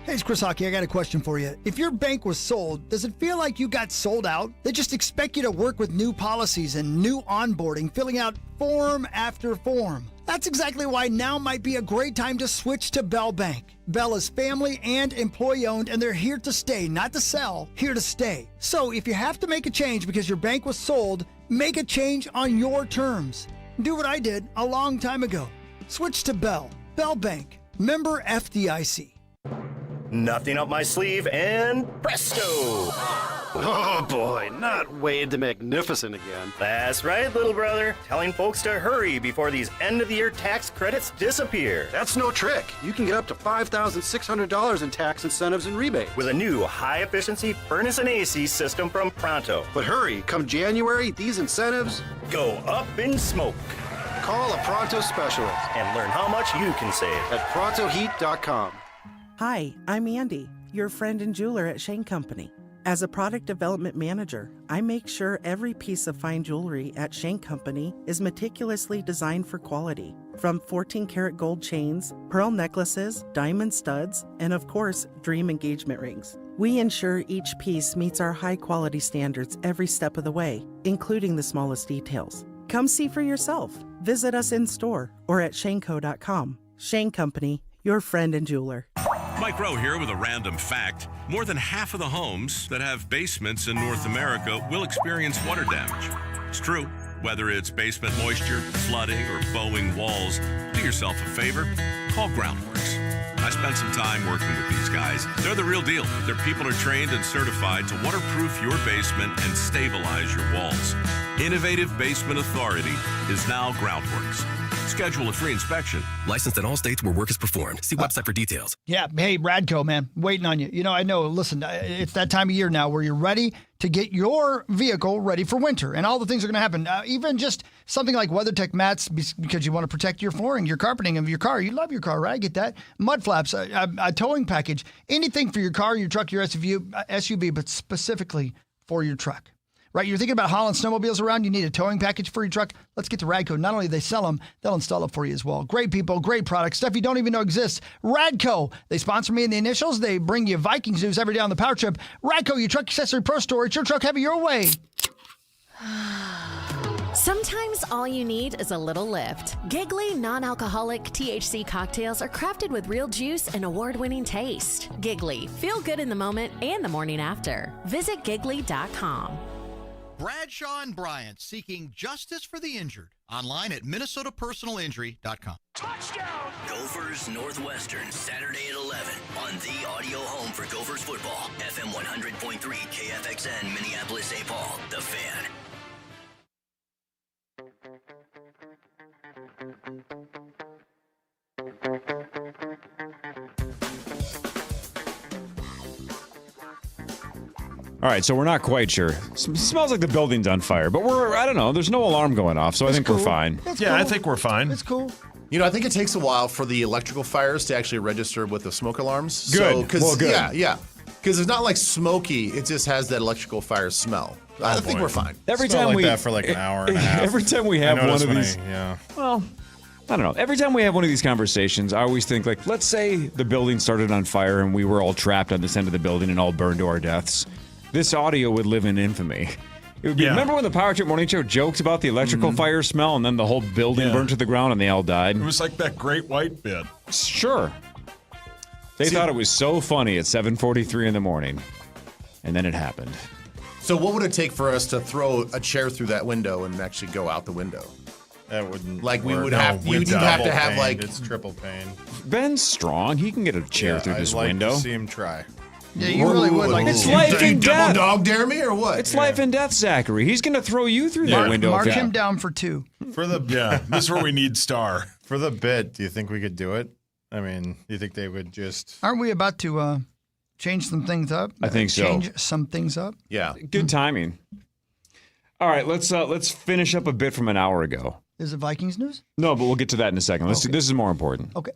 Hey, it's Chris Hockey. I got a question for you. If your bank was sold, does it feel like you got sold out? They just expect you to work with new policies and new onboarding, filling out form after form. That's exactly why now might be a great time to switch to Bell Bank. Bell is family and employee owned, and they're here to stay, not to sell, here to stay. So if you have to make a change because your bank was sold, make a change on your terms. Do what I did a long time ago. Switch to Bell. Bell Bank. Member FDIC. Nothing up my sleeve, and presto! Oh boy, not Wade the Magnificent again. That's right, little brother. Telling folks to hurry before these end-of-the-year tax credits disappear. That's no trick. You can get up to $5,600 in tax incentives and rebates. With a new high-efficiency furnace and AC system from Pronto. But hurry, come January, these incentives go up in smoke. Call a Pronto specialist and learn how much you can save at prontoheat.com. Hi, I'm Andy, your friend and jeweler at Shane Company. As a product development manager, I make sure every piece of fine jewelry at Shane Company is meticulously designed for quality. From 14-karat gold chains, pearl necklaces, diamond studs, and of course, dream engagement rings. We ensure each piece meets our high-quality standards every step of the way, including the smallest details. Come see for yourself. Visit us in store or at shaneco.com. Shane Company, your friend and jeweler. Mike Rowe here with a random fact. More than half of the homes that have basements in North America will experience water damage. It's true. Whether it's basement moisture, flooding, or bowing walls, do yourself a favor. Call Groundworks. I spent some time working with these guys. They're the real deal. Their people are trained and certified to waterproof your basement and stabilize your walls. Innovative Basement Authority is now Groundworks. Schedule a free inspection. Licensed in all states where work is performed. See website for details. Yeah. Hey, Radco, man, waiting on you. You know, I know, listen, it's that time of year now where you're ready to get your vehicle ready for winter. And all the things are going to happen. Even just something like WeatherTech mats because you want to protect your flooring, your carpeting of your car. You love your car, right? I get that. Mud flaps, a towing package, anything for your car, your truck, your SUV, but specifically for your truck. Right, you're thinking about hauling snowmobiles around, you need a towing package for your truck. Let's get to Radco. Not only do they sell them, they'll install it for you as well. Great people, great products, stuff you don't even know exists. Radco, they sponsor me in the initials. They bring you Vikings news every day on the Power Trip. Radco, your truck accessory pro store. It's your truck heavy your way. Sometimes all you need is a little lift. Giggly non-alcoholic THC cocktails are crafted with real juice and award-winning taste. Giggly, feel good in the moment and the morning after. Visit giggly.com. Bradshaw and Bryant, seeking justice for the injured. Online at minnesotapersonalinjury.com. Touchdown! Gophers Northwestern, Saturday at 11 on the audio home for Gophers football. FM 100.3 KFXN, Minneapolis-St. Paul, The Fan. All right, so we're not quite sure. Smells like the building's on fire, but I don't know. There's no alarm going off, so I think we're fine. I think we're fine. It's cool. You know, I think it takes a while for the electrical fires to actually register with the smoke alarms. Good. Good. Yeah. Because it's not like smoky. It just has that electrical fire smell. I think we're fine. Every time that for like an hour and a half. Every time we have one of these. Well, I don't know. Every time we have one of these conversations, I always think, like, let's say the building started on fire and we were all trapped on this end of the building and all burned to our deaths. This audio would live in infamy. It would be, remember when the Power Trip Morning Show joked about the electrical fire smell and then the whole building burned to the ground and they all died? It was like that Great White bit. Sure. They thought it was so funny at 7:43 in the morning, and then it happened. So what would it take for us to throw a chair through that window and actually go out the window? That wouldn't. Like we work. would No, have, with you'd have to double have pain. like It's triple pain. Ben's strong. He can get a chair through this I'd like window. To see him try. Yeah, you really would like. It's life and death. Double dog dare me or what? It's life and death, Zachary. He's going to throw you through that window. Mark if him down for 2. For the this is where we need Star. For the bit, do you think we could do it? I mean, do you think they would just? Aren't we about to change some things up? I think so. Change some things up. Yeah. Good timing. All right, let's finish up a bit from an hour ago. Is it Vikings news? No, but we'll get to that in a second. This is more important. Okay.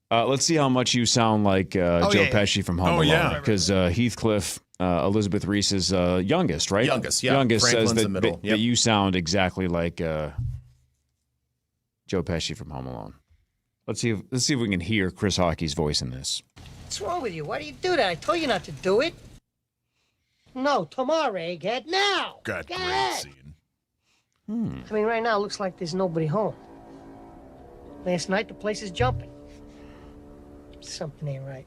Let's see how much you sound like Joe Pesci from Home Alone. Because Heathcliff, Elizabeth Reese's youngest, right? Youngest, yeah. Youngest Franklin's says the middle. that you sound exactly like Joe Pesci from Home Alone. Let's see if we can hear Chris Hockey's voice in this. What's wrong with you? Why do you do that? I told you not to do it. No, tomorrow, egghead. Now. Got Go great ahead. scene. I mean, right now it looks like there's nobody home. Last night the place is jumping. Something ain't right.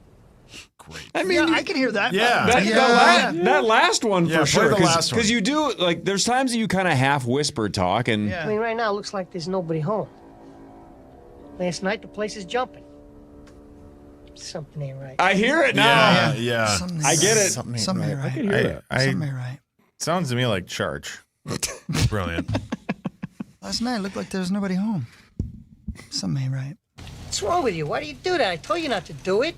Great. I mean, I can hear that. Yeah. That last one Yeah, for sure. play the last one. Because you do, like, there's times that you kind of half whisper talk and. I mean, right now it looks like there's nobody home. Last night the place is jumping. Something ain't right. I hear it now. Yeah. I get it. Something ain't right. I can hear it. Something ain't right. Sounds to me like Charge. Brilliant. Last night it looked like there was nobody home. Something ain't right. What's wrong with you? Why do you do that? I told you not to do it.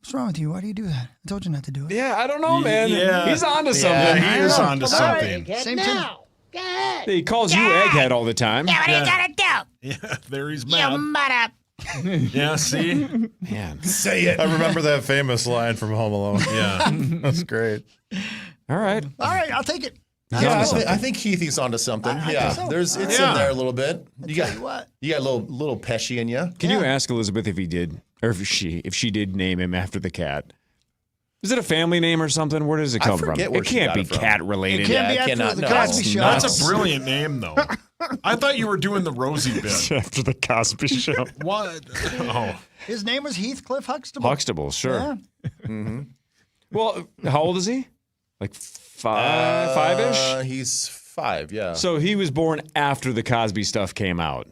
What's wrong with you? Why do you do that? I told you not to do it. Yeah, I don't know, man. Yeah. He's on to something. Yeah, he is on to Tomorrow, something. egghead. Same now. Go ahead. He calls you egghead all the time. Yeah, what are you gonna do? Yeah, there he's You mad. mother. Yeah, see? Man. Say it. I remember that famous line from Home Alone. Yeah. That's great. All right. All right, I'll take it. Yeah, I think Heathie's onto something. I think so. It's in there a little bit. You got a little Pesci in you. Can you ask Elizabeth if he did, or if she did name him after the cat? Is it a family name or something? Where does it come from? forget where It she can't got be it from. cat related. It can't be after cannot, the no. Cosby Show. That's a brilliant name, though. I thought you were doing the Rosie bit. After the Cosby Show. What? Oh. His name was Heathcliff Huxtable. Huxtable, sure. Yeah. Mm-hmm. Well, how old is he? Like five-ish? He's 5, yeah. So he was born after the Cosby stuff came out.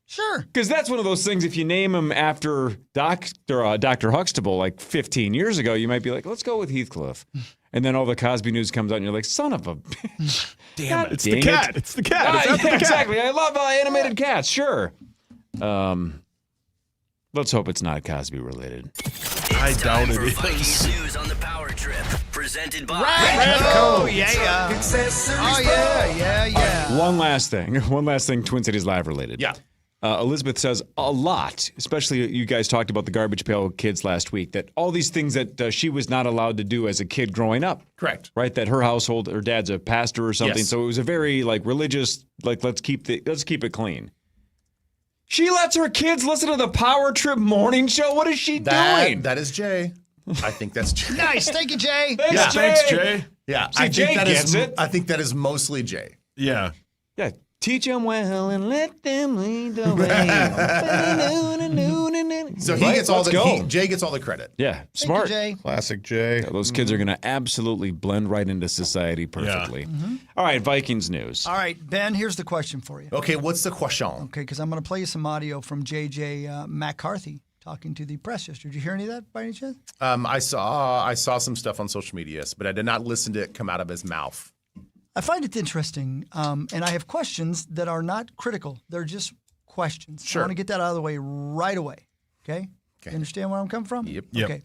Sure. Because that's one of those things, if you name him after Dr. Huxtable like 15 years ago, you might be like, let's go with Heathcliff. And then all the Cosby news comes out and you're like, son of a bitch. Damn it. It's the cat. It's the cat. It's after the cat. Exactly. I love animated cats. Sure. Let's hope it's not Cosby related. I doubt it is. Viking news on the Power Trip, presented by Oh, yeah. Oh, yeah. One last thing, Twin Cities Live related. Yeah. Elizabeth says a lot, especially you guys talked about the Garbage Pail Kids last week, that all these things that she was not allowed to do as a kid growing up. Correct. Right? That her household, her dad's a pastor or something. Yes. So it was a very religious, let's keep it clean. She lets her kids listen to the Power Trip morning show. What is she doing? That is Jay. I think that's Jay. Nice. Thank you, Jay. Thanks, Jay. Yeah, See, Jay gets it. I think that is mostly Jay. Yeah. Yeah. Teach them well and let them lead the way. So Jay gets all the credit. Yeah, smart. Thank you, Jay. Classic Jay. Yeah, those kids are going to absolutely blend right into society perfectly. Mm-hmm. All right, Vikings news. All right, Ben, here's the question for you. Okay, what's the question? Okay, because I'm going to play you some audio from J.J. McCarthy talking to the press yesterday. Did you hear any of that by any chance? I saw some stuff on social media, yes, but I did not listen to it come out of his mouth. I find it interesting, and I have questions that are not critical. They're just questions. Sure. I want to get that out of the way right away. Okay? You understand where I'm coming from? Yep. Okay.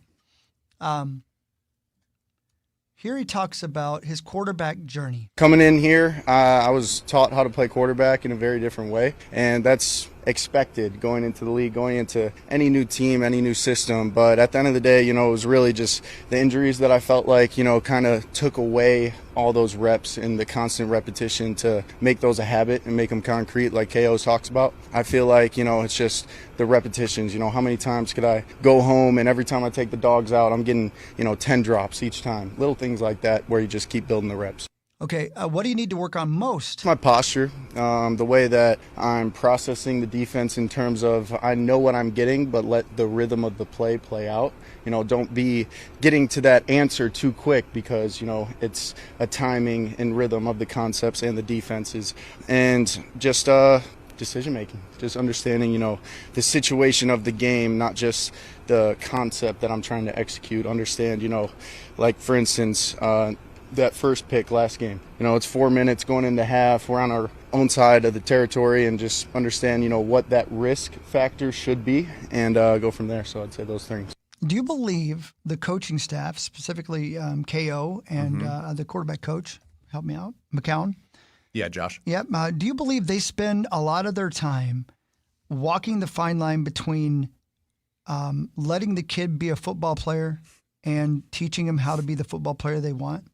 Here he talks about his quarterback journey. Coming in here, I was taught how to play quarterback in a very different way, and that's expected going into the league, going into any new team, any new system. But at the end of the day, it was really just the injuries that I felt like, kind of took away all those reps and the constant repetition to make those a habit and make them concrete like KO talks about. I feel like, it's just the repetitions. How many times could I go home and every time I take the dogs out, I'm getting, 10 drops each time. Little things like that where you just keep building the reps. Okay, what do you need to work on most? My posture, the way that I'm processing the defense in terms of I know what I'm getting, but let the rhythm of the play out. Don't be getting to that answer too quick because, it's a timing and rhythm of the concepts and the defenses. And just decision making, just understanding, the situation of the game, not just the concept that I'm trying to execute. Understand, like for instance, that first pick last game. It's 4 minutes going into half. We're on our own side of the territory, and just understand, what that risk factor should be, and go from there. So I'd say those things. Do you believe the coaching staff, specifically KO and the quarterback coach, help me out, McCown? Yeah, Josh. Yep. Do you believe they spend a lot of their time walking the fine line between letting the kid be a football player and teaching him how to be the football player they want?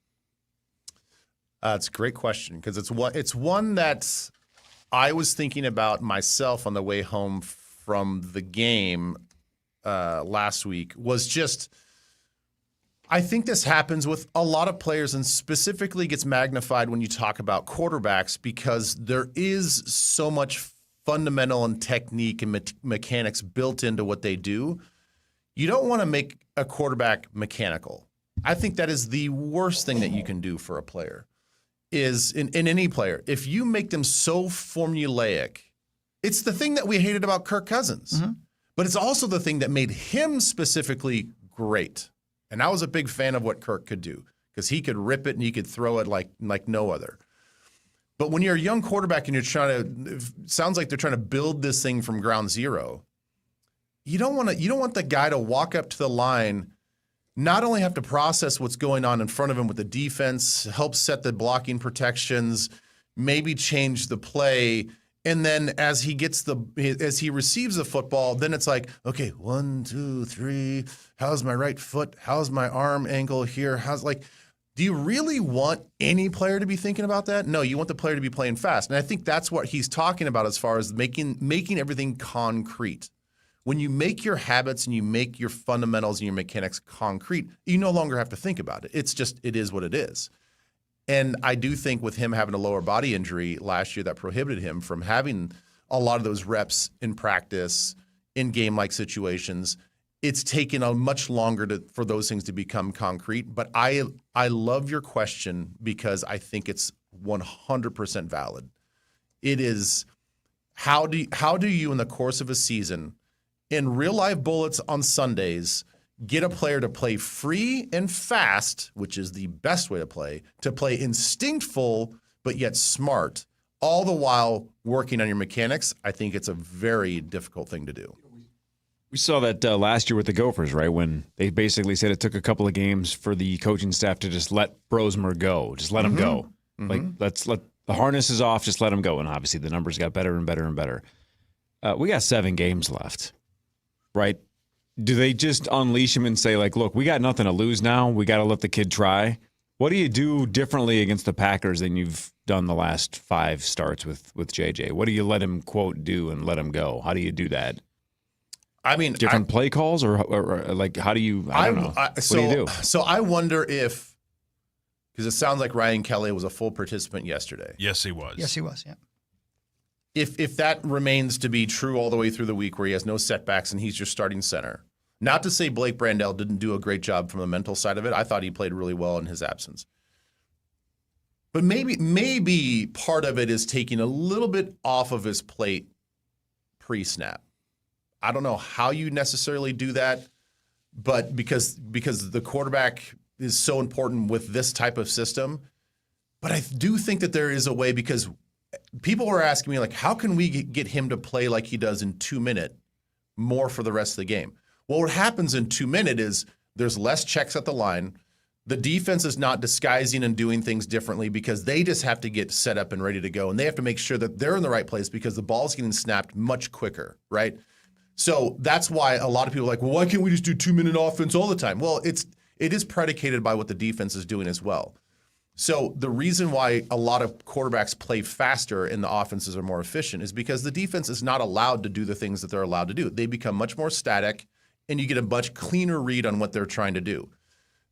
It's a great question, because it's one that I was thinking about myself on the way home from the game last week. Was just, I think this happens with a lot of players, and specifically gets magnified when you talk about quarterbacks, because there is so much fundamental and technique and mechanics built into what they do. You don't want to make a quarterback mechanical. I think that is the worst thing that you can do for a player. Is in any player, if you make them so formulaic, it's the thing that we hated about Kirk Cousins, but it's also the thing that made him specifically great. And I was a big fan of what Kirk could do, because he could rip it and he could throw it like no other. But when you're a young quarterback and you're it sounds like they're trying to build this thing from ground zero. You don't want the guy to walk up to the line, not only have to process what's going on in front of him with the defense, help set the blocking protections, maybe change the play, and then as he receives the football, then it's like, okay, 1, 2, 3. How's my right foot? How's my arm angle here? Do you really want any player to be thinking about that? No, you want the player to be playing fast, and I think that's what he's talking about as far as making everything concrete. When you make your habits and you make your fundamentals and your mechanics concrete, you no longer have to think about it. It is what it is. And I do think with him having a lower body injury last year that prohibited him from having a lot of those reps in practice, in game-like situations, it's taken a much longer for those things to become concrete. But I love your question, because I think it's 100% valid. It is, how do you in the course of a season, in real life bullets on Sundays, get a player to play free and fast, which is the best way to play instinctful but yet smart, all the while working on your mechanics? I think it's a very difficult thing to do. We saw that last year with the Gophers, right? When they basically said it took a couple of games for the coaching staff to just let Brosmer go, just let him go. Like, let's let the harness is off, just let him go. And obviously the numbers got better and better and better. We got 7 games left. Right? Do they just unleash him and say, like, look, we got nothing to lose now. We got to let the kid try. What do you do differently against the Packers than you've done the last 5 starts with JJ? What do you let him, quote, do and let him go? How do you do that? I mean, different play calls or like, how do you, I don't know. What do you do? So I wonder if, because it sounds like Ryan Kelly was a full participant yesterday. Yes, he was. Yes, he was, yeah. If that remains to be true all the way through the week, where he has no setbacks and he's your starting center, not to say Blake Brandel didn't do a great job from the mental side of it. I thought he played really well in his absence. But maybe part of it is taking a little bit off of his plate pre-snap. I don't know how you necessarily do that, but because the quarterback is so important with this type of system. But I do think that there is a way, because people were asking me, like, how can we get him to play like he does in 2 minute more for the rest of the game? Well, what happens in 2 minute is there's less checks at the line. The defense is not disguising and doing things differently, because they just have to get set up and ready to go. And they have to make sure that they're in the right place, because the ball's getting snapped much quicker, right? So that's why a lot of people are like, well, why can't we just do 2 minute offense all the time? Well, it is predicated by what the defense is doing as well. So the reason why a lot of quarterbacks play faster and the offenses are more efficient is because the defense is not allowed to do the things that they're allowed to do. They become much more static, and you get a much cleaner read on what they're trying to do.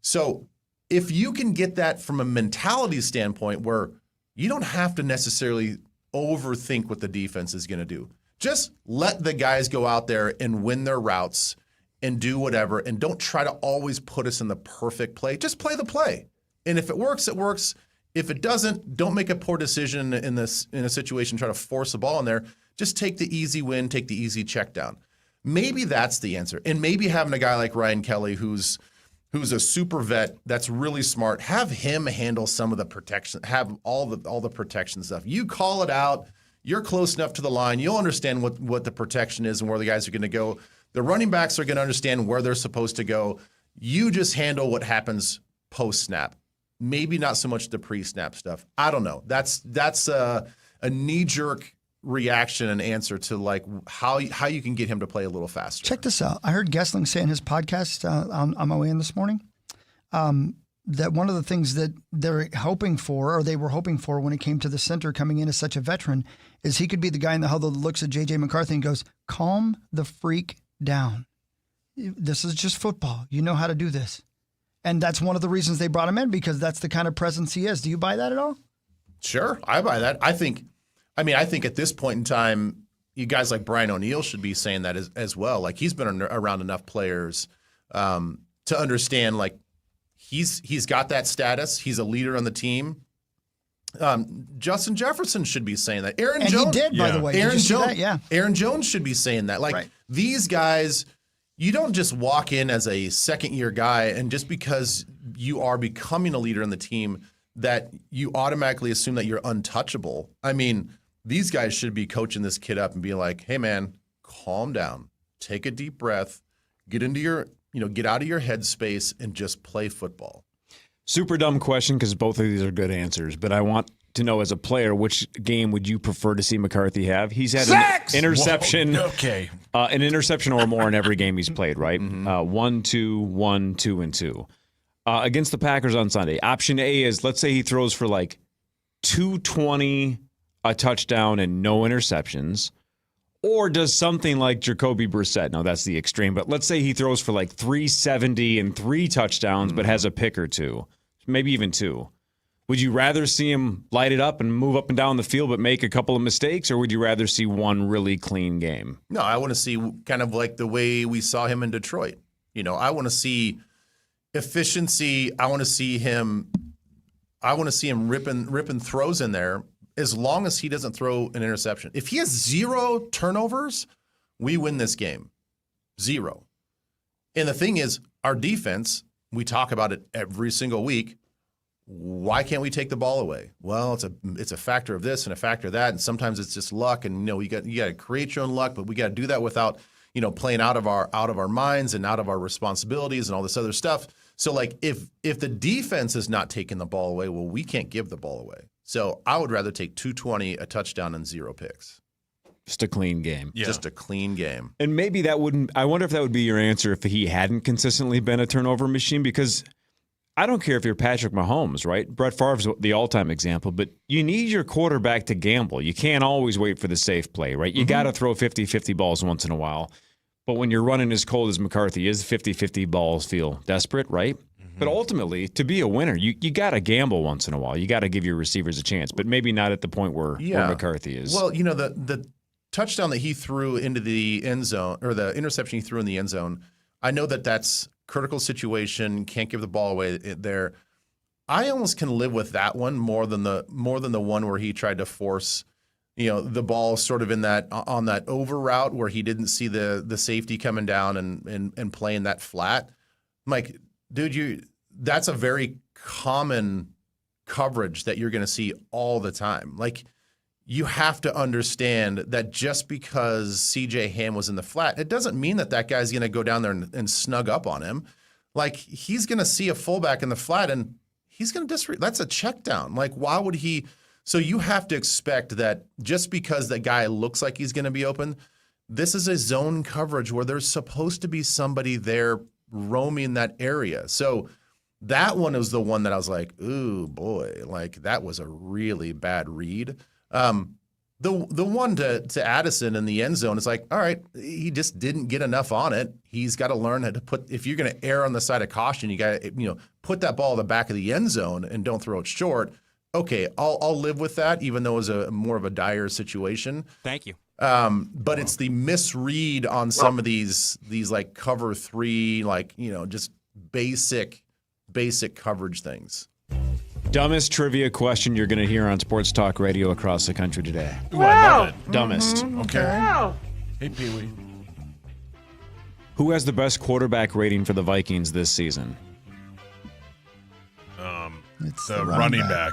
So if you can get that from a mentality standpoint, where you don't have to necessarily overthink what the defense is going to do. Just let the guys go out there and win their routes and do whatever, and don't try to always put us in the perfect play. Just play the play. And if it works, it works. If it doesn't, don't make a poor decision in a situation, try to force the ball in there. Just take the easy win, take the easy check down. Maybe that's the answer. And maybe having a guy like Ryan Kelly who's a super vet that's really smart, have him handle some of the protection, have all the protection stuff. You call it out. You're close enough to the line. You'll understand what the protection is and where the guys are going to go. The running backs are going to understand where they're supposed to go. You just handle what happens post-snap. Maybe not so much the pre-snap stuff. I don't know. That's a knee-jerk reaction and answer to like how you can get him to play a little faster. Check this out. I heard Gessling say in his podcast on my way in this morning that one of the things that they're hoping for, or they were hoping for when it came to the center coming in as such a veteran, is he could be the guy in the huddle that looks at J.J. McCarthy and goes, calm the freak down. This is just football. You know how to do this. And that's one of the reasons they brought him in, because that's the kind of presence he is. Do you buy that at all? Sure, I buy that. I think at this point in time, you guys like Brian O'Neill should be saying that as well. Like he's been around enough players to understand like he's got that status. He's a leader on the team. Justin Jefferson should be saying that. Aaron Jones, he did, by the way. Aaron Jones should be saying that. Like these guys, you don't just walk in as a second-year guy, and just because you are becoming a leader in the team, that you automatically assume that you're untouchable. I mean, these guys should be coaching this kid up and being like, "Hey, man, calm down, take a deep breath, get out of your headspace, and just play football." Super dumb question because both of these are good answers, but I want to know as a player, which game would you prefer to see McCarthy have? He's had an interception, an interception or more in every game he's played, right? 1, 2, 1, 2, and 2. Against the Packers on Sunday, option A is, let's say he throws for like 220, a touchdown, and no interceptions, or does something like Jacoby Brissett. No, that's the extreme, but let's say he throws for like 370 and 3 touchdowns, but has a pick or 2, maybe even 2. Would you rather see him light it up and move up and down the field but make a couple of mistakes, or would you rather see one really clean game? No, I want to see kind of like the way we saw him in Detroit. I want to see efficiency. I want to see him ripping throws in there, as long as he doesn't throw an interception. If he has 0 turnovers, we win this game. 0. And the thing is, our defense, we talk about it every single week. Why can't we take the ball away? Well, it's a factor of this and a factor of that, and sometimes it's just luck. And you got to create your own luck, but we got to do that without playing out of our minds and out of our responsibilities and all this other stuff. So like if the defense is not taking the ball away, well, we can't give the ball away. So I would rather take 220, a touchdown, and 0 picks. Just a clean game. Yeah. Just a clean game. And maybe that wouldn't – I wonder if that would be your answer if he hadn't consistently been a turnover machine, because I don't care if you're Patrick Mahomes, right? Brett Favre's the all-time example, but you need your quarterback to gamble. You can't always wait for the safe play, right? You got to throw 50-50 balls once in a while. But when you're running as cold as McCarthy is, 50-50 balls feel desperate, right? But ultimately, to be a winner, you got to gamble once in a while. You got to give your receivers a chance, but maybe not at the point where McCarthy is. Well, the touchdown that he threw into the end zone, or the interception he threw in the end zone, I know that's critical situation, can't give the ball away there. I almost can live with that one more than the one where he tried to force the ball sort of on that over route where he didn't see the safety coming down and playing that flat. I'm like, dude, that's a very common coverage that you're going to see all the time. Like, you have to understand that just because C.J. Ham was in the flat, it doesn't mean that guy's going to go down there and snug up on him. Like, he's going to see a fullback in the flat and he's going to that's a check down. Like, why would he? So you have to expect that just because that guy looks like he's going to be open, this is a zone coverage where there's supposed to be somebody there roaming that area. So that one was the one that I was like, ooh, boy, like that was a really bad read. The one to Addison in the end zone is like, all right, he just didn't get enough on it. He's got to learn how to if you're going to err on the side of caution, you got to, put that ball in the back of the end zone and don't throw it short. Okay, I'll live with that, even though it was more of a dire situation. Thank you. But it's the misread on some of these like cover 3, like, just basic coverage things. dumbest trivia question you're going to hear on Sports Talk Radio across the country today. Ooh, I love it. Dumbest. Okay. Hey, Pee-wee. Who has the best quarterback rating for the Vikings this season? It's the running back.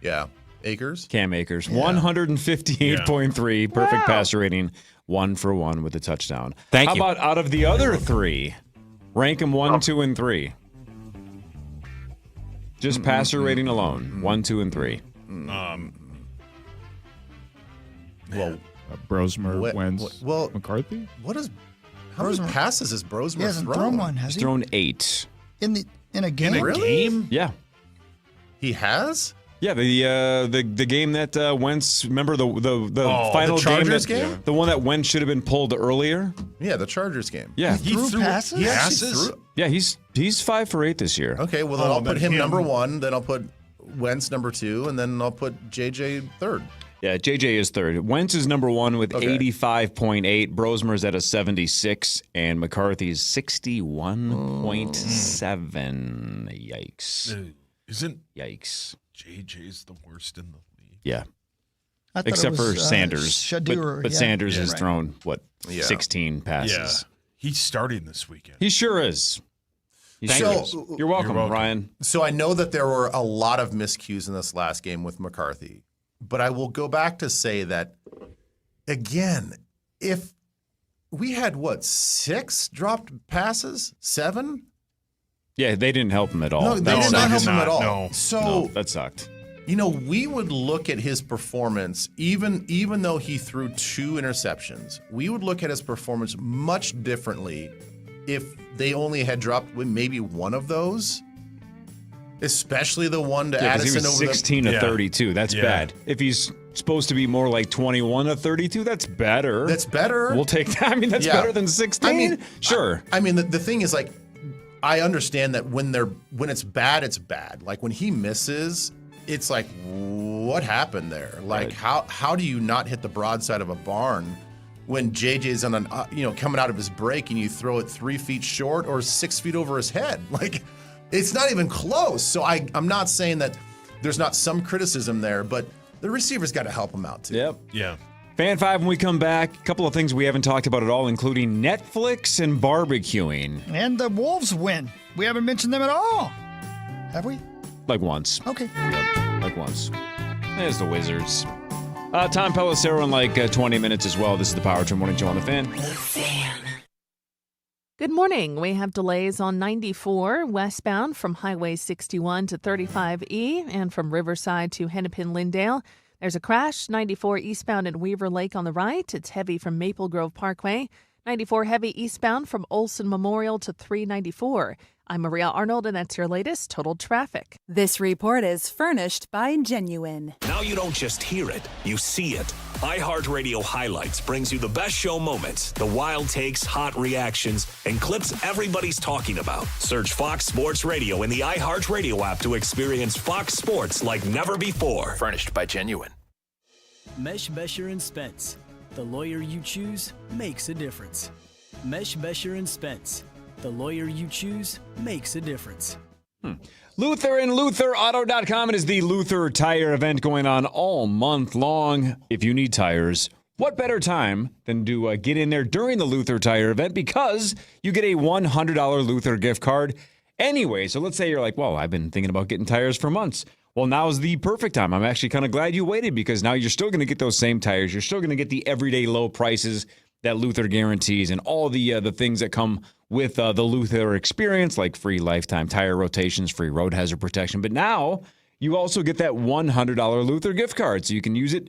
Yeah. Akers? Cam Akers. 158.3. Perfect passer rating. 1 for 1 with a touchdown. Thank you. How about out of the other three? Rank them 1, 2, and 3. Just passer rating alone. 1, 2, and 3. Well, Brosmer, Wentz, well, McCarthy? How many passes has Brosmer He hasn't thrown? thrown one, has He's he? thrown 8. In a game? Really? Yeah. He has? Yeah, the game that Wentz, remember the final the Chargers game? game? The one that Wentz should have been pulled earlier? Yeah, the Chargers game. Yeah. He threw passes? He actually threw. Yeah, he's 5 for 8 this year. Okay, well then I'll put him number 1, then I'll put Wentz number 2, and then I'll put JJ third. Yeah, JJ is third. Wentz is number 1 with 85.8. Brosmer's at a 76, and McCarthy's 61.7. Yikes. Yikes. JJ's the worst in the league. Yeah. I thought Except it was, for Sanders. Shadur, But yeah. Sanders has Right. thrown, 16 passes. Yeah. He's starting this weekend. He sure is. You're welcome, Ryan. So I know that there were a lot of miscues in this last game with McCarthy, but I will go back to say that, again, if we had, 6 dropped passes? 7? Yeah, they didn't help him at all. No, they did not help him at all. No. So No, that sucked. We would look at his performance, even though he threw 2 interceptions, we would look at his performance much differently if they only had dropped maybe one of those, especially the one to Yeah, 'cause Addison he was over 16 to 32. That's bad. If he's supposed to be more like 21 to 32, that's better. That's better. We'll take that. I mean, that's better than 16. Sure. I mean, the thing is, I understand that when it's bad, it's bad. Like when he misses, it's like, what happened there? Like how do you not hit the broadside of a barn when JJ's on an coming out of his break and you throw it 3 feet short or 6 feet over his head? Like it's not even close. So I'm not saying that there's not some criticism there, but the receiver's got to help him out too. Yep. Yeah. Fan 5 when we come back. A couple of things we haven't talked about at all, including Netflix and barbecuing. And the Wolves win. We haven't mentioned them at all. Have we? Like once. Okay. Yep, like once. There's the Wizards. Tom Pelissero in like 20 minutes as well. This is the Power Trip Morning Show on the Fan. Good morning. We have delays on 94 westbound from Highway 61 to 35E and from Riverside to Hennepin Lindale. There's a crash, 94 eastbound at Weaver Lake on the right. It's heavy from Maple Grove Parkway. 94 heavy eastbound from Olson Memorial to 394. I'm Maria Arnold, and that's your latest total traffic. This report is furnished by Genuine. Now you don't just hear it, you see it. iHeartRadio Highlights brings you the best show moments, the wild takes, hot reactions, and clips everybody's talking about. Search Fox Sports Radio in the iHeartRadio app to experience Fox Sports like never before. Furnished by Genuine. Mesh Besher and Spence. The lawyer you choose makes a difference. Mesh Besher and Spence. The lawyer you choose makes a difference. Luther and LutherAuto.com. It is the Luther Tire event going on all month long. If you need tires, what better time than to get in there during the Luther Tire event, because you get a $100 Luther gift card anyway. So let's say you're like, well, I've been thinking about getting tires for months. Well, now's the perfect time. I'm actually kind of glad you waited, because now you're still going to get those same tires. You're still going to get the everyday low prices that Luther guarantees and all the things that come with the Luther experience, like free lifetime tire rotations, free road hazard protection. But now you also get that $100 Luther gift card, so you can use it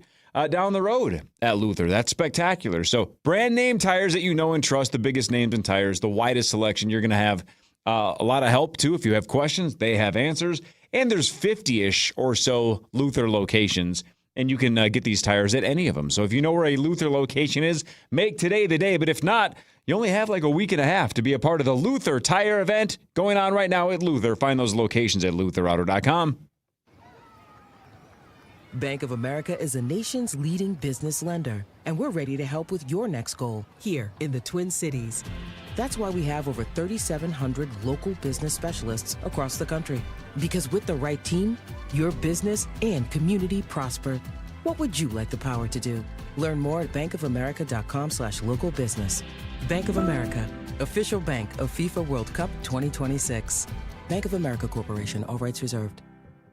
down the road at Luther. That's spectacular. So brand name tires that you know and trust, the biggest names in tires, the widest selection. You're going to have a lot of help, too. If you have questions, they have answers. And there's 50-ish or so Luther locations, and you can get these tires at any of them. So if you know where a Luther location is, make today the day. But if not, you only have like a week and a half to be a part of the Luther Tire event going on right now at Luther. Find those locations at LutherAuto.com. Bank of America is the nation's leading business lender, and we're ready to help with your next goal here in the Twin Cities. That's why we have over 3,700 local business specialists across the country. Because with the right team, your business and community prosper. What would you like the power to do? Learn more at bankofamerica.com/local business. Bank of America, official bank of FIFA World Cup 2026. Bank of America Corporation, all rights reserved.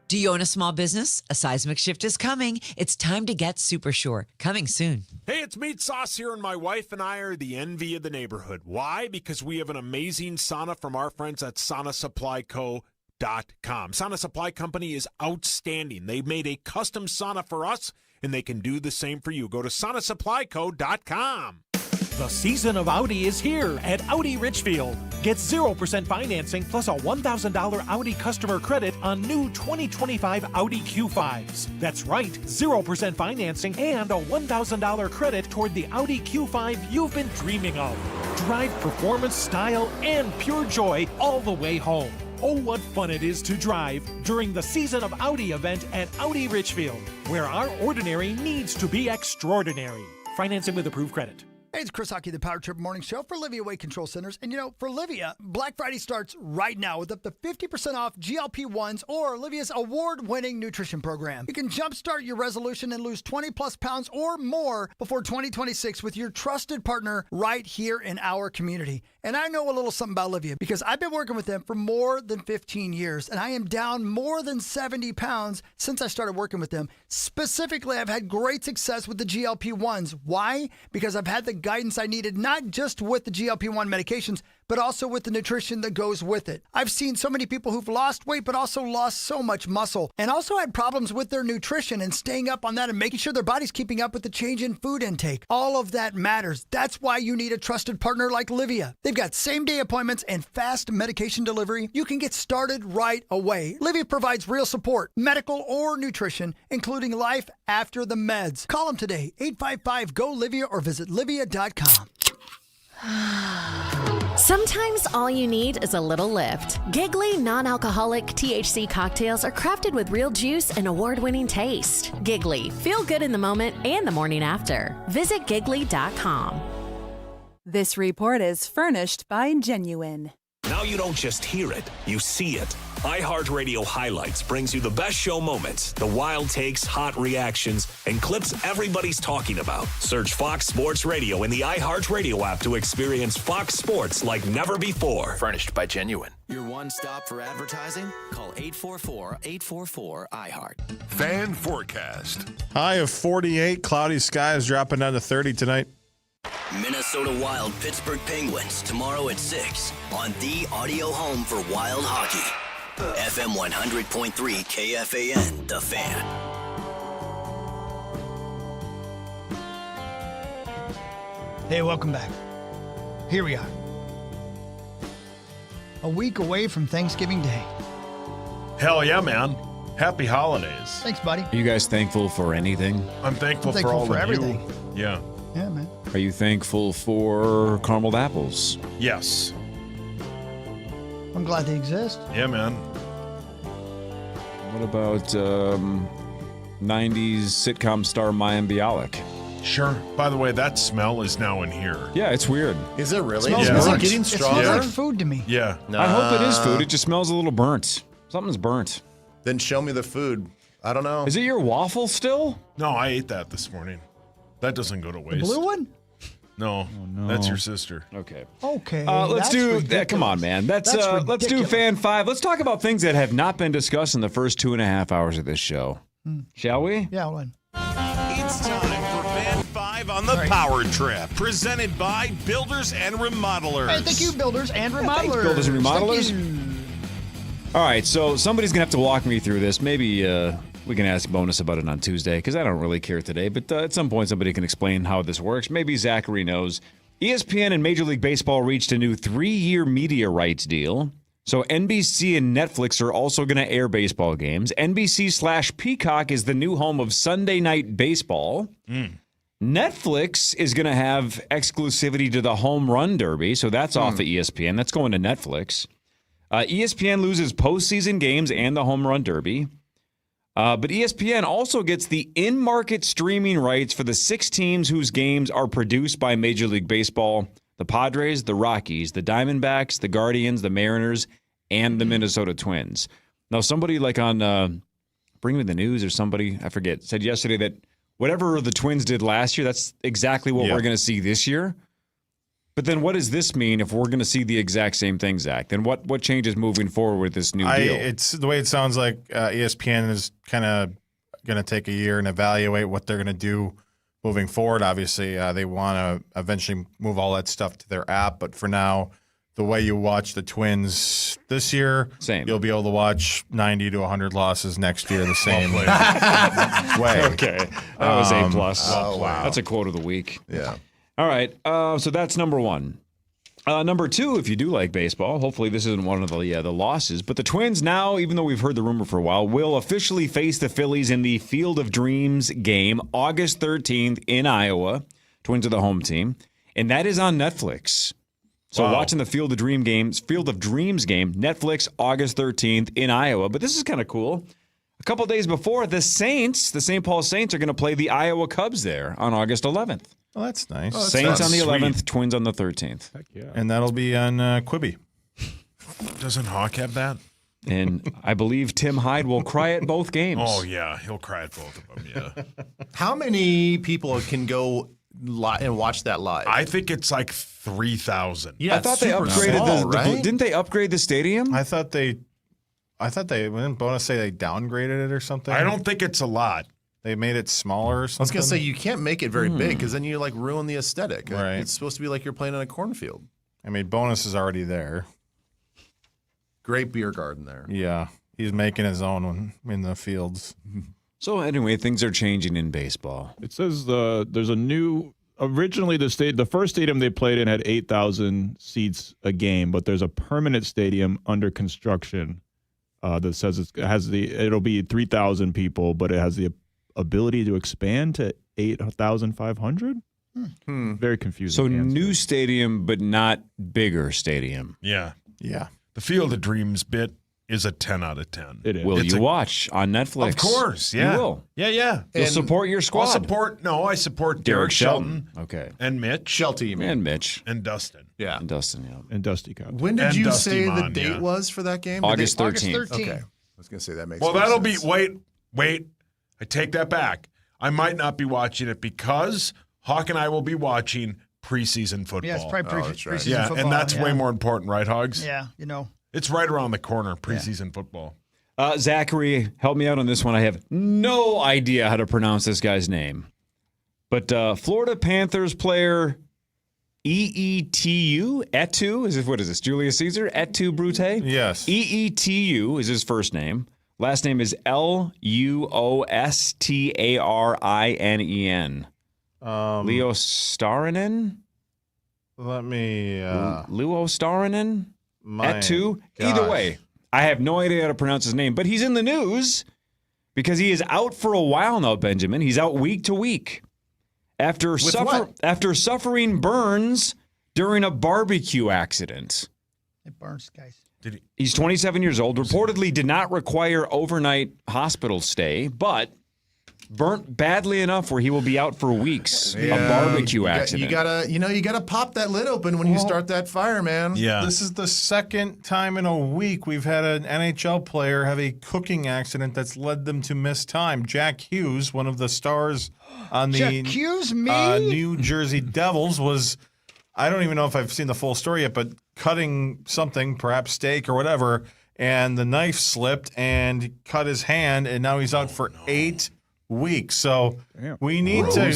Do you own a small business? A seismic shift is coming. It's time to get super sure. Coming soon. Hey, it's Meat Sauce here, and my wife and I are the envy of the neighborhood. Why? Because we have an amazing sauna from our friends at SaunaSupplyCo.com. Sauna Supply Company is outstanding. They made a custom sauna for us, and they can do the same for you. Go to SaunaSupplyCo.com. The season of Audi is here at Audi Richfield. Get 0% financing plus a $1,000 Audi customer credit on new 2025 Audi Q5s. That's right, 0% financing and a $1,000 credit toward the Audi Q5 you've been dreaming of. Drive performance, style, and pure joy all the way home. Oh, what fun it is to drive during the Season of Audi event at Audi Richfield, where our ordinary needs to be extraordinary. Financing with approved credit. Hey, it's Chris Hockey, the Power Trip Morning Show for Livea Weight Control Centers. And, for Livea, Black Friday starts right now with up to 50% off GLP-1s or Livea's award-winning nutrition program. You can jumpstart your resolution and lose 20-plus pounds or more before 2026 with your trusted partner right here in our community. And I know a little something about Livea because I've been working with them for more than 15 years, and I am down more than 70 pounds since I started working with them. Specifically, I've had great success with the GLP-1s. Why? Because I've had the guidance I needed, not just with the GLP-1 medications, but also with the nutrition that goes with it. I've seen so many people who've lost weight, but also lost so much muscle, and also had problems with their nutrition and staying up on that and making sure their body's keeping up with the change in food intake. All of that matters. That's why you need a trusted partner like Livea. They've got same-day appointments and fast medication delivery. You can get started right away. Livea provides real support, medical or nutrition, including life after the meds. Call them today, 855-GO-LIVEA, or visit Livea.com. Sometimes all you need is a little lift. Giggly non-alcoholic THC cocktails are crafted with real juice and award-winning taste. Giggly, feel good in the moment and the morning after. Visit Giggly.com. This report is furnished by Genuine. Now you don't just hear it, you see it. iHeartRadio Highlights brings you the best show moments, the wild takes, hot reactions, and clips everybody's talking about. Search Fox Sports Radio in the iHeartRadio app to experience Fox Sports like never before. Furnished by Genuine. Your one stop for advertising? Call 844-844-iHeart. Fan forecast. High of 48, cloudy skies dropping down to 30 tonight. Minnesota Wild Pittsburgh Penguins tomorrow at 6 on the audio home for Wild Hockey. FM 100.3 KFAN, The Fan. Hey, welcome back. Here we are. A week away from Thanksgiving Day. Hell yeah, man. Happy holidays. Thanks, buddy. Are you guys thankful for anything? I'm thankful for all for of everything. you. Yeah. Yeah, man. Are you thankful for carameled apples? Yes. I'm glad they exist. Yeah, man. What about 90s sitcom star Mayim Bialik? Sure. By the way, that smell is now in here. Yeah, it's weird. Is it really? It Yeah. Is it burnt. getting It stronger? smells like food to me. Yeah. I hope it is food. It just smells a little burnt. Something's burnt. Then show me the food. I don't know. Is it your waffle still? No, I ate that this morning. That doesn't go to waste. The blue one? No, that's your sister. Okay. Okay. Let's that's do that. ridiculous. Come on, man. Let's do ridiculous. Fan 5. Let's talk about things that have not been discussed in the first 2.5 hours of this show. Shall we? Yeah, hold on. It's time for Fan 5 on the Power Trip, presented by Builders and Remodelers. Hey, thank you, builders and remodelers. thanks, builders and remodelers. Thank you. All right, so somebody's going to have to walk me through this. Maybe we can ask Bonus about it on Tuesday because I don't really care today. But at some point, somebody can explain how this works. Maybe Zachary knows. ESPN and Major League Baseball reached a new 3-year media rights deal. So NBC and Netflix are also going to air baseball games. NBC/Peacock is the new home of Sunday Night Baseball. Netflix is going to have exclusivity to the Home Run Derby. So that's off of ESPN. That's going to Netflix. ESPN loses postseason games and the Home Run Derby. But ESPN also gets the in-market streaming rights for the 6 teams whose games are produced by Major League Baseball. the Padres, the Rockies, the Diamondbacks, the Guardians, the Mariners, and the Minnesota Twins. Now, somebody like on Bring Me the News or somebody, I forget, said yesterday that whatever the Twins did last year, that's exactly what we're going to see this year. But then what does this mean if we're going to see the exact same thing, Zach? Then what changes moving forward with this new deal? It's the way it sounds like ESPN is kind of going to take a year and evaluate what they're going to do moving forward. Obviously, they want to eventually move all that stuff to their app. But for now, the way you watch the Twins this year, you'll be able to watch 90 to 100 losses next year the same way. Okay. That was A+. Oh, wow. That's a quote of the week. Yeah. All right, so that's number one. Number two, if you do like baseball, hopefully this isn't one of the losses, but the Twins now, even though we've heard the rumor for a while, will officially face the Phillies in the Field of Dreams game August 13th in Iowa. Twins are the home team, and that is on Netflix. So watching the Field of Dreams game, Netflix, August 13th in Iowa. But this is kind of cool. A couple days before, the St. Paul Saints are going to play the Iowa Cubs there on August 11th. Oh, that's nice. Saints on the 11th, Twins on the 13th. Heck yeah. And that'll be on Quibi. Doesn't Hawk have that? And I believe Tim Hyde will cry at both games. Oh, yeah. He'll cry at both of them, yeah. How many people can go and watch that live? I think it's like 3,000. Yeah, I thought they upgraded right? Didn't they upgrade the stadium? I thought they didn't Bonus say they downgraded it or something? I don't think it's a lot. They made it smaller or something? I was going to say, you can't make it very big because then you like ruin the aesthetic. Right. It's supposed to be like you're playing in a cornfield. I mean, Bonus is already there. Great beer garden there. Yeah. He's making his own in the fields. So anyway, things are changing in baseball. It says there's a new. Originally, the first stadium they played in had 8,000 seats a game, but there's a permanent stadium under construction that says it'll be 3,000 people, but it has the ability to expand to 8,500. Very confusing. So new stadium, but not bigger stadium. Yeah. Yeah. The Field of Dreams bit is a 10 out of 10. It is. Will you watch on Netflix? Of course, yeah. You will. Yeah. You'll support your squad. I support Derek Shelton. Okay. And Mitch. Shelty, you mean. And Mitch. And Dustin. Yeah. And Dustin, yeah. And Dusty Cup. When did you say the date was for that game? August 13th. Okay. I was going to say that makes Well, more that'll sense. be, wait. I take that back. I might not be watching it because Hawk and I will be watching preseason football. Yeah, it's probably preseason football. And that's way more important, right, Hogs? Yeah, you know. It's right around the corner, preseason football. Zachary, help me out on this one. I have no idea how to pronounce this guy's name. But Florida Panthers player Etu, what is this, Julius Caesar? Etu Brute? Yes. Eetu is his first name. Last name is Luostarinen. Leo Starinen? Let me... Luo Starinen? My Etu? gosh. Either way, I have no idea how to pronounce his name, but he's in the news because he is out for a while now, Benjamin. He's out week to week after suffering burns during a barbecue accident. It burns, guys. He's 27 years old, reportedly did not require overnight hospital stay, but burnt badly enough where he will be out for weeks. A barbecue accident. You gotta pop that lid open when you start that fire, man. Yeah. This is the second time in a week we've had an NHL player have a cooking accident that's led them to miss time. Jack Hughes, one of the stars on the Jack Hughes, me? New Jersey Devils, was, I don't even know if I've seen the full story yet, but cutting something, perhaps steak or whatever, and the knife slipped and cut his hand, and now he's out for 8 weeks. So we need to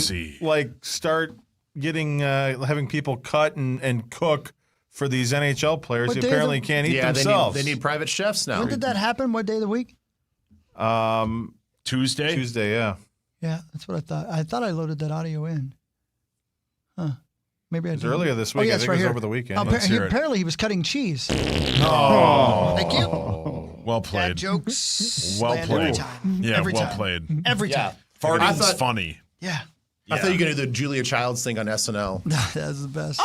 start getting having people cut and cook for these NHL players who apparently can't eat themselves. They need private chefs now. When did that happen? What day of the week? Tuesday? Tuesday, yeah. Yeah, that's what I thought. I thought I loaded that audio in. Huh. Maybe I did. It was earlier this week. Oh, yeah, I think right it was here. over the weekend. Apparently he was cutting cheese. Oh. Thank you. Well played. Dad jokes. Well land played. Every time. Yeah, every well time. played. Every time. Farting's funny. Yeah. I thought you were going to do the Julia Childs thing on SNL. That's the best.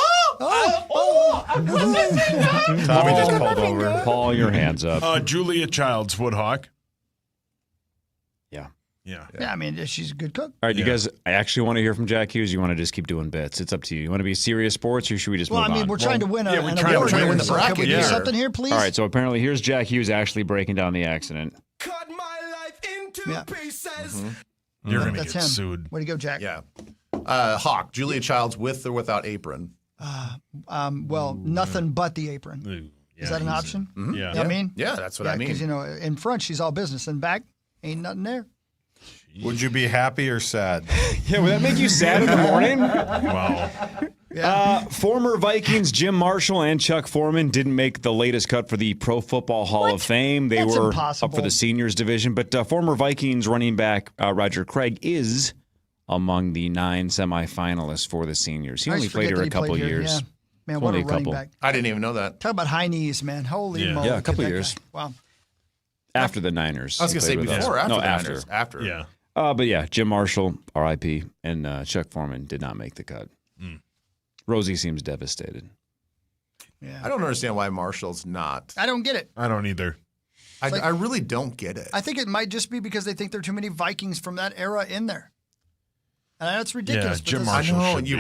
Tommy just called over. Paul, your hands up. Julia Childs, Woodhawk. Yeah. Yeah. Yeah, I mean, she's a good cook. All right, you guys, I actually want to hear from Jack Hughes. You want to just keep doing bits? It's up to you. You want to be serious sports, or should we just Well, move on? I mean, we're trying to win an award. trying to win the So bracket Can we do here. something here, please? All right, so apparently here's Jack Hughes actually breaking down the accident. Yeah. You're going to That's get him. sued. Way to go, Jack. Yeah. Hawk, Julia Childs with or without apron? Well, nothing but the apron. Is that an option? Mhm. Yeah. You know what I mean? Yeah, that's what I mean. Because, in front, she's all business. And back, ain't nothing there. Would you be happy or sad? Yeah, would that make you sad in the morning? Wow. Former Vikings Jim Marshall and Chuck Foreman didn't make the latest cut for the Pro Football Hall of Fame. They That's were impossible. up for the seniors division, but former Vikings running back Roger Craig is among the 9 semifinalists for the seniors. He I only always played forget here that a he played couple here. years. Yeah. Man, what Only a a running couple. back. I didn't even know that. Talk about high knees, man. Holy moly. Yeah, a couple That guy. years. Wow. After the Niners. I was going to say He played with before or us. after No, the after. Niners? After. Yeah. But yeah, Jim Marshall, R.I.P., and Chuck Foreman did not make the cut. Rosie seems devastated. Yeah. I don't understand why Marshall's not. I don't get it. I don't either. I really don't get it. I think it might just be because they think there are too many Vikings from that era in there. And that's ridiculous. Yeah, Jim but I Marshall.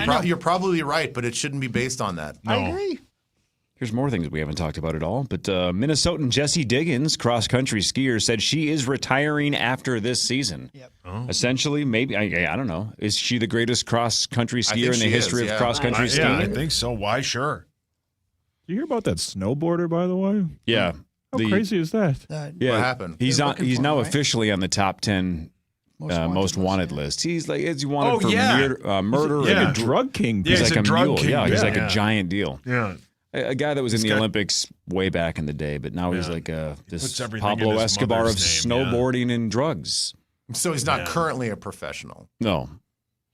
know, you're probably right, but it shouldn't be based on that. I agree. Here's more things we haven't talked about at all. But Minnesotan Jessie Diggins, cross-country skier, said she is retiring after this season. Yep. Oh. Essentially, maybe, I don't know. Is she the greatest cross-country I skier think in the she history is, of yeah. cross-country skiing? Yeah, I think so. Why? Sure. Did you hear about that snowboarder, by the way? Yeah. How crazy is that? Yeah, What happened? He's They're on. looking He's for him, now right? officially on the top 10 most wanted list. He's like, he's wanted for murder. He's like a drug king. He's he's like a a drug mule. king. Yeah, he's like Yeah. a giant deal. Yeah. A guy that was in He's the got- Olympics way back in the day, but now he's Yeah. like puts this everything in Pablo his Escobar of mother's name, yeah. snowboarding and drugs. So he's not currently a professional. No.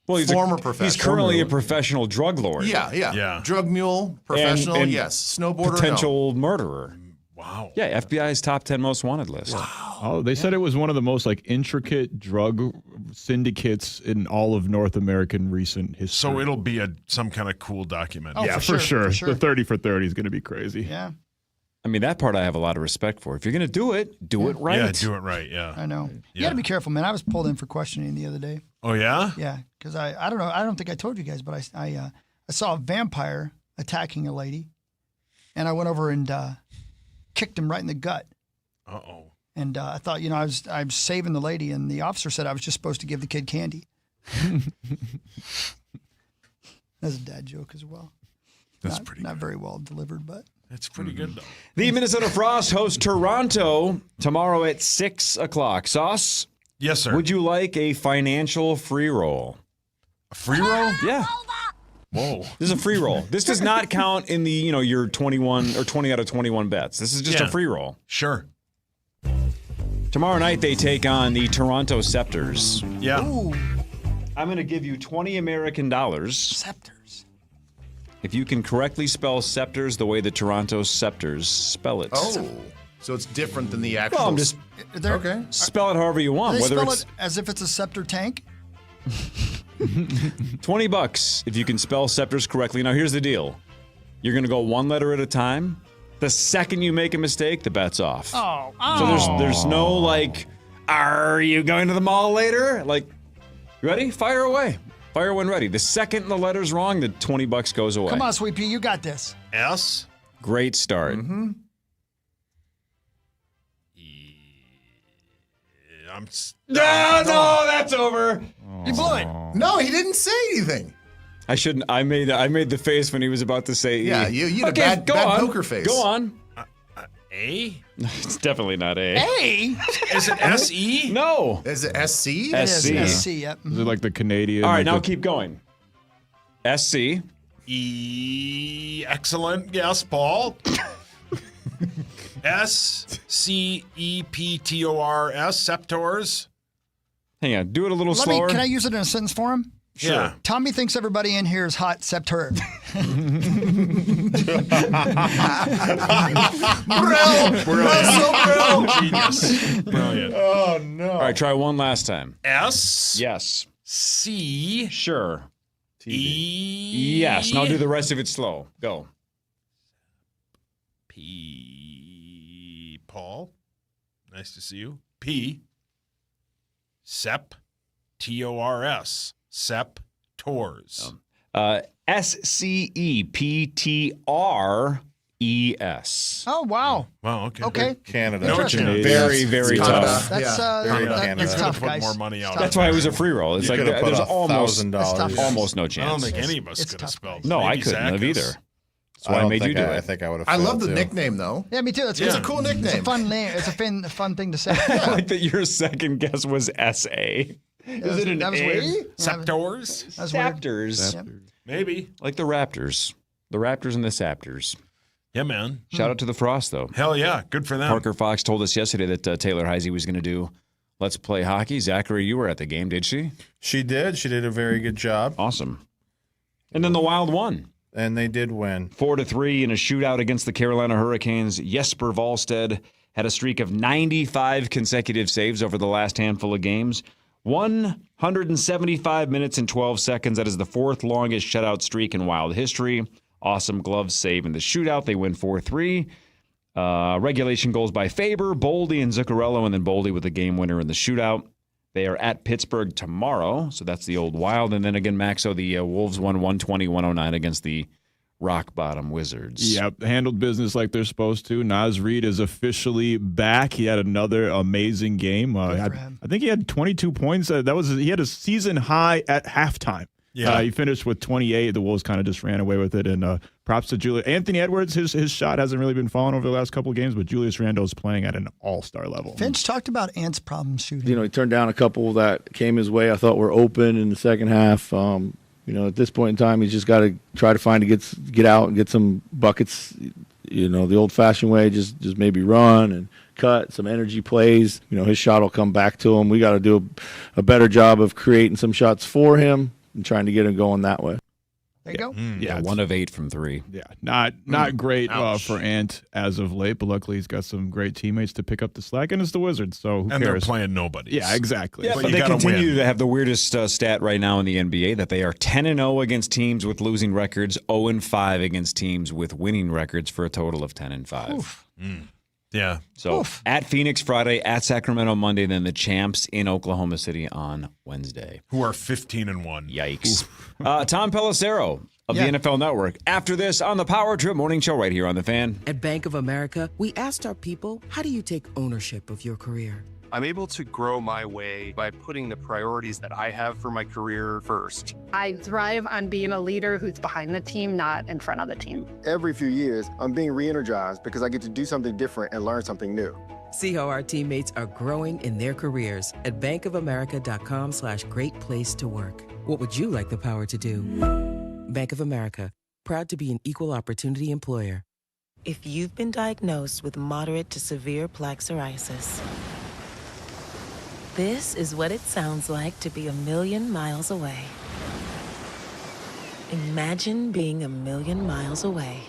Well, he's Former He's professional. currently a professional drug lord. Yeah. Drug mule, professional, and yes. Snowboarder, potential murderer. Wow. Yeah, FBI's top 10 most wanted list. Oh, they said it was one of the most intricate drug syndicates in all of North American recent history. So it'll be some kind of cool document. Oh, yeah, for for sure. sure. The 30 for 30 is going to be crazy. Yeah, I mean, that part I have a lot of respect for. If you're going to do it right. Yeah, do it right. Yeah. I know. You Yeah. got to be careful, man. I was pulled in for questioning the other day. Oh, yeah? Yeah, because I don't know. I don't think I told you guys, but I saw a vampire attacking a lady, and I went over and kicked him right in the gut. Uh-oh. And I thought, I was saving the lady, and the officer said I was just supposed to give the kid candy. That's a dad joke as well. That's pretty not very well delivered, but That's pretty good, though. The Minnesota Frost hosts Toronto tomorrow at 6 o'clock. Sauce? Yes, sir. Would you like a financial free roll? A free roll? Yeah. Whoa. This is a free roll. This does not count in the, your 21 or 20 out of 21 bets. This is just a free roll. Sure. Tomorrow night they take on the Toronto Scepters. Yeah. Ooh. I'm going to give you 20 American dollars. Scepters. If you can correctly spell Scepters the way the Toronto Scepters spell it. Oh, so it's different than the actual. Well, I'm just okay. Spell it however you want. They Whether spell it's it as if it's a scepter tank. $20 if you can spell Scepters correctly. Now here's the deal. You're going to go one letter at a time. The second you make a mistake, the bet's off. Oh. So there's no like, are you going to the mall later? Like, you ready? Fire away. Fire when ready. The second the letter's wrong, the $20 goes away. Come on, Sweet Pea, you got this. S. Great start. Mm-hmm. No, that's over. You blew it. No, he didn't say anything. I shouldn't. I made the face when he was about to say Yeah, E. you had Okay, a bad go on. poker face. Go on. A? It's definitely not A. Hey. Is it S-E? No. Is it SC? It is SC. SC, yep. Is it like the Canadian? All right, like now the- keep going. SC. E. Excellent. Yes, Paul. S-C-E-P-T-O-R-S. Septors. Hang on. Do it a little Can slower. I use it in a sentence for him? Sure. Yeah. Tommy thinks everybody in here is hot except her. Genius. Brilliant. Oh, no. All right, try one last time. S. Yes. C. Sure. E. Yes. Now do the rest of it slow. Go. P. Paul. Nice to see you. P. SEP, T-O-R-S, SEP Tours. SCEPTRES. Oh, wow. Wow, okay. Okay. Canada. No Interesting. Very, very tough. That's, that's tough, Put guys. more money out. That's why it was a free roll. It's You like could've put there's almost $1,000. almost no I chance. don't think any of us It's could have tough. spelled. No, I Maybe couldn't have Zach either. is. That's why I made you do it. I think I would have. I love the nickname though. Yeah, me too. It's It's a cool It's nickname. a fun name. It's a fun thing to say. I like that your second guess was S.A. Is it an that was A? weird. Septors? That was weird. Saptors. Maybe. Like the Raptors. The Raptors and the Saptors. Yeah, man. Shout out to the Frost, though. Hell yeah. Good for them. Parker Fox told us yesterday that Taylor Heisey was going to do Let's Play Hockey. Zachary, you were at the game, did she? She did. She did a very good job. Awesome. And then the Wild won. And they did win. 4-3 in a shootout against the Carolina Hurricanes. Jesper Wallstedt had a streak of 95 consecutive saves over the last handful of games. 175 minutes and 12 seconds. That is the fourth longest shutout streak in Wild history. Awesome glove save in the shootout. They win 4-3. Regulation goals by Faber, Boldy, and Zuccarello, and then Boldy with the game winner in the shootout. They are at Pittsburgh tomorrow, so that's the old Wild. And then again, Maxo, the Wolves won 120-109 against the rock bottom Wizards. Yep, handled business like they're supposed to. Naz Reid is officially back. He had another amazing game. I think he had 22 points. He had a season high at halftime. Yeah. He finished with 28. The Wolves kind of just ran away with it. And props to Julius. Anthony Edwards, his shot hasn't really been falling over the last couple of games, but Julius Randle's playing at an all-star level. Finch talked about Ant's problem shooting. He turned down a couple that came his way. I thought were open in the second half. At this point in time, he's just got to try to get out and get some buckets. The old-fashioned way, just maybe run and cut some energy plays. His shot will come back to him. We got to do a better job of creating some shots for him and trying to get him going that way. There you go. Yeah, 1 of 8 from 3. Yeah, not great for Ant as of late, but luckily he's got some great teammates to pick up the slack, and it's the Wizards, so who And cares? they're playing nobody. Yeah, exactly. Yeah, But but you they gotta continue win. to have the weirdest stat right now in the NBA, that they are 10-0 against teams with losing records, 0-5 against teams with winning records, for a total of 10-5. Yeah. So at Phoenix Friday, at Sacramento Monday, then the champs in Oklahoma City on Wednesday. Who are 15-1. Yikes. Tom Pelissero of Yeah. the NFL Network. After this on the Power Trip Morning Show right here on The Fan. At Bank of America, we asked our people, how do you take ownership of your career? I'm able to grow my way by putting the priorities that I have for my career first. I thrive on being a leader who's behind the team, not in front of the team. Every few years, I'm being re-energized because I get to do something different and learn something new. See how our teammates are growing in their careers at bankofamerica.com/great place to work. What would you like the power to do? Bank of America, proud to be an equal opportunity employer. If you've been diagnosed with moderate to severe plaque psoriasis, this is what it sounds like to be a million miles away. Imagine being a million miles away.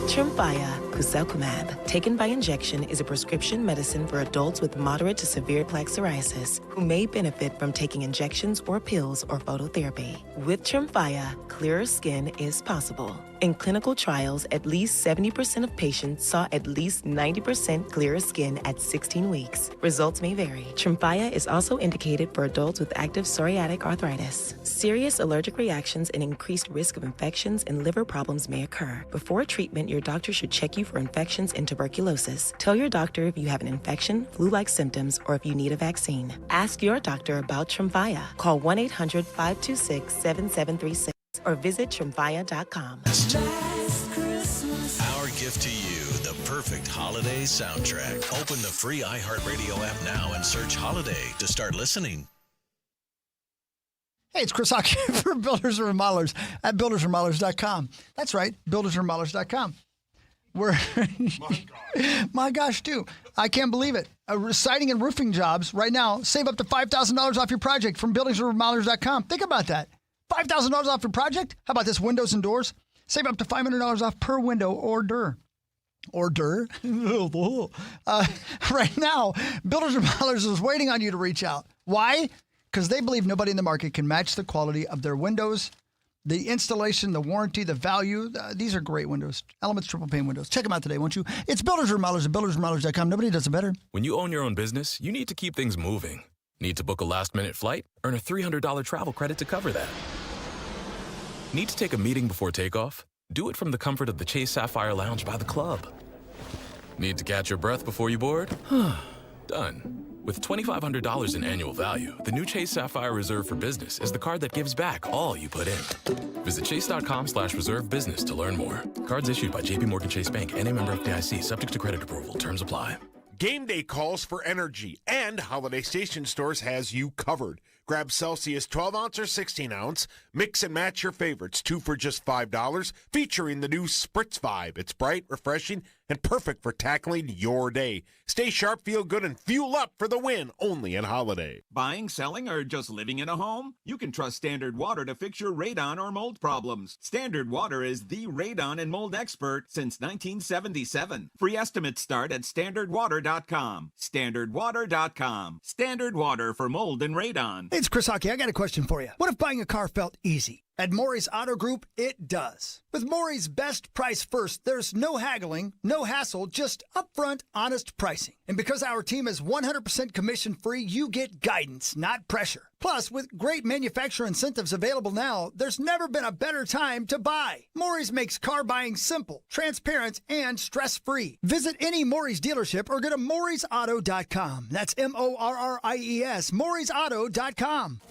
Tremfya Kuselkumab, taken by injection, is a prescription medicine for adults with moderate to severe plaque psoriasis who may benefit from taking injections or pills or phototherapy. With Tremfya, clearer skin is possible. In clinical trials, at least 70% of patients saw at least 90% clearer skin at 16 weeks. Results may vary. Tremfya is also indicated for adults with active psoriatic arthritis. Serious allergic reactions and increased risk of infections and liver problems may occur. Before treatment, your doctor should check you for infections and tuberculosis. Tell your doctor if you have an infection, flu-like symptoms, or if you need a vaccine. Ask your doctor about Tremfya. Call 1-800-526-7736 or visit Tremfya.com. Our gift to you, the perfect holiday soundtrack. Open the free iHeartRadio app now and search Holiday to start listening. Hey, it's Chris Hockey for Builders and Remodelers at buildersremodelers.com. That's right, buildersremodelers.com. We're my gosh, dude, I can't believe it. Siding and roofing jobs right now, save up to $5,000 off your project from buildersremodelers.com. Think about that. $5,000 off your project? How about this, windows and doors? Save up to $500 off per window or door. Right now, Builders and Remodelers is waiting on you to reach out. Why? Because they believe nobody in the market can match the quality of their windows The installation, the warranty, the value, these are great windows. Elements triple pane windows. Check them out today, won't you? It's Builders Remodelers at buildersremodelers.com. Nobody does it better. When you own your own business, you need to keep things moving. Need to book a last-minute flight? Earn a $300 travel credit to cover that. Need to take a meeting before takeoff? Do it from the comfort of the Chase Sapphire Lounge by the club. Need to catch your breath before you board? Done. With $2,500 in annual value, the new Chase Sapphire Reserve for Business is the card that gives back all you put in. Visit chase.com/reserve business to learn more. Cards issued by JPMorgan Chase Bank and a member FDIC, subject to credit approval. Terms apply. Game day calls for energy, and Holiday Station Stores has you covered. Grab Celsius 12-ounce or 16-ounce. Mix and match your favorites, 2 for just $5, featuring the new Spritz Vibe. It's bright, refreshing, and perfect for tackling your day. Stay sharp, feel good, and fuel up for the win, only at Holiday. Buying, selling, or just living in a home? You can trust Standard Water to fix your radon or mold problems. Standard Water is the radon and mold expert since 1977. Free estimates start at standardwater.com. Standardwater.com. Standard Water for mold and radon. Hey, it's Chris Hockey. I got a question for you. What if buying a car felt easy? At Maury's Auto Group, it does. With Maury's best price first, there's no haggling, no hassle, just upfront, honest pricing. And because our team is 100% commission-free, you get guidance, not pressure. Plus, with great manufacturer incentives available now, there's never been a better time to buy. Maury's makes car buying simple, transparent, and stress-free. Visit any Maury's dealership or go to Maury'sAuto.com. That's MORRIES, Maury'sAuto.com.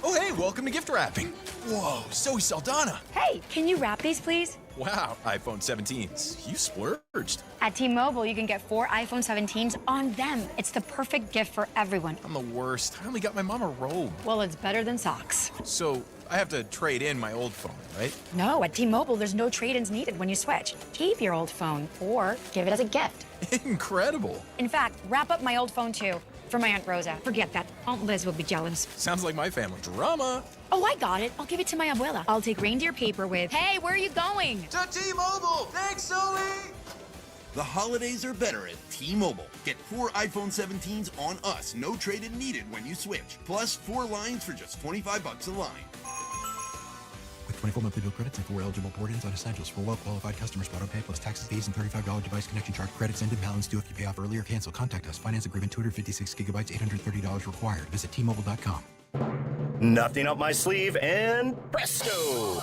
Oh, hey, welcome to gift wrapping. Whoa, Zoe Saldana. Hey, can you wrap these, please? Wow, iPhone 17s. You splurged. At T-Mobile, you can get 4 iPhone 17s on them. It's the perfect gift for everyone. I'm the worst. I only got my mom a robe. Well, it's better than socks. So I have to trade in my old phone, right? No, at T-Mobile, there's no trade-ins needed when you switch. Keep your old phone or give it as a gift. Incredible. In fact, wrap up my old phone, too. For my Aunt Rosa. Forget that. Aunt Liz will be jealous. Sounds like my family. Drama. Oh, I got it. I'll give it to my abuela. I'll take reindeer paper with, hey, where are you going? To T-Mobile. Thanks, Zoe. The holidays are better at T-Mobile. Get 4 iPhone 17s on us. No trade-in needed when you switch. Plus 4 lines for just $25 a line. With 24 monthly bill credits and 4 eligible port-ins on essentials for well-qualified customers. Auto pay plus taxes, fees, and $35 device connection charge. Credits end in balance due if you pay off early or cancel. Contact us. Finance agreement 256 gigabytes, $830 required. Visit T-Mobile.com. Nothing up my sleeve and presto!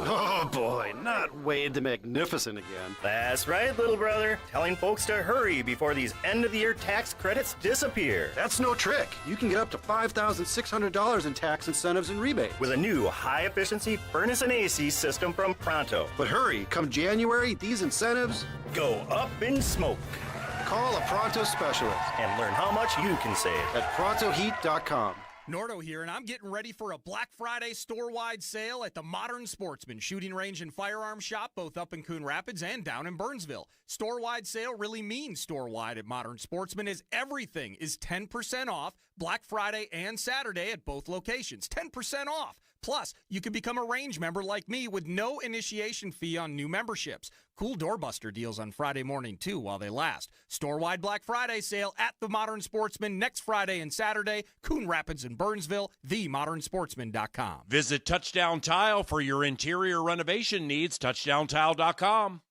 Oh boy, not Wade the Magnificent again. That's right, little brother. Telling folks to hurry before these end-of-the-year tax credits disappear. That's no trick. You can get up to $5,600 in tax incentives and rebates. With a new high-efficiency furnace and AC system from Pronto. But hurry, come January, these incentives go up in smoke. Call a Pronto specialist and learn how much you can save at ProntoHeat.com. Nordo here, and I'm getting ready for a Black Friday store-wide sale at the Modern Sportsman Shooting Range and Firearm Shop, both up in Coon Rapids and down in Burnsville. Store-wide sale really means store-wide at Modern Sportsman, as everything is 10% off Black Friday and Saturday at both locations. 10% off. Plus, you can become a range member like me with no initiation fee on new memberships. Cool doorbuster deals on Friday morning, too, while they last. Store-wide Black Friday sale at the Modern Sportsman next Friday and Saturday. Coon Rapids and Burnsville, themodernsportsman.com. Visit Touchdown Tile for your interior renovation needs, touchdowntile.com.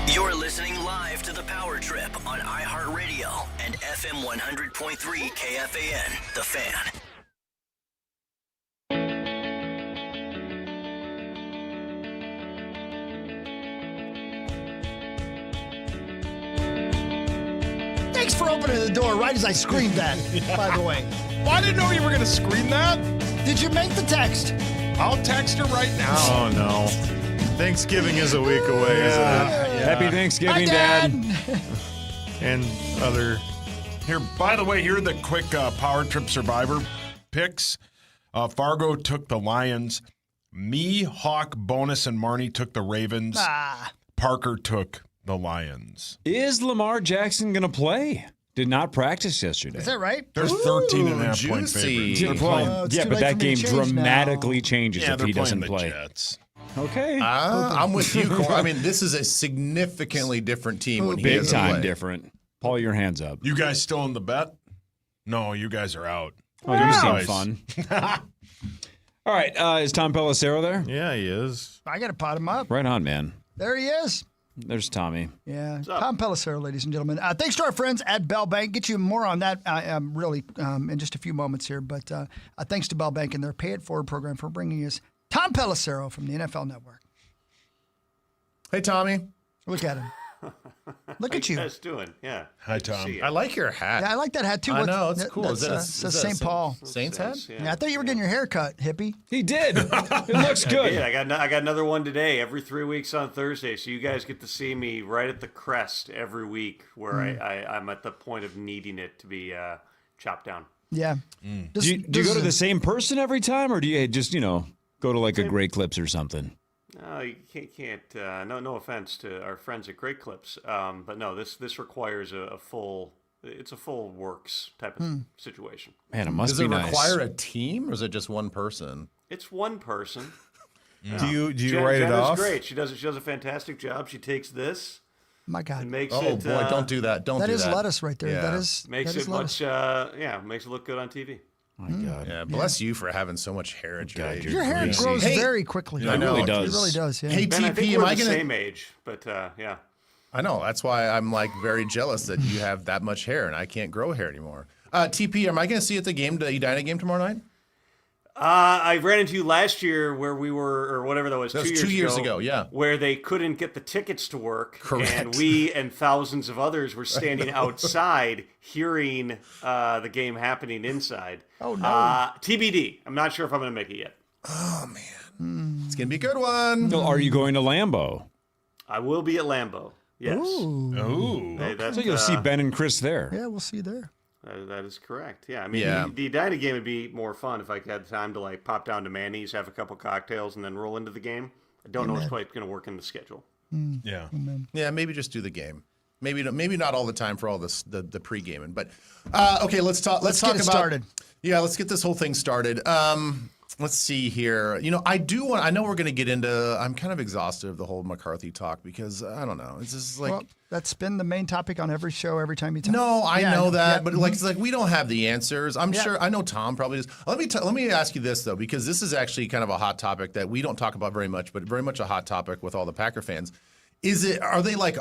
You're listening live to The Power Trip on iHeartRadio and FM 100.3 KFAN, The Fan. Thanks for opening the door right as I screamed that, by the way. Well, I didn't know you were going to scream that. Did you make the text? I'll text her right now. Oh, no. Thanksgiving is a week away, isn't it? Happy Thanksgiving, Dad. And other. Here, by the way, here are the quick Power Trip Survivor picks. Fargo took the Lions. Me, Hawk, Bonus, and Marnie took the Ravens. Parker took the Lions. Is Lamar Jackson going to play? Did not practice yesterday. Is that right? There's 13.5 point favorites. Yeah, but that game dramatically changes if he doesn't play. Jets. Okay. I'm with you, Cole. I mean, this is a significantly different team when he Big doesn't time play. different. Paul, your hands up. You guys still in the bet? No, you guys are out. Oh, you seem fun. All right, is Tom Pelissero there? Yeah, he is. I got to pot him up. Right on, man. There he is. There's Tommy. Yeah, Tom Pelissero, ladies and gentlemen. Thanks to our friends at Bell Bank. Get you more on that really in just a few moments here. But thanks to Bell Bank and their Pay It Forward program for bringing us Tom Pelissero from the NFL Network. Hey, Tommy. Look at him. Look at you. How you guys doing? Yeah. Hi, Tom. I like your hat. Yeah, I like that hat too. I know, it's cool. That's, Is that St. Paul. Saints hat? Yeah, I thought you were getting your hair cut, hippie. He did. It looks good. I got another one today. Every 3 weeks on Thursday, so you guys get to see me right at the crest every week, where I'm at the point of needing it to be chopped down. Yeah. Do you go to the same person every time, or do you just go to like a Great Clips or something? No, you can't. No offense to our friends at Great Clips, but no, this requires a full. It's a full works type of situation. Man, it must be nice. Does it require a team, or is it just one person? It's one person. Do you write it off? Jenna's great. She does a fantastic job. She takes this. My God. And makes boy, don't do that. Don't do that. That is lettuce right there. Yeah. That is makes that is it lettuce. much. Makes it look good on TV. My God. Yeah, bless you for having so much hair at your age. Your hair grows very quickly. I know. It really does. It really does, yeah. Hey, Ben, I TP, think am we're I the going to... same age, but yeah. I know. That's why I'm like very jealous that you have that much hair and I can't grow hair anymore. TP, am I going to see you at the Edina game tomorrow night? I ran into you last year where we were, or whatever that was, 2 years ago, yeah. Where they couldn't get the tickets to work. Correct. And we and thousands of others were standing outside hearing the game happening inside. Oh, no. TBD. I'm not sure if I'm going to make it yet. Oh, man. It's going to be a good one. So are you going to Lambeau? I will be at Lambeau. Yes. Ooh. Hey, So you'll see Ben and Chris there. Yeah, we'll see you there. That is correct. Yeah, I mean, the Edina game would be more fun if I had time to like pop down to Manny's, have a couple cocktails, and then roll into the game. I don't know if it's quite going to work in the schedule. Yeah. Yeah, maybe just do the game. Maybe not all the time for all this the pre-gaming. But okay, let's talk Let's talk get it about started. Yeah, let's get this whole thing started. Let's see here. I know we're going to get into. I'm kind of exhausted of the whole McCarthy talk because I don't know. It's just like. Well, that's been the main topic on every show every time you talk. No, I know that, but Mhm. it's like we don't have the answers. I'm sure. I know Tom probably does. Let me ask you this though, because this is actually kind of a hot topic that we don't talk about very much, but very much a hot topic with all the Packer fans. Are they like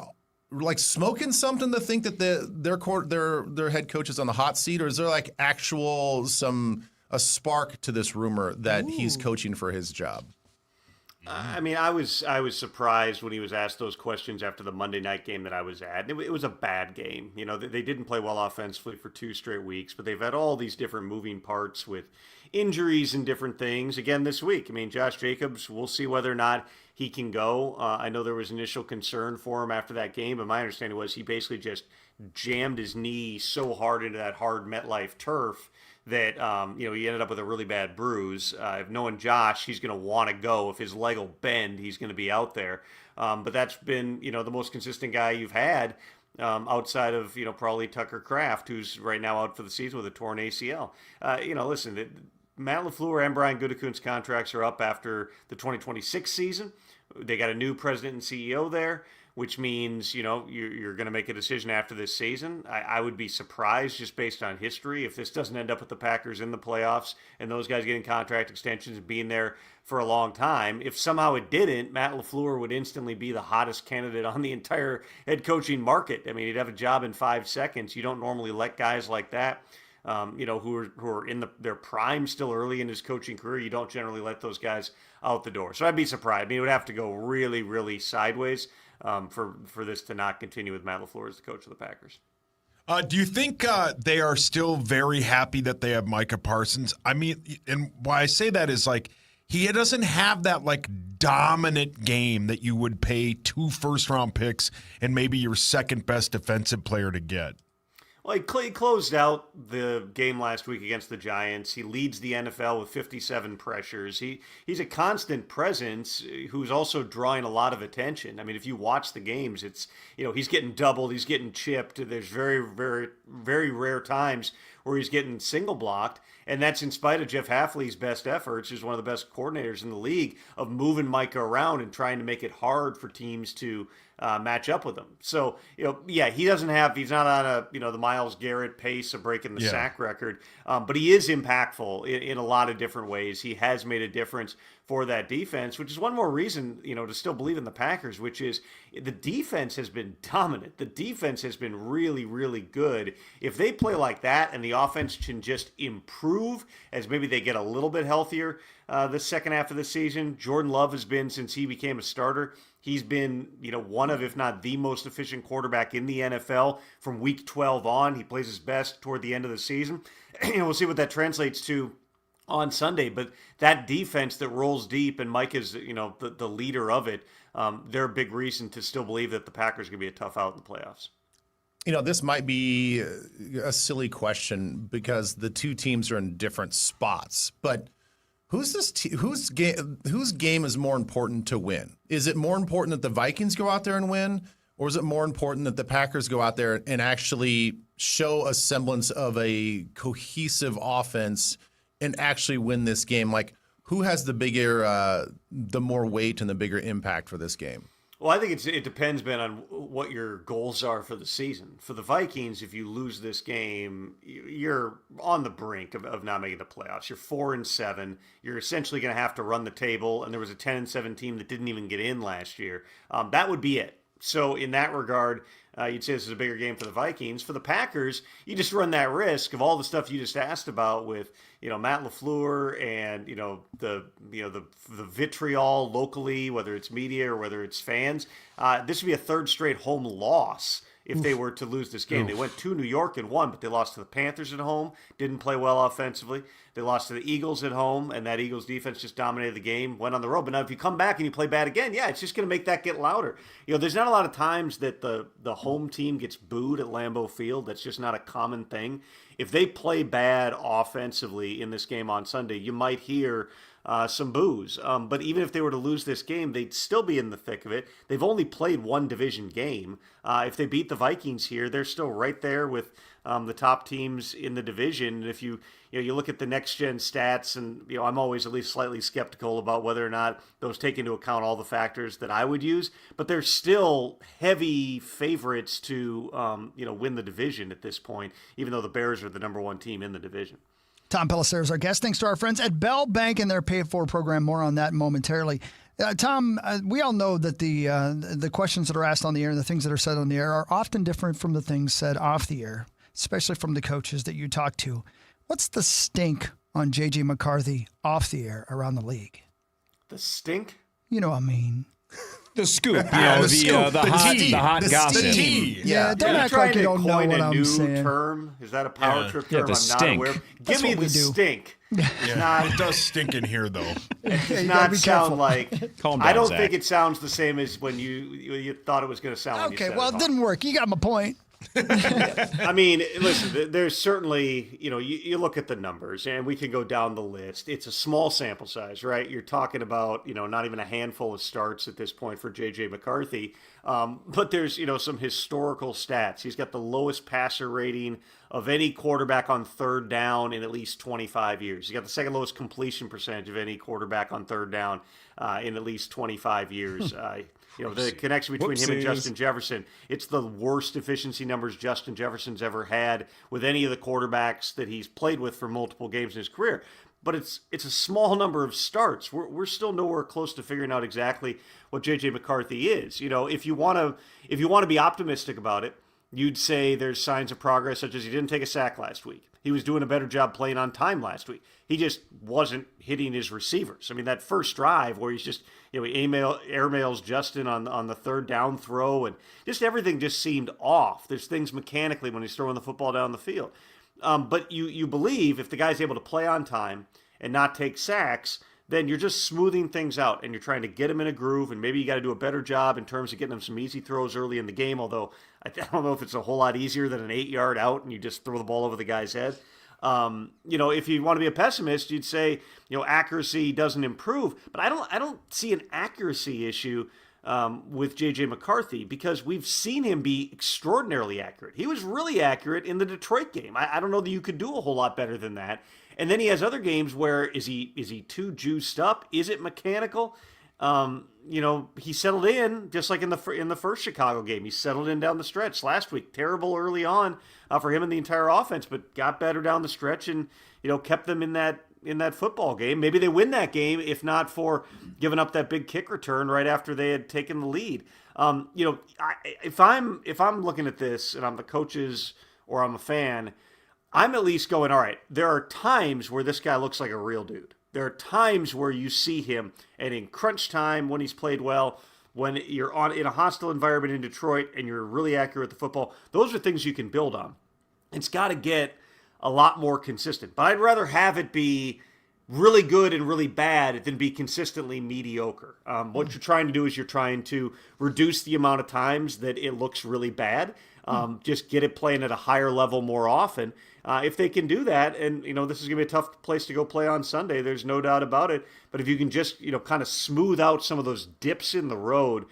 smoking something to think that their head coach is on the hot seat, or is there like actual a spark to this rumor that he's coaching for his job? I mean, I was surprised when he was asked those questions after the Monday night game that I was at. It was a bad game. They didn't play well offensively for 2 straight weeks, but they've had all these different moving parts with injuries and different things. Again, this week, I mean, Josh Jacobs, we'll see whether or not he can go. I know there was initial concern for him after that game, but my understanding was he basically just jammed his knee so hard into that hard MetLife turf that he ended up with a really bad bruise. If knowing Josh, he's going to want to go. If his leg will bend, he's going to be out there. But that's been the most consistent guy you've had outside of probably Tucker Kraft, who's right now out for the season with a torn ACL. Listen, Matt LaFleur and Brian Gutekunst's contracts are up after the 2026 season. They got a new president and CEO there, which means, you're going to make a decision after this season. I would be surprised just based on history if this doesn't end up with the Packers in the playoffs and those guys getting contract extensions and being there for a long time. If somehow it didn't, Matt LaFleur would instantly be the hottest candidate on the entire head coaching market. I mean, he'd have a job in 5 seconds. You don't normally let guys like that, who are in their prime still early in his coaching career. You don't generally let those guys out the door. So I'd be surprised. I mean, it would have to go really, really sideways for this to not continue with Matt LaFleur as the coach of the Packers. Do you think they are still very happy that they have Micah Parsons? I mean, and why I say that is like he doesn't have that like dominant game that you would pay 2 first-round picks and maybe your second best defensive player to get. Well, he closed out the game last week against the Giants. He leads the NFL with 57 pressures. He's a constant presence who's also drawing a lot of attention. I mean, if you watch the games, it's he's getting doubled, he's getting chipped. There's very, very, very rare times where he's getting single blocked, and that's in spite of Jeff Hafley's best efforts, who's one of the best coordinators in the league, of moving Micah around and trying to make it hard for teams to match up with him. So, he's not on the Myles Garrett pace of breaking the sack record, but he is impactful in a lot of different ways. He has made a difference for that defense, which is one more reason, to still believe in the Packers, which is the defense has been dominant. The defense has been really, really good. If they play like that and the offense can just improve as maybe they get a little bit healthier the second half of the season, Jordan Love has been, since he became a starter, he's been, one of, if not the most efficient quarterback in the NFL from week 12 on. He plays his best toward the end of the season. We'll see what that translates to on Sunday, but that defense that rolls deep, and Mike is, the leader of it, they're a big reason to still believe that the Packers are going to be a tough out in the playoffs. This might be a silly question because the two teams are in different spots, but whose game is more important to win? Is it more important that the Vikings go out there and win, or is it more important that the Packers go out there and actually show a semblance of a cohesive offense and actually win this game? Like, who has the more weight and the bigger impact for this game? Well, I think it depends, Ben, on what your goals are for the season. For the Vikings, if you lose this game, you're on the brink of not making the playoffs. You're 4-7. You're essentially going to have to run the table, and there was a 10-7 team that didn't even get in last year. That would be it. So in that regard, you'd say this is a bigger game for the Vikings. For the Packers, you just run that risk of all the stuff you just asked about with, Matt LaFleur and, the vitriol locally, whether it's media or whether it's fans. This would be a third straight home loss if they were to lose this game. They went to New York and won, but they lost to the Panthers at home, didn't play well offensively. They lost to the Eagles at home, and that Eagles defense just dominated the game, went on the road. But now if you come back and you play bad again, it's just going to make that get louder. There's not a lot of times that the home team gets booed at Lambeau Field. That's just not a common thing. If they play bad offensively in this game on Sunday, you might hear some boos. But even if they were to lose this game, they'd still be in the thick of it. They've only played one division game. If they beat the Vikings here, they're still right there with the top teams in the division. And if you look at the next gen stats, and I'm always at least slightly skeptical about whether or not those take into account all the factors that I would use, but they're still heavy favorites to win the division at this point, even though the Bears are the number one team in the division. Tom Pelissero is our guest. Thanks to our friends at Bell Bank and their Pay It Forward program. More on that momentarily. Tom, we all know that the questions that are asked on the air and the things that are said on the air are often different from the things said off the air, especially from the coaches that you talk to. What's the stink on J.J. McCarthy off the air around the league? The stink? You know what I mean. The scoop, the hot gossip. Yeah, don't act like you don't know what I'm saying. Term? Is that a power trip term? The I'm stink. not aware of. Give me the stink. It does stink in here, though. It does not sound like. Calm down, I don't Zach. think it sounds the same as when you thought it was going to sound. When you said it didn't work. You got my point. I mean, listen, there's certainly, you look at the numbers and we can go down the list. It's a small sample size, right? You're talking about, not even a handful of starts at this point for J.J. McCarthy. But there's, some historical stats. He's got the lowest passer rating of any quarterback on third down in at least 25 years. He's got the second lowest completion percentage of any quarterback on third down in at least 25 years. The connection between him and Justin Jefferson, it's the worst efficiency numbers Justin Jefferson's ever had with any of the quarterbacks that he's played with for multiple games in his career. But it's a small number of starts. We're still nowhere close to figuring out exactly what J.J. McCarthy is. If you want to be optimistic about it, you'd say there's signs of progress, such as he didn't take a sack last week. He was doing a better job playing on time last week. He just wasn't hitting his receivers. I mean, that first drive where he's just, he airmails Justin on the third down throw, and just everything just seemed off. There's things mechanically when he's throwing the football down the field. But you believe if the guy's able to play on time and not take sacks, then you're just smoothing things out and you're trying to get him in a groove, and maybe you got to do a better job in terms of getting him some easy throws early in the game, although I don't know if it's a whole lot easier than an 8-yard out and you just throw the ball over the guy's head. If you want to be a pessimist, you'd say, accuracy doesn't improve, but I don't see an accuracy issue with J.J. McCarthy because we've seen him be extraordinarily accurate. He was really accurate in the Detroit game. I don't know that you could do a whole lot better than that. And then he has other games where is he too juiced up? Is it mechanical? he settled in just like in the first Chicago game. He settled in down the stretch last week. Terrible early on for him and the entire offense, but got better down the stretch and kept them in that football game. Maybe they win that game if not for giving up that big kick return right after they had taken the lead. If I'm looking at this and I'm the coaches or I'm a fan, I'm at least going, all right, there are times where this guy looks like a real dude. There are times where you see him, and in crunch time, when he's played well, when you're in a hostile environment in Detroit and you're really accurate with the football, those are things you can build on. It's got to get a lot more consistent. But I'd rather have it be really good and really bad than be consistently mediocre. What you're trying to do is you're trying to reduce the amount of times that it looks really bad. Just get it playing at a higher level more often. If they can do that, and this is going to be a tough place to go play on Sunday, there's no doubt about it. But if you can just kind of smooth out some of those dips in the road,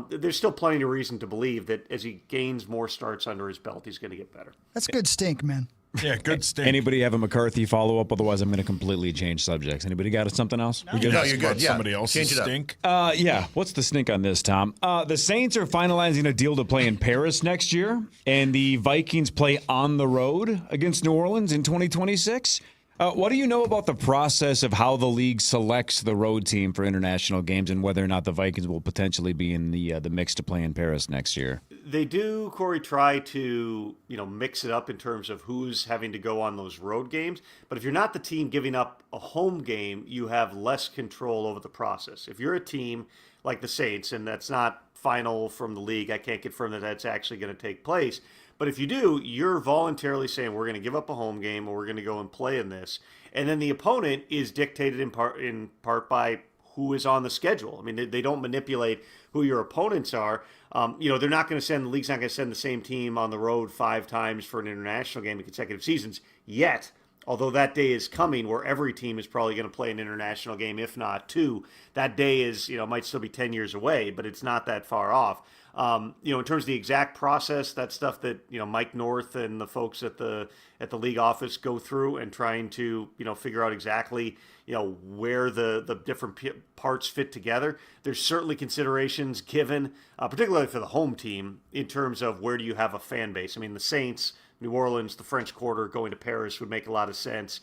there's still plenty of reason to believe that as he gains more starts under his belt, he's going to get better. That's good stink, man. Yeah, good stink. Anybody have a McCarthy follow-up? Otherwise, I'm going to completely change subjects. Anybody got something else? No, you're good. Yeah. Somebody else's stink? Yeah. What's the stink on this, Tom? The Saints are finalizing a deal to play in Paris next year, and the Vikings play on the road against New Orleans in 2026. What do you know about the process of how the league selects the road team for international games and whether or not the Vikings will potentially be in the mix to play in Paris next year? They do, Corey, try to mix it up in terms of who's having to go on those road games. But if you're not the team giving up a home game, you have less control over the process. If you're a team like the Saints, and that's not final from the league, I can't confirm that that's actually going to take place. But if you do, you're voluntarily saying we're going to give up a home game or we're going to go and play in this. And then the opponent is dictated in part by who is on the schedule. I mean, they don't manipulate who your opponents are. They're not going to send, the league's not going to send the same team on the road 5 times for an international game in consecutive seasons yet. Although that day is coming where every team is probably going to play an international game, if not 2. That day is, might still be 10 years away, but it's not that far off. In terms of the exact process, that's stuff that, Mike North and the folks at the league office go through and trying to, figure out exactly, where the different parts fit together. There's certainly considerations given, particularly for the home team, in terms of where do you have a fan base. I mean, the Saints, New Orleans, the French Quarter, going to Paris would make a lot of sense.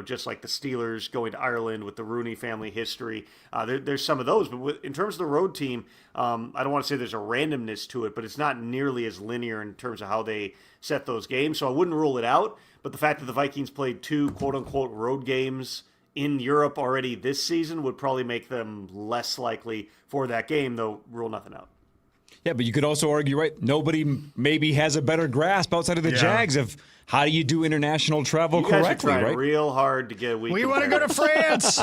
Just like the Steelers going to Ireland with the Rooney family history. There's some of those. But in terms of the road team, I don't want to say there's a randomness to it, but it's not nearly as linear in terms of how they set those games. So I wouldn't rule it out. But the fact that the Vikings played 2 quote-unquote road games in Europe already this season would probably make them less likely for that game, though rule nothing out. Yeah, but you could also argue, right, nobody maybe has a better grasp outside of the Jags of how do you do international travel correctly, right? You guys are trying real hard to get a week. We want to go to France.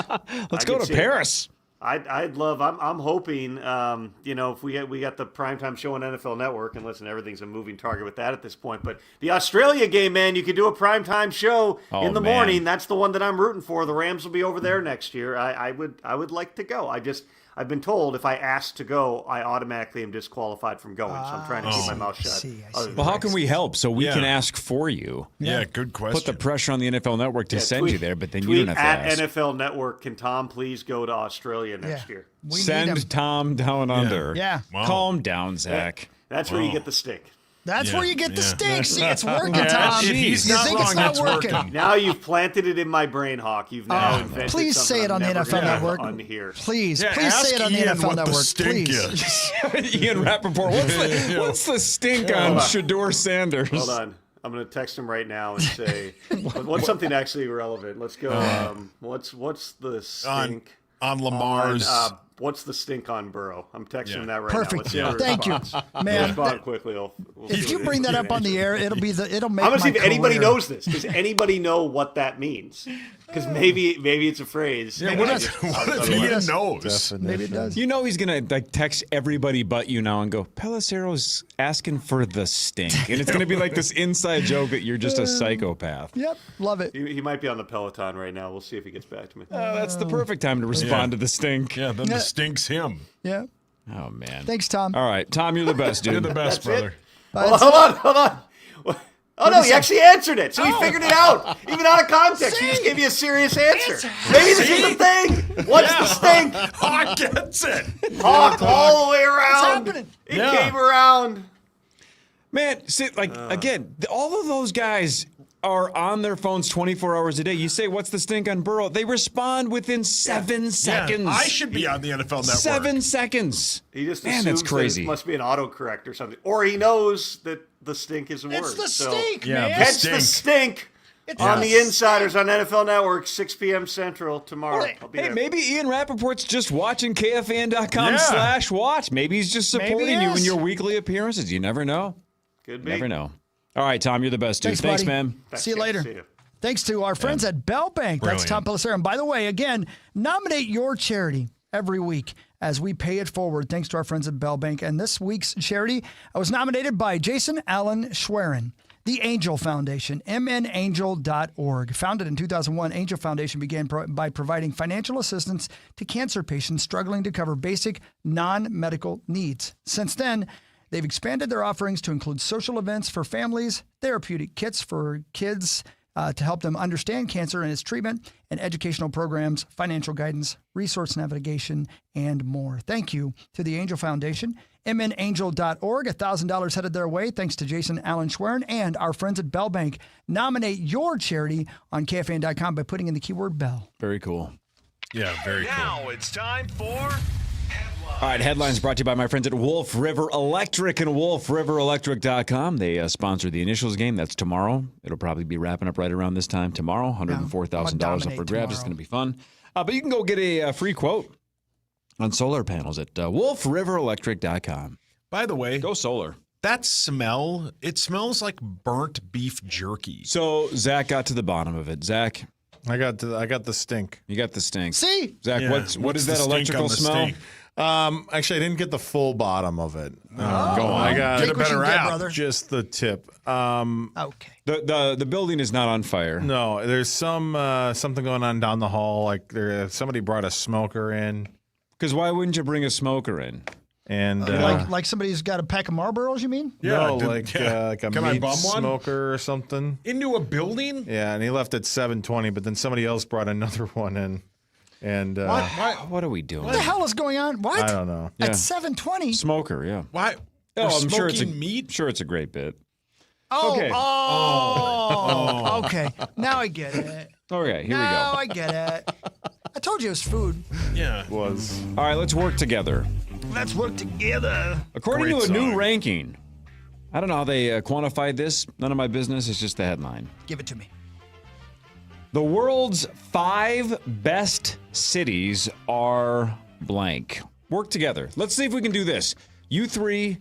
Let's go to Paris. I'd love. I'm hoping. If we got the primetime show on NFL Network, and listen, everything's a moving target with that at this point. But the Australia game, man, you could do a primetime show in the morning. That's the one that I'm rooting for. The Rams will be over there next year. I would like to go. I've been told if I ask to go, I automatically am disqualified from going. So I'm trying to keep my mouth shut. I see. Well, how can we help? So we can ask for you. Yeah, good question. Put the pressure on the NFL Network to send you there, but then you don't have to ask. At NFL Network, can Tom please go to Australia next year? Send Tom down under. Yeah. Wow. Calm down, Zach. That's where you get the stink. That's where you get the stink. See, it's working, Tom. He's you not think wrong, it's not it's working. Now you've planted it in my brain, Hawk. You've now invented please something say it on the I'm never NFL gonna Network. unhear. Please say it on the Ian NFL what Network. The stink Please. is. Ian Rappaport, what's the stink on Shedeur Sanders? Hold on. I'm going to text him right now and say, what's something actually relevant? Let's go. What's the stink on Lamar's? What's the stink on Burrow? I'm texting him that right Perfect. now. Let's Thank you, man. Respond quickly. If you bring that up on the air, it'll make. I'm gonna see if anybody career. knows this. Does anybody know what that means? Because maybe it's a phrase. Yeah, what if Ian knows? Maybe it does. You know he's gonna text everybody but you now and go, Pelissero's asking for the stink, and it's gonna be like this inside joke that you're just a psychopath. Yep, love it. He might be on the Peloton right now. We'll see if he gets back to me. That's the perfect time to respond to the stink. Yeah, then the stink's him. Yeah. Oh man. Thanks, Tom. All right, Tom, you're the best, dude. You're the best, brother. Hold on. Oh, no, he actually answered it. So he figured it out. Even out of context. He just gave you a serious answer. Maybe this is the thing. What's the stink? Hawk gets it. Hawk all the way around. What's happening? It came around. Man, see, again, all of those guys are on their phones 24 hours a day. You say, what's the stink on Burrow? They respond within 7 seconds. Yeah, I should be on the NFL Network. 7 seconds. He just Man, assumes that's crazy. that it must be an autocorrect or something. Or he knows that the stink is a word. It's the stink, man. Catch the stink on the Insiders on NFL Network, 6 p.m. Central tomorrow. I'll be there. Maybe Ian Rappaport's just watching KFAN.com/watch. Maybe he's just supporting you in your weekly appearances. You never know. Could be. Never know. All right, Tom, you're the best, dude. Thanks, buddy. man. See you later. See you. Thanks to our friends at Bell Bank. That's Tom Pelissero. And by the way, again, nominate your charity every week as we pay it forward. Thanks to our friends at Bell Bank. And this week's charity was nominated by Jason Allen Schwerin, the Angel Foundation, mnangel.org. Founded in 2001, Angel Foundation began by providing financial assistance to cancer patients struggling to cover basic non-medical needs. Since then, they've expanded their offerings to include social events for families, therapeutic kits for kids to help them understand cancer and its treatment, and educational programs, financial guidance, resource navigation, and more. Thank you to the Angel Foundation. mnangel.org, $1,000 headed their way thanks to Jason Allen Schwerin and our friends at Bell Bank. Nominate your charity on KFAN.com by putting in the keyword Bell. Very cool. Yeah, very cool. Now it's time for All right, headlines brought to you by my friends at Wolf River Electric and WolfRiverElectric.com. They sponsor the Initials game. That's tomorrow. It'll probably be wrapping up right around this time tomorrow. $104,000 up for grabs. It's going to be fun. But you can go get a free quote on solar panels at WolfRiverElectric.com. By the way, go solar. That smell, it smells like burnt beef jerky. So Zach got to the bottom of it. Zach, I got the stink. You got the stink. See, Zach, Yeah, what is the that stink electrical on the smell? stink? Actually, I didn't get the full bottom of it. Go on. I got Take what you can get, brother. just the tip. Okay. The building is not on fire. No, there's something going on down the hall. Like somebody brought a smoker in. Because why wouldn't you bring a smoker in? And like somebody's got a pack of Marlboros, you mean? no, like a Can I meat bum one? smoker or something. Into a building? Yeah, and he left at 7:20, but then somebody else brought another one in. And What are we doing? What the hell is going on? What? I don't know. Yeah. At 7:20? Smoker, yeah. Why? Oh, We're I'm sure it's meat? Sure, it's a great bit. Oh, Okay. okay. Now I get it. Okay, here Now we I get it. I told you it was food. Yeah. It was. go. All right, let's work together. Let's work together. According Great to a new song. ranking, I don't know how they quantified this. None of my business. It's just the headline. Give it to me. The world's 5 best cities are blank. Work together. Let's see if we can do this. You three,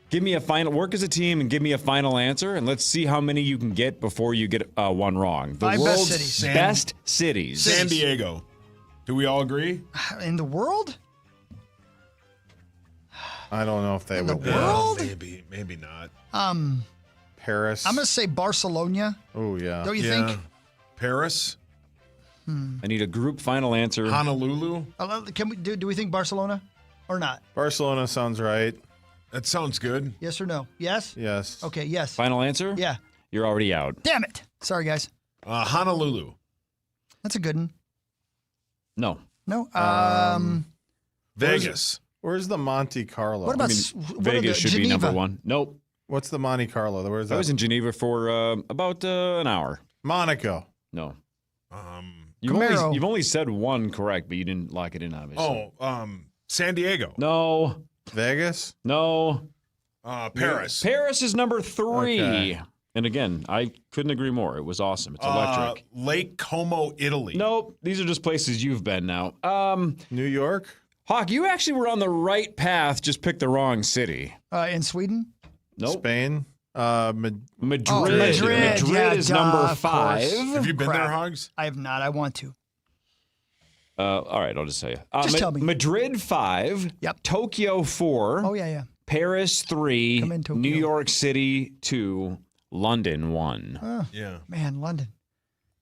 give me a final, work as a team and give me a final answer, and let's see how many you can get before you get one wrong. The 5 best world's cities. best cities. San Diego. Do we all agree? In the world? I don't know if they would. the world? Maybe not. Paris. I'm going to say Barcelona. Oh yeah. Don't you think? Paris? I need a group final answer. Honolulu? Can we do we think Barcelona or not? Barcelona sounds right. That sounds good. Yes or no? Yes? Yes. Okay, yes. Final answer? Yeah. You're already out. Damn it. Sorry, guys. Honolulu. That's a good one. No. No. Vegas. Where's the Monte Carlo? What about Vegas should be number Geneva? 1. Nope. What's the Monte Carlo? Where's that? I was in Geneva for about an hour. Monaco. No. Camaro. You've only said one correct, but you didn't lock it in, obviously. San Diego. No. Vegas? No. Paris. Paris is number 3. Okay. And again, I couldn't agree more. It was awesome. It's electric. Lake Como, Italy. Nope. These are just places you've been now. New York? Hawk, you actually were on the right path, just picked the wrong city. In Sweden? Nope. Spain? Madrid. Madrid. Yeah, is duh, number of 5. course. Have you been Crap. there, Hogs? I have not. I want to. All right, I'll just tell you. Just tell me. Madrid 5. Yep. Tokyo 4. Oh, yeah. Paris 3. Come in, Tokyo. New York City 2. London 1. Yeah. Man, London.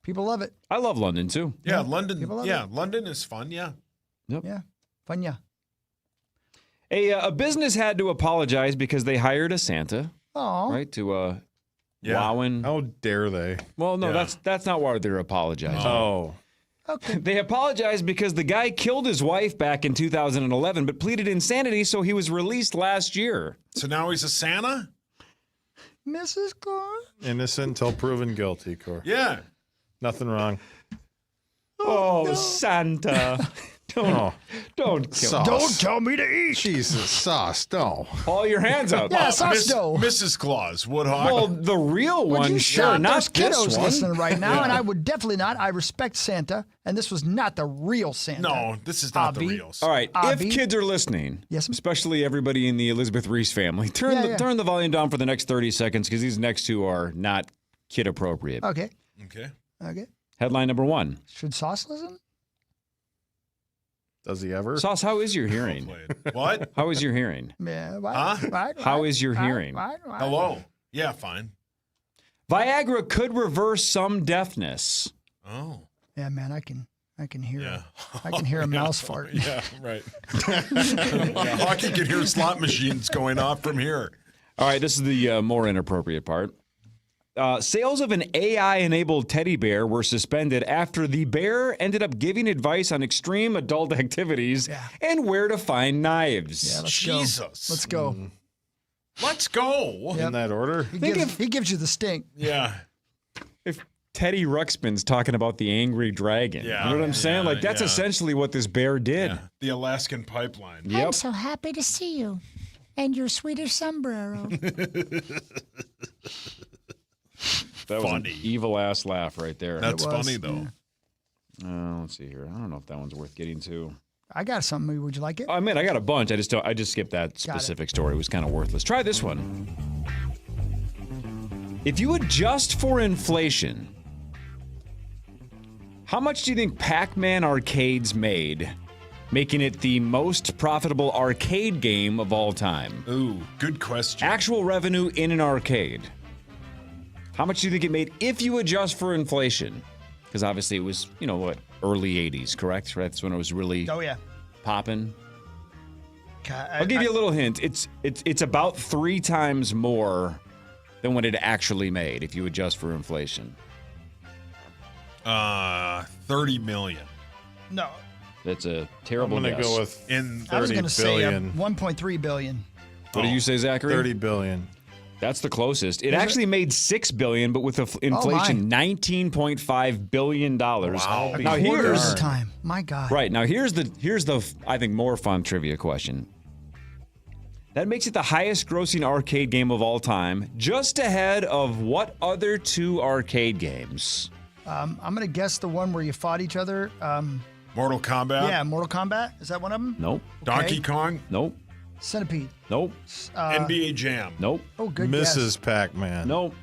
People love it. I love London too. Yeah, London. People love Yeah, London is fun. Yeah. Yeah. Fun, yeah. A business had to apologize because they hired a Santa, Oh. right, to wowing. How dare they? Well, no, that's not why they're apologizing. Oh. Okay. They apologized because the guy killed his wife back in 2011, but pleaded insanity, so he was released last year. So now he's a Santa? Mrs. Claus? Innocent until proven guilty, Cor. Yeah. Nothing wrong. Oh, no. Santa. Don't kill me. Don't tell me to eat. Jesus, sauce, no. All your hands up. Yeah, sauce dough. Mrs. Claus, Woodhawk. Well, the real Would one, you sure, stop? not There's kiddos this one. listening right now, and I would definitely not. I respect Santa, and this was not the real Santa. No, this is not the real All right, Abby? if kids are listening, Yes, ma'am. especially everybody in the Elizabeth Reese family, turn the volume down for the next 30 seconds because these next two are not kid appropriate. Okay. Okay. Headline number 1. Should Sauce listen? Does he ever? Sauce, how is your hearing? What? How is your hearing? Yeah. How is your hearing? Hello. Yeah, fine. Viagra could reverse some deafness. Oh. Yeah, man, I can hear. I can hear a mouse fart. Yeah, right. Hockey can hear slot machines going off from here. All right, this is the more inappropriate part. Sales of an AI-enabled teddy bear were suspended after the bear ended up giving advice on extreme adult activities and where to find knives. Yeah, let's Jesus. go. Let's go. Let's go. In that order? He gives you the stink. Yeah. If Teddy Ruxpin's talking about the angry dragon, you know what I'm saying? Like, that's essentially what this bear did. Yeah. The Alaskan pipeline. Yep. I'm so happy to see you and your Swedish sombrero. That was an evil-ass laugh right there. That's funny, though. Let's see here. I don't know if that one's worth getting to. I got something. Would you like it? I mean, I got a bunch. I just skipped that specific story. It was kind of worthless. Try this one. If you adjust for inflation, how much do you think Pac-Man arcades made, making it the most profitable arcade game of all time? Ooh, good question. Actual revenue in an arcade. How much do you think it made if you adjust for inflation? Because obviously it was, early 80s, correct? Right? That's when it was really popping. I'll give you a little hint. It's about 3 times more than what it actually made if you adjust for inflation. 30 million. No. That's a terrible guess. I'm going to go with 30 I was going to say billion. 1.3 billion. What did you say, Zachary? 30 billion. That's the closest. It actually made $6 billion, but with inflation, $19.5 billion. Wow. Now here's the time. My God. Right. Now here's the I think more fun trivia question. That makes it the highest grossing arcade game of all time, just ahead of what other 2 arcade games? I'm going to guess the one where you fought each other. Mortal Kombat? Yeah, Mortal Kombat. Is that one of them? Nope. Donkey Kong? Nope. Centipede. Nope. NBA Jam? Nope. Oh, good Mrs. guess. Pac-Man. Nope.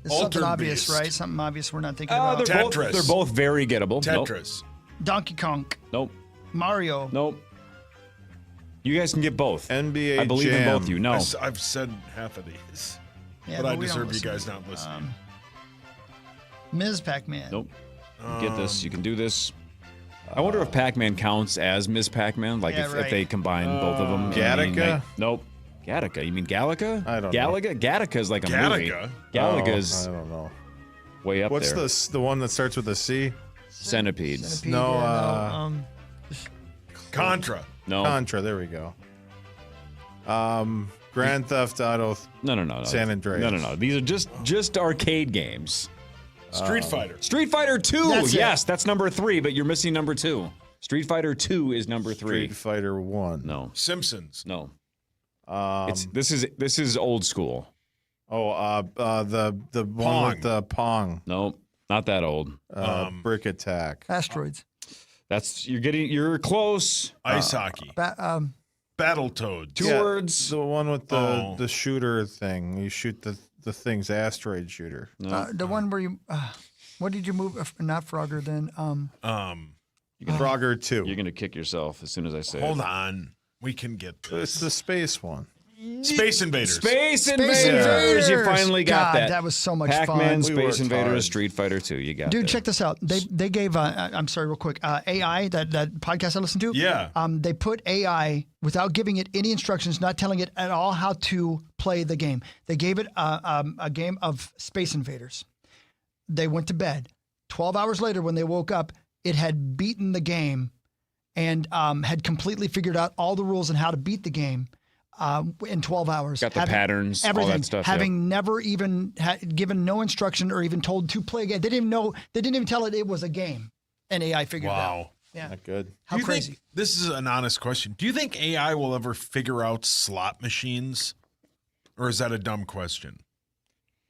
It's something Altered obvious, Beast. right? Something obvious we're not thinking about. Tetris. They're both very gettable. Tetris. Donkey Kong. Nope. Mario. Nope. You guys can get both. NBA I believe Jam. in both of you. No. I've said half of these. Yeah, but I we don't deserve you listen. guys not listening. Ms. Pac-Man. Nope. Get this. You can do this. I wonder if Pac-Man counts as Ms. Pac-Man, like if they combine both of them. Gattaca? Nope. Gattaca. You mean Galaga? I don't know. Gattaca is like a movie. Gattaca? Galaga's I don't know. way up What's there. the one that starts with a C? Centipedes. Centipede, No, yeah, Contra. No. Contra. There we go. Grand Theft Auto. No. San Andreas. No. These are just arcade games. Street Fighter. Street Fighter 2. That's it. Yes, that's number 3, but you're missing number 2. Street Fighter 2 is number 3. Street Fighter 1. No. Simpsons. No. This is old school. The one with the Pong. Nope, not that old. Brick Attack. Asteroids. You're close. Ice hockey. Battletoads. Two words. The one with the shooter thing. You shoot the thing's asteroid shooter. The one where you. What did you move? Not Frogger then. Frogger 2. You're gonna kick yourself as soon as I say Hold it. on. We can get this. It's the space one. Space Invaders. Space Invaders. You finally got God, that. That was so much Pac-Man, fun. Space Invaders, Street Fighter 2. You got Dude, that. check this out. They gave, I'm sorry, real quick, AI, that podcast I listened to. Yeah. They put AI, without giving it any instructions, not telling it at all how to play the game. They gave it a game of Space Invaders. They went to bed. 12 hours later, when they woke up, it had beaten the game and had completely figured out all the rules and how to beat the game. In 12 hours. Got the patterns, everything, all that stuff. having never even given no instruction or even told to play a game. They didn't even tell it was a game. And AI figured it out. Wow. Yeah. Not good. How crazy. This is an honest question. Do you think AI will ever figure out slot machines? Or is that a dumb question?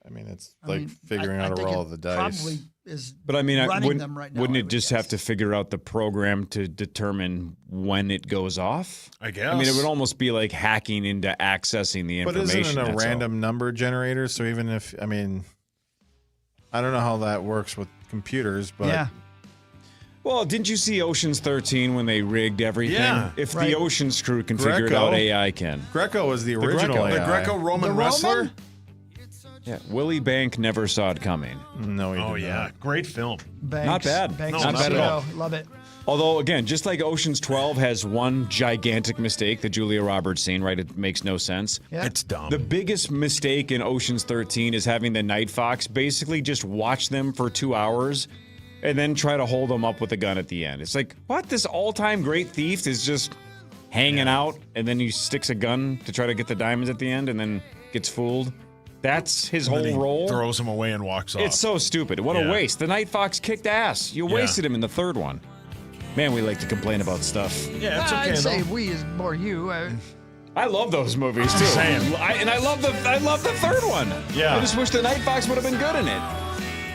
I mean, it's like figuring out a roll of the dice. Probably is. But I mean, running them right now, wouldn't I it would just guess. have to figure out the program to determine when it goes off? I guess. I mean, it would almost be like hacking into accessing the But information. isn't it a that's all. random number generator? So even if, I mean, I don't know how that works with computers, but Yeah. Well, didn't you see Ocean's 13 when they rigged everything? Yeah, If right. the Ocean's crew can figure it out, AI can. Greco was the original AI. The Greco-Roman wrestler? Yeah, Willie Bank never saw it coming. No, he Oh, did yeah. not. Great film. Banks, Not bad. Banks Not bad at all. Love it. Although, again, just like Ocean's 12 has one gigantic mistake, the Julia Roberts scene, right? It makes no sense. Yeah. It's dumb. The biggest mistake in Ocean's 13 is having the Night Fox basically just watch them for 2 hours and then try to hold them up with a gun at the end. It's like, what? This all-time great thief is just hanging out, and then he sticks a gun to try to get the diamonds at the end and then gets fooled. That's his And whole then he role. throws him away and walks off. It's so stupid. What a Yeah. waste. The Night Fox kicked ass. You wasted him in the third one. Man, we like to complain about stuff. Yeah, it's okay, I'd say though. we is more you. I love those movies too. Same. I love the third one. Yeah. I just wish the Night Fox would have been good in it.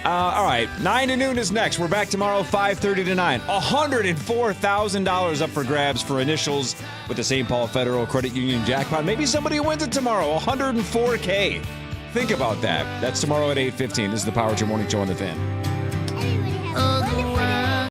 All right, 9 to noon is next. We're back tomorrow, 5:30 to 9. $104,000 up for grabs for initials with the St. Paul Federal Credit Union jackpot. Maybe somebody wins it tomorrow. $104K. Think about that. That's tomorrow at 8:15. This is the Power Trip Morning Show on the Fan.